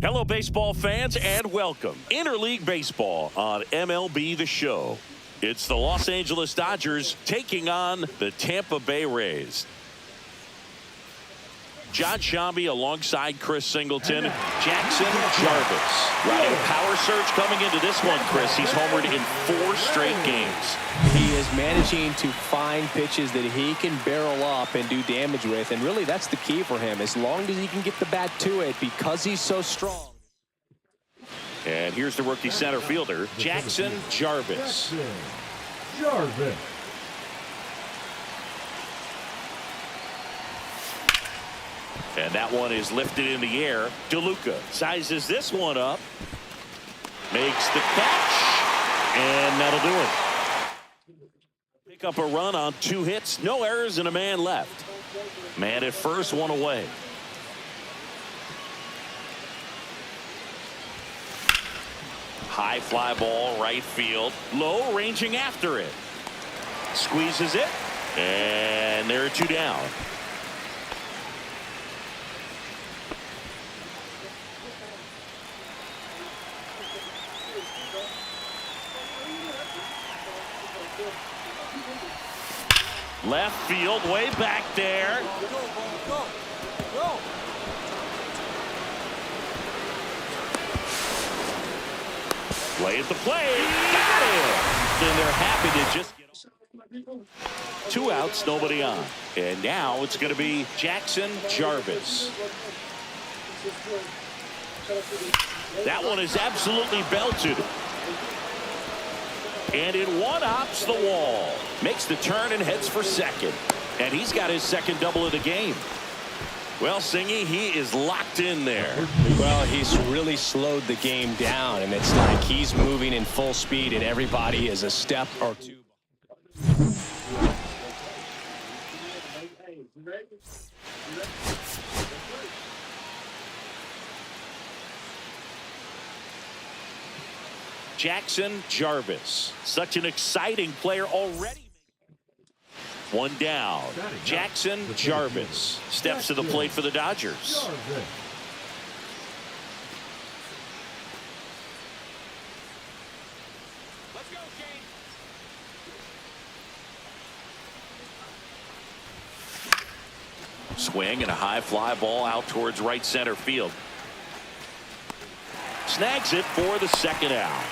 Speaker 11: Hello, baseball fans, and welcome. Interleague Baseball on MLB The Show. It's the Los Angeles Dodgers taking on the Tampa Bay Rays. John Shambi alongside Chris Singleton. Jackson Jarvis riding a power surge coming into this one, Chris. He's homered in 4 straight games.
Speaker 12: He is managing to find pitches that he can barrel up and do damage with, and really that's the key for him. As long as he can get the bat to it because he's so strong.
Speaker 11: And here's the rookie center fielder, Jackson Jarvis.
Speaker 3: Jarvis.
Speaker 11: And that one is lifted in the air. DeLuca sizes this one up. Makes the catch. And that'll do it. Pick up a run on 2 hits. No errors and a man left. Man at first, 1 away. High fly ball, right field. Low, ranging after it. Squeezes it. And there are 2 down. Left field, way back there. Play at the plate. Got it. And they're happy to just get 2 outs, nobody on. And now it's going to be Jackson Jarvis. That one is absolutely belted. And in one hops the wall. Makes the turn and heads for second. And he's got his second double of the game. Well, Singy, he is locked in there.
Speaker 12: Well, he's really slowed the game down, and it's like he's moving in full speed, and everybody is a step or 2.
Speaker 11: Jackson Jarvis, such an exciting player already. 1 down. Jackson Jarvis steps to the plate for the Dodgers.
Speaker 4: Let's go, Kane.
Speaker 11: Swing and a high fly ball out towards right center field. Snags it for the second out.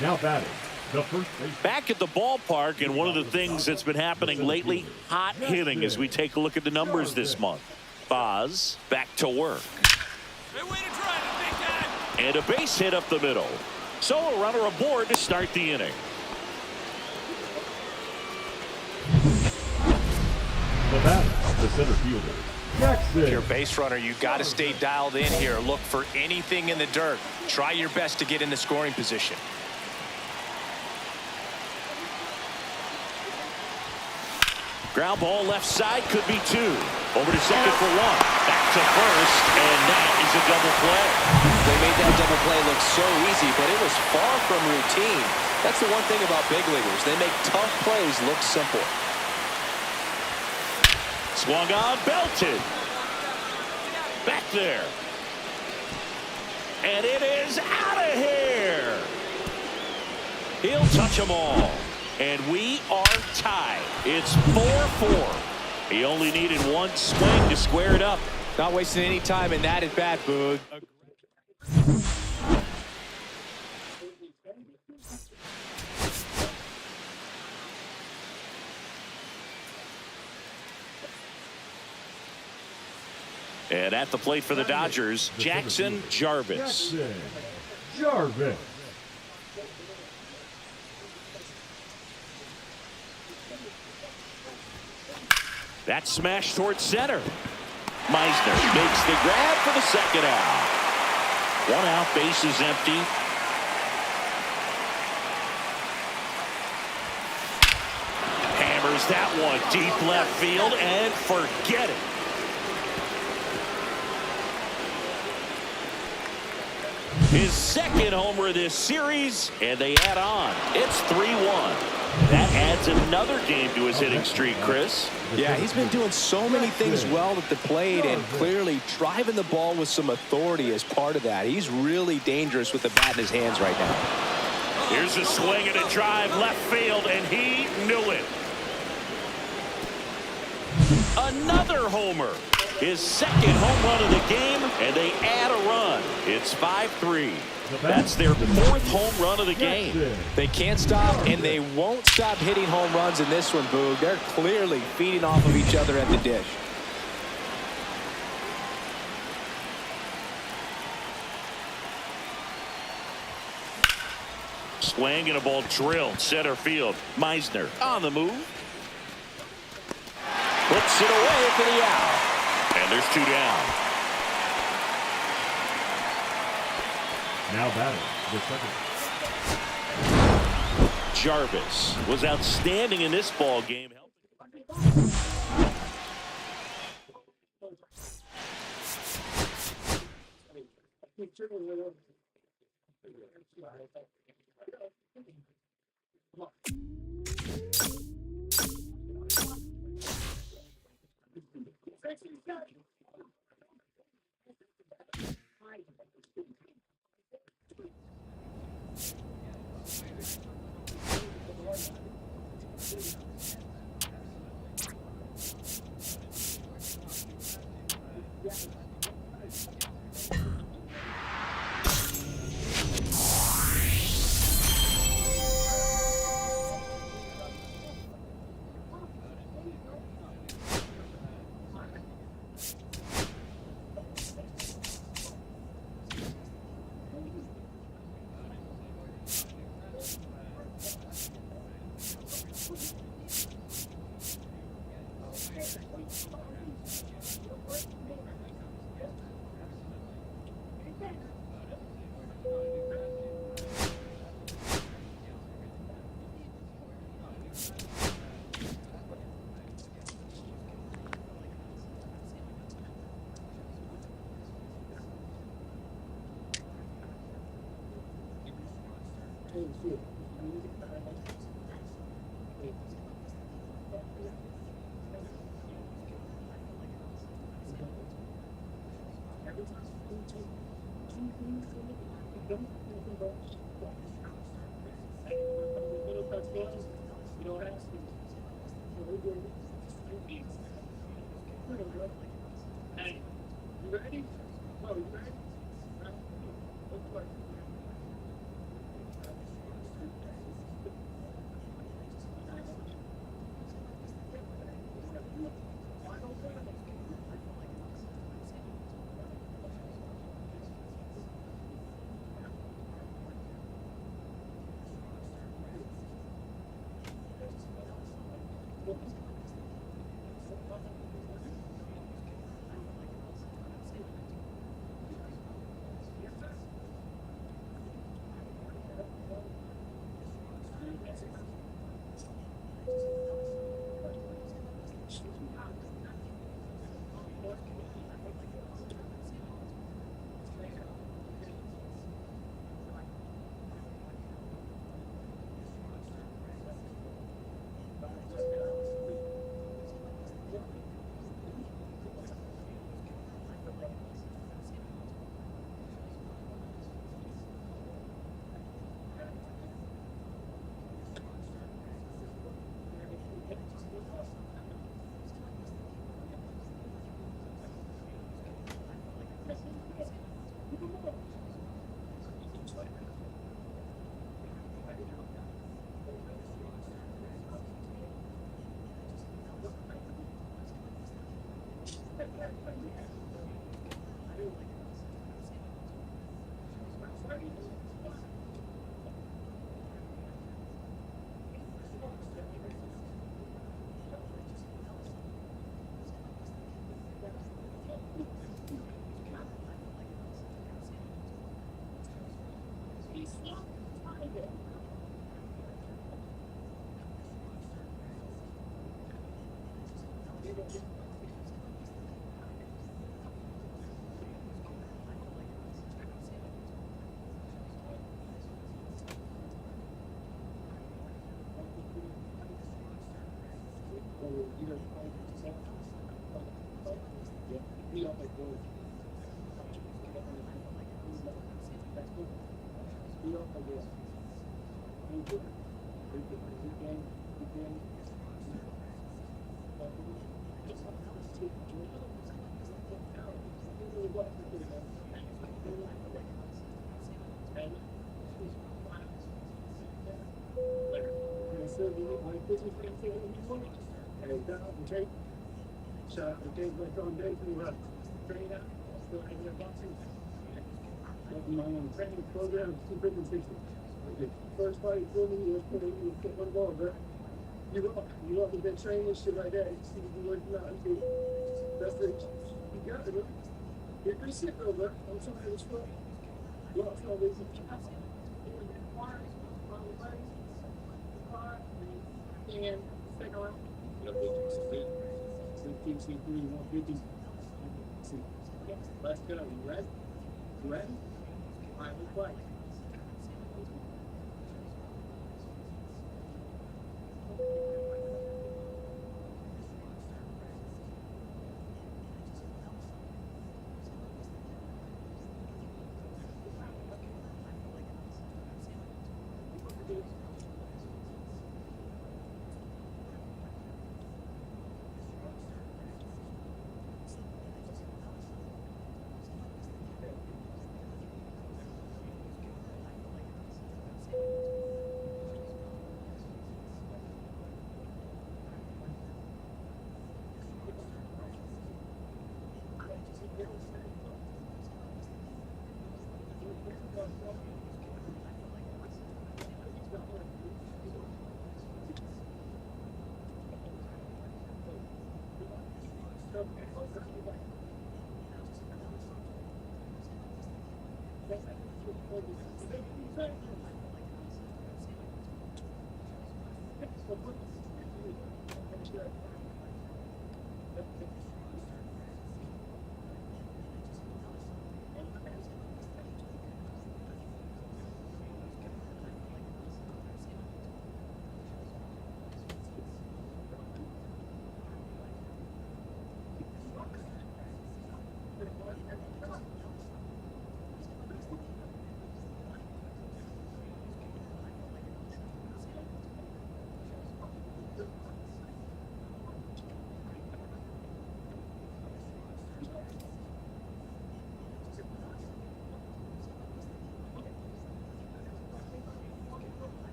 Speaker 3: Now batting, the first base.
Speaker 11: Back at the ballpark, and one of the things that's been happening lately, hot hitting as we take a look at the numbers this month. Boz back to work.
Speaker 4: Hey, way to drive it, big time.
Speaker 11: And a base hit up the middle. So a runner aboard to start the inning.
Speaker 3: The batter, the center fielder, Jackson.
Speaker 12: If you're a base runner, you got to stay dialed in here. Look for anything in the dirt. Try your best to get in the scoring position.
Speaker 11: Ground ball left side, could be two. Over to second for one. Back to first, and that is a double play.
Speaker 12: They made that double play look so easy, but it was far from routine. That's the one thing about big leaguers. They make tough plays look simple.
Speaker 11: Swung on, belted. Back there. And it is out of here. He'll touch them all. And we are tied. It's 4-4. He only needed one swing to square it up.
Speaker 12: Not wasting any time in that at bat, Boog.
Speaker 11: And at the plate for the Dodgers, Jackson Jarvis.
Speaker 3: Jackson Jarvis.
Speaker 11: That smash towards center. Meisner makes the grab for the second out. One out, base is empty. Hammers that one deep left field and forget it. His second homer this series, and they add on. It's 3-1. That adds another game to his hitting streak, Chris.
Speaker 12: Yeah, he's been doing so many things well at the plate and clearly driving the ball with some authority as part of that. He's really dangerous with the bat in his hands right now.
Speaker 11: Here's a swing and a drive left field, and he knew it. Another homer. His second home run of the game, and they add a run. It's 5-3. That's their fourth home run of the game.
Speaker 12: They can't stop, and they won't stop hitting home runs in this one, Boog. They're clearly feeding off of each other at the dish.
Speaker 11: Swing and a ball drilled center field. Meisner on the move. Puts it away for the out. And there's two down.
Speaker 3: Now batting, the second.
Speaker 11: Jarvis was outstanding in this ball game.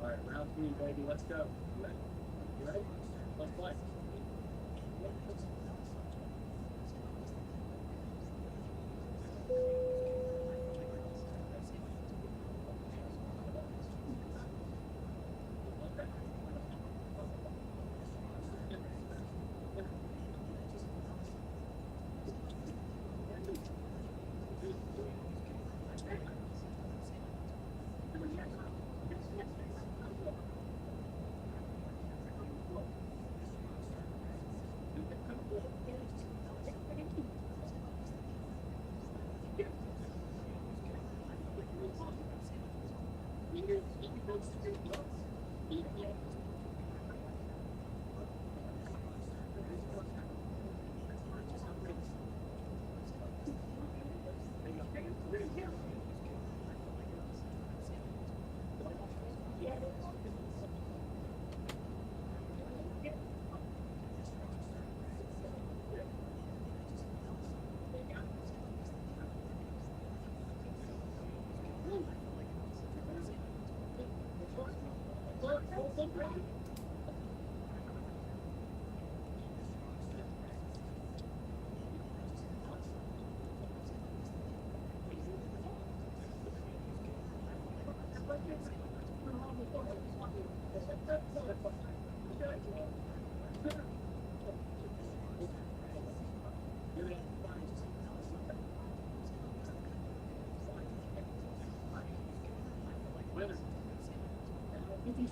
Speaker 5: All right, round 3, baby. Let's go. You ready? Let's play.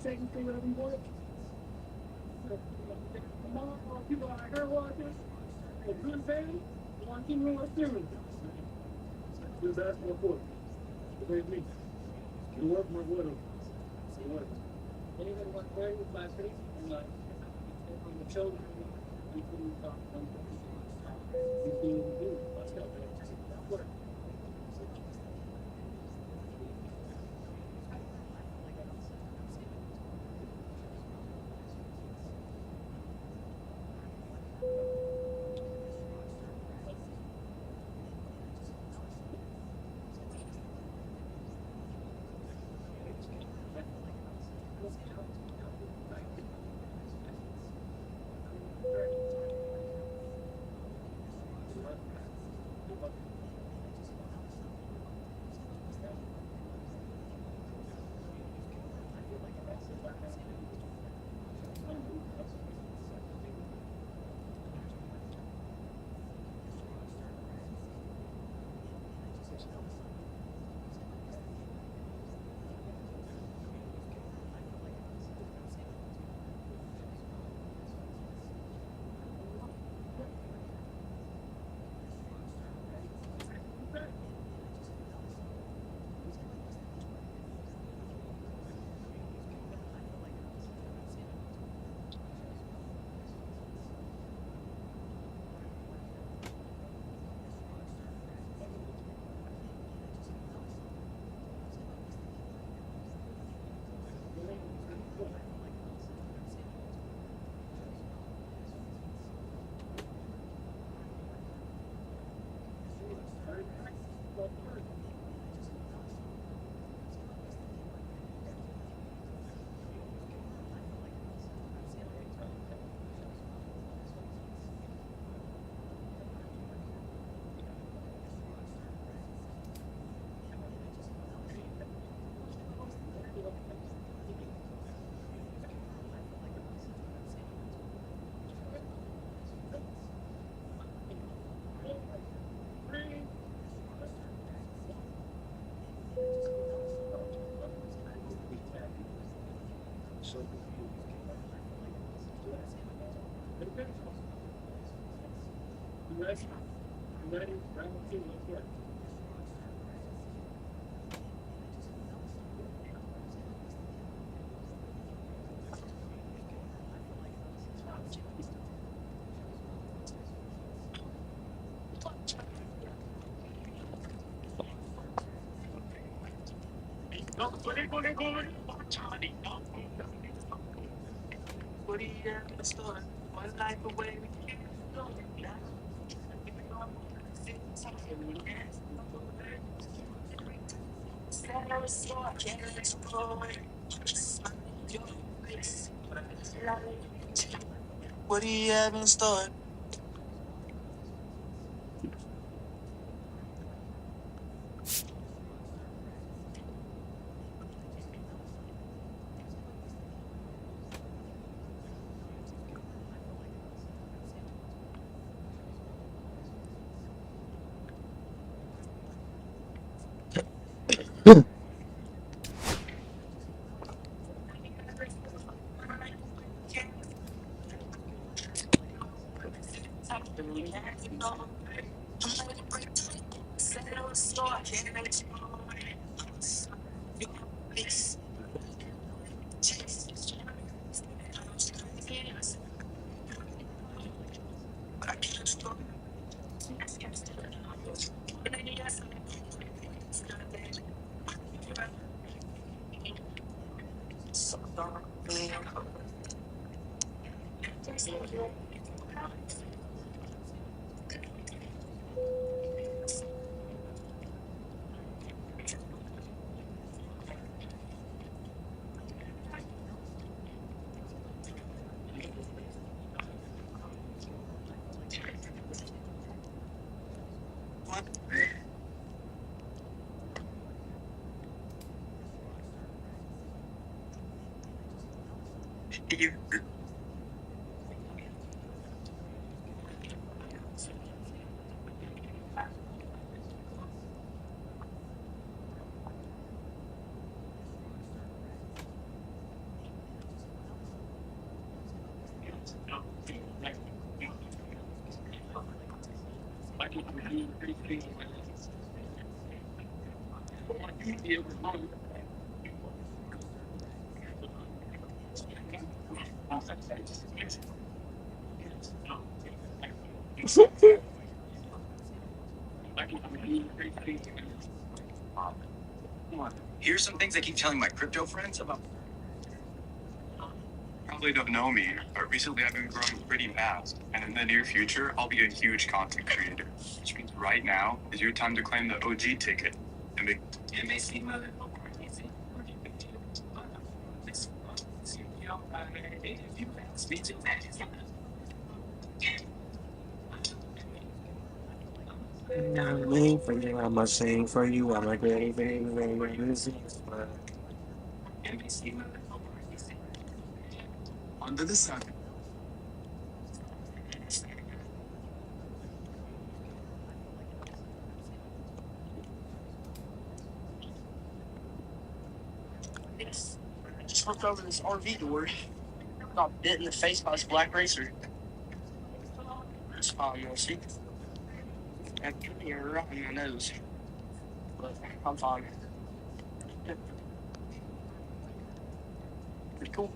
Speaker 5: Seconds to whatever you want. People are here watching. A good fan, watching real serious. Good basketball court. Great me. You work my widow. You work. Anybody want to with my face? And like, from the children, you can talk. You can do. Let's go. Work.
Speaker 13: What do you have in store? Here's some things I keep telling my crypto friends about. Probably don't know me, but recently I've been growing pretty fast. And in the near future, I'll be a huge content creator. Which means right now is your time to claim the OG ticket. And be
Speaker 1: I'm waiting for you. I'm not saying for you. I'm like very, very, very, very busy.
Speaker 13: under the sun. Just looked over this RV door. Got bit in the face by this black racer. It's fine, you'll see. I got me right in my nose. But I'm fine. Pretty cool.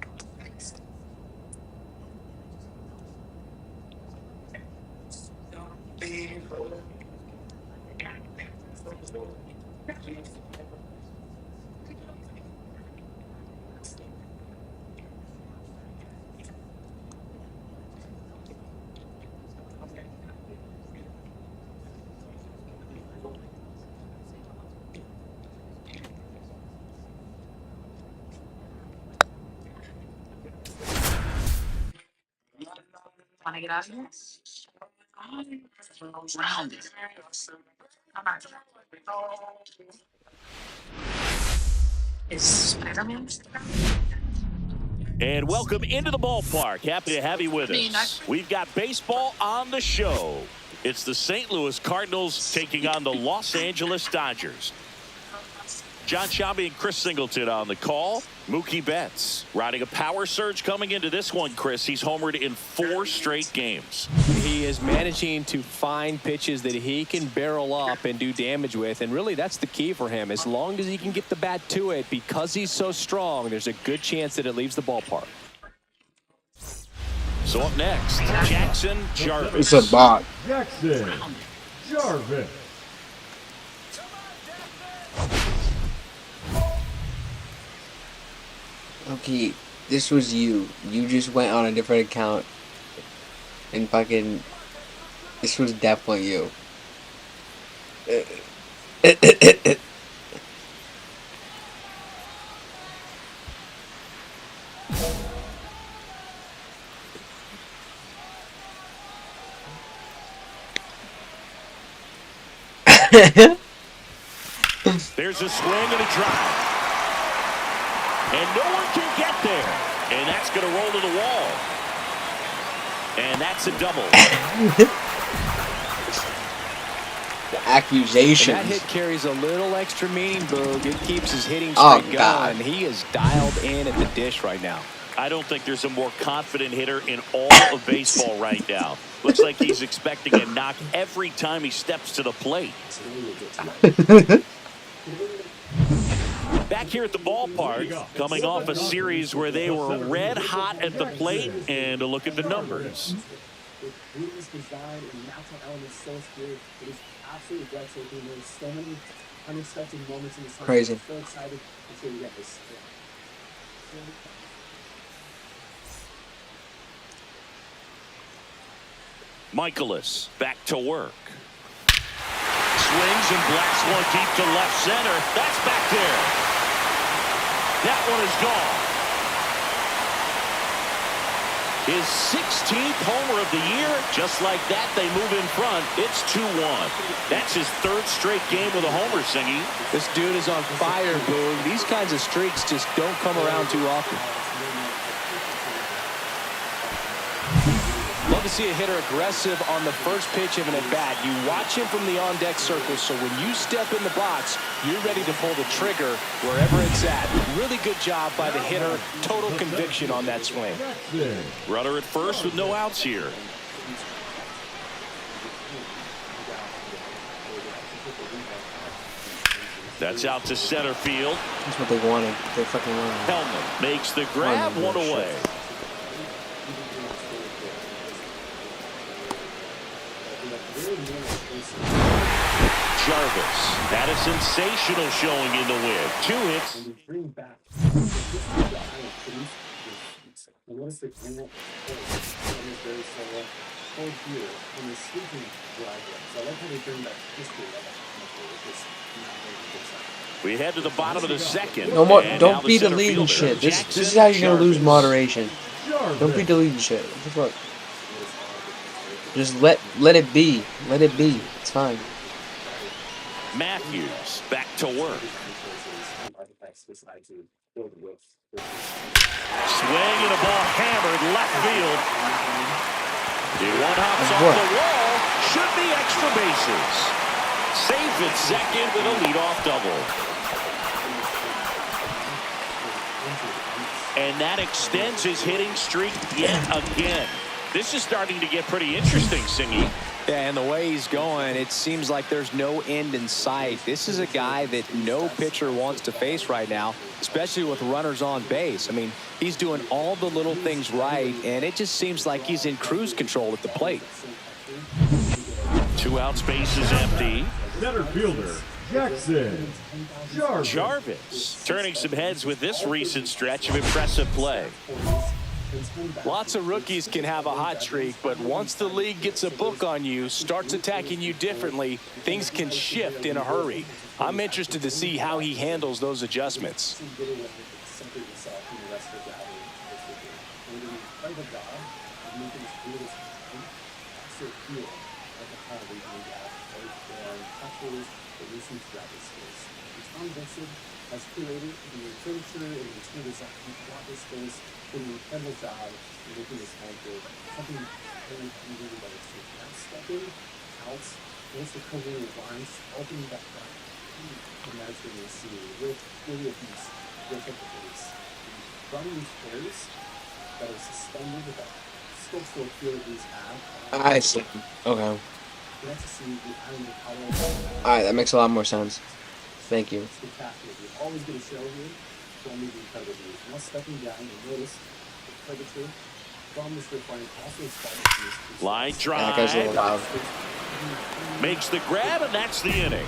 Speaker 13: Want to get out of here? Round it. Is Spider-Man?
Speaker 11: And welcome into the ballpark. Happy to have you with us. We've got baseball on the show. It's the St. Louis Cardinals taking on the Los Angeles Dodgers. John Shelby and Chris Singleton on the call. Mookie Betts riding a power surge coming into this one, Chris. He's homered in 4 straight games.
Speaker 12: He is managing to find pitches that he can barrel up and do damage with, and really that's the key for him. As long as he can get the bat to it, because he's so strong, there's a good chance that it leaves the ballpark.
Speaker 11: So up next, Jackson Jarvis.
Speaker 1: It's a bot.
Speaker 3: Jackson Jarvis.
Speaker 1: Okay, this was you. You just went on a different account and fucking. This was definitely you.
Speaker 11: There's a swing and a drive. And no one can get there. And that's going to roll to the wall. And that's a double.
Speaker 1: The accusations.
Speaker 12: And that hit carries a little extra meaning, Boog. It keeps his hitting streak going. He is dialed in at the dish right now.
Speaker 11: I don't think there's a more confident hitter in all of baseball right now. Looks like he's expecting a knock every time he steps to the plate. Back here at the ballpark, coming off a series where they were red hot at the plate, and a look at the numbers.
Speaker 1: Crazy.
Speaker 11: Michaelis back to work. Swings and blasts one deep to left center. That's back there. That one is gone. His 16th homer of the year. Just like that, they move in front. It's 2-1. That's his 3rd straight game with a homer, Singy.
Speaker 12: This dude is on fire, Boog. These kinds of streaks just don't come around too often. Love to see a hitter aggressive on the first pitch of an at-bat. You watch him from the on-deck circle, so when you step in the box, you're ready to pull the trigger wherever it's at. Really good job by the hitter. Total conviction on that swing.
Speaker 11: Runner at first with no outs here. That's out to center field.
Speaker 1: That's what they wanted. They fucking wanted.
Speaker 11: Hellman makes the grab, one away. Jarvis had a sensational showing in the win. 2 hits. We head to the bottom of the second.
Speaker 1: No more. Don't be deleting shit. This is how you're gonna lose moderation. Don't be deleting shit. What the fuck? Just let it be. Let it be. It's fine.
Speaker 11: Matthews back to work. Swing and a ball hammered left field. The one hops off the wall. Should be extra bases. Safe at second with a leadoff double. And that extends his hitting streak yet again. This is starting to get pretty interesting, Singy.
Speaker 12: Yeah, and the way he's going, it seems like there's no end in sight. This is a guy that no pitcher wants to face right now, especially with runners on base. I mean, he's doing all the little things right, and it just seems like he's in cruise control at the plate.
Speaker 11: 2 outs, base is empty.
Speaker 3: Center fielder, Jackson
Speaker 11: Jarvis turning some heads with this recent stretch of impressive play.
Speaker 12: Lots of rookies can have a hot streak, but once the league gets a book on you, starts attacking you differently, things can shift in a hurry. I'm interested to see how he handles those adjustments.
Speaker 6: Has curated the furniture and the interior design throughout this space, doing an incredible job in making this home for something very really like it's stepping out, once the covering lines, opening back up, imagine you see with these different things from these pairs that are suspended with that structural feel that these have.
Speaker 1: I see. Okay.
Speaker 6: You have to see the island of color.
Speaker 1: All right, that makes a lot more sense. Thank you.
Speaker 6: Spectacular. You're always going to show here from these incredible views. Now stepping down, you notice the curvature from the strip line also starts.
Speaker 11: Line
Speaker 1: Yeah, that guy's a little
Speaker 11: drive.
Speaker 1: loud.
Speaker 11: Makes the grab, and that's the inning.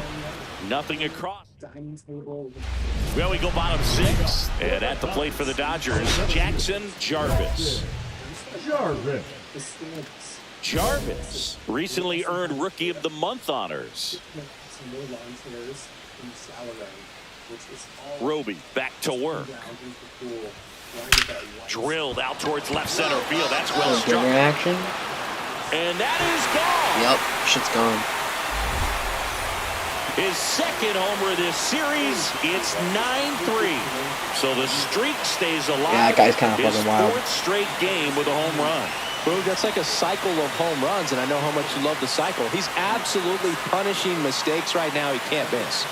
Speaker 11: Nothing across.
Speaker 6: Dining table.
Speaker 11: Well, we go bottom 6. And at the plate for the Dodgers, Jackson Jarvis. Jarvis recently earned Rookie of the Month honors. Roby back to work. Drilled out towards left center field. That's well struck.
Speaker 1: Action.
Speaker 11: And that is gone.
Speaker 1: Yep, shit's gone.
Speaker 11: His second homer of this series. It's 9-3. So the streak stays alive.
Speaker 1: Yeah, that guy's kind of
Speaker 11: His
Speaker 1: fucking wild.
Speaker 11: 4th straight game with a home run.
Speaker 12: Boog, that's like a cycle of home runs, and I know how much you love the cycle. He's absolutely punishing mistakes right now he can't miss.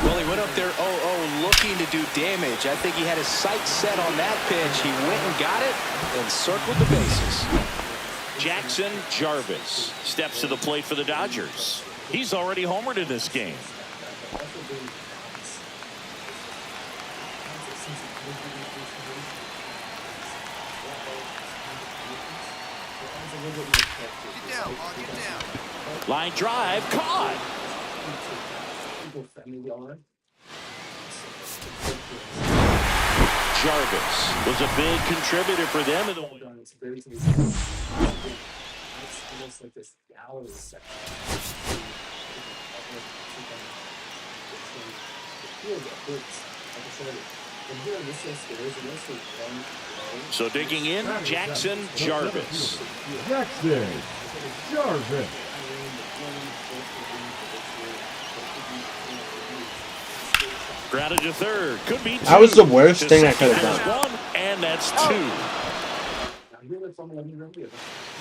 Speaker 12: Well, he went up there 0-0 looking to do damage. I think he had his sights set on that pitch. He went and got it and circled the bases.
Speaker 11: Jackson Jarvis steps to the plate for the Dodgers. He's already homered in this game. Line drive caught. Jarvis was a big contributor for them in the win.
Speaker 6: It's almost like this gallery section.
Speaker 11: So digging in, Jackson Jarvis.
Speaker 3: Jackson Jarvis.
Speaker 11: Grounded to third. Could be 2.
Speaker 1: That was the worst thing I could have done.
Speaker 11: 1, and that's 2.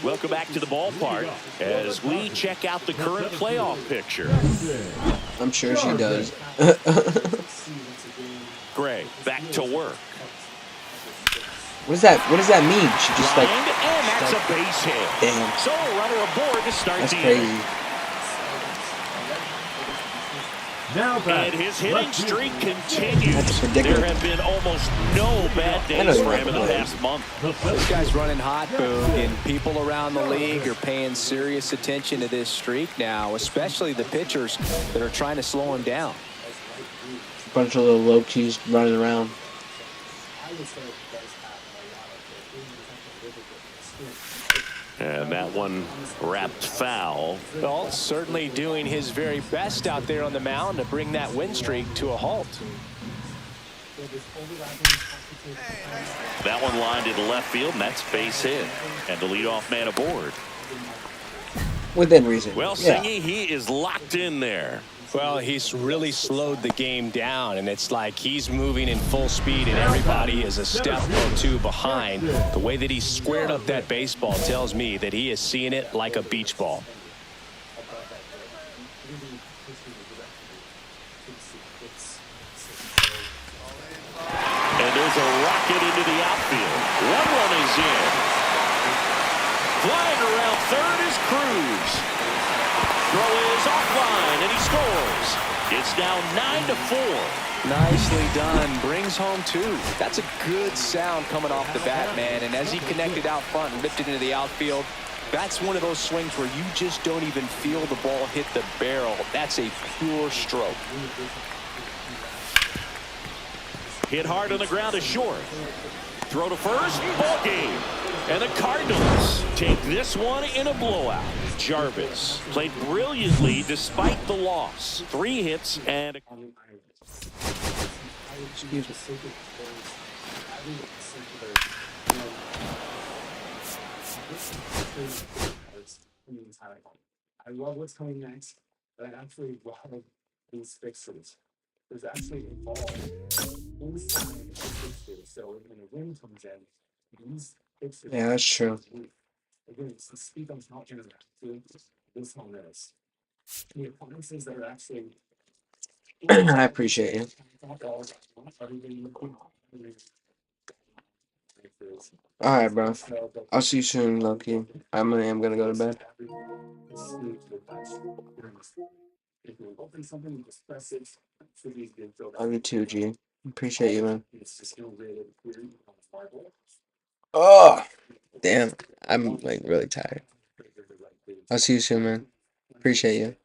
Speaker 11: Welcome back to the ballpark as we check out the current playoff picture.
Speaker 1: I'm sure she does.
Speaker 11: Gray back to work.
Speaker 1: What does that mean? She just like.
Speaker 11: And that's a base hit.
Speaker 1: Damn.
Speaker 11: So a runner aboard to start
Speaker 1: That's
Speaker 11: the
Speaker 1: crazy.
Speaker 11: inning. And his hitting streak continues.
Speaker 1: That's ridiculous.
Speaker 11: There have been almost no bad days for him in the past month.
Speaker 12: This guy's running hot, Boog, and people around the league are paying serious attention to this streak now, especially the pitchers that are trying to slow him down.
Speaker 1: Bunch of little low keys running around.
Speaker 11: And that one wrapped foul.
Speaker 12: Well, certainly doing his very best out there on the mound to bring that win streak to a halt.
Speaker 11: That one lined into left field, and that's base hit. And the leadoff man aboard.
Speaker 1: Within reason.
Speaker 11: Well,
Speaker 1: yeah.
Speaker 11: Singy, he is locked in there.
Speaker 12: Well, he's really slowed the game down, and it's like he's moving in full speed, and everybody is a step or two behind. The way that he squared up that baseball tells me that he is seeing it like a beach ball.
Speaker 11: And there's a rocket into the outfield. 1 run is in. Flying around third is Cruz. Throw is offline, and he scores. It's now 9-4.
Speaker 12: Nicely done. Brings home 2. That's a good sound coming off the bat, man. And as he connected out front and ripped it into the outfield, that's one of those swings where you just don't even feel the ball hit the barrel. That's a pure stroke.
Speaker 11: Hit hard on the ground is short. Throw to first, ball game. And the Cardinals take this one in a blowout. Jarvis played brilliantly despite the loss. 3 hits and a...
Speaker 6: I love what's coming next, but I actually love these fixtures. There's actually involved inside the fixtures. So when the wind comes in, these
Speaker 1: Yeah, that's true.
Speaker 6: Again, it's the speed of not interactive. This one is. The appliances that are actually.
Speaker 1: I appreciate you. All right, bro. I'll see you soon, Loki. I am gonna go to bed. Love you too, G. Appreciate you, man. Oh, damn. I'm like really tired. I'll see you soon, man. Appreciate you.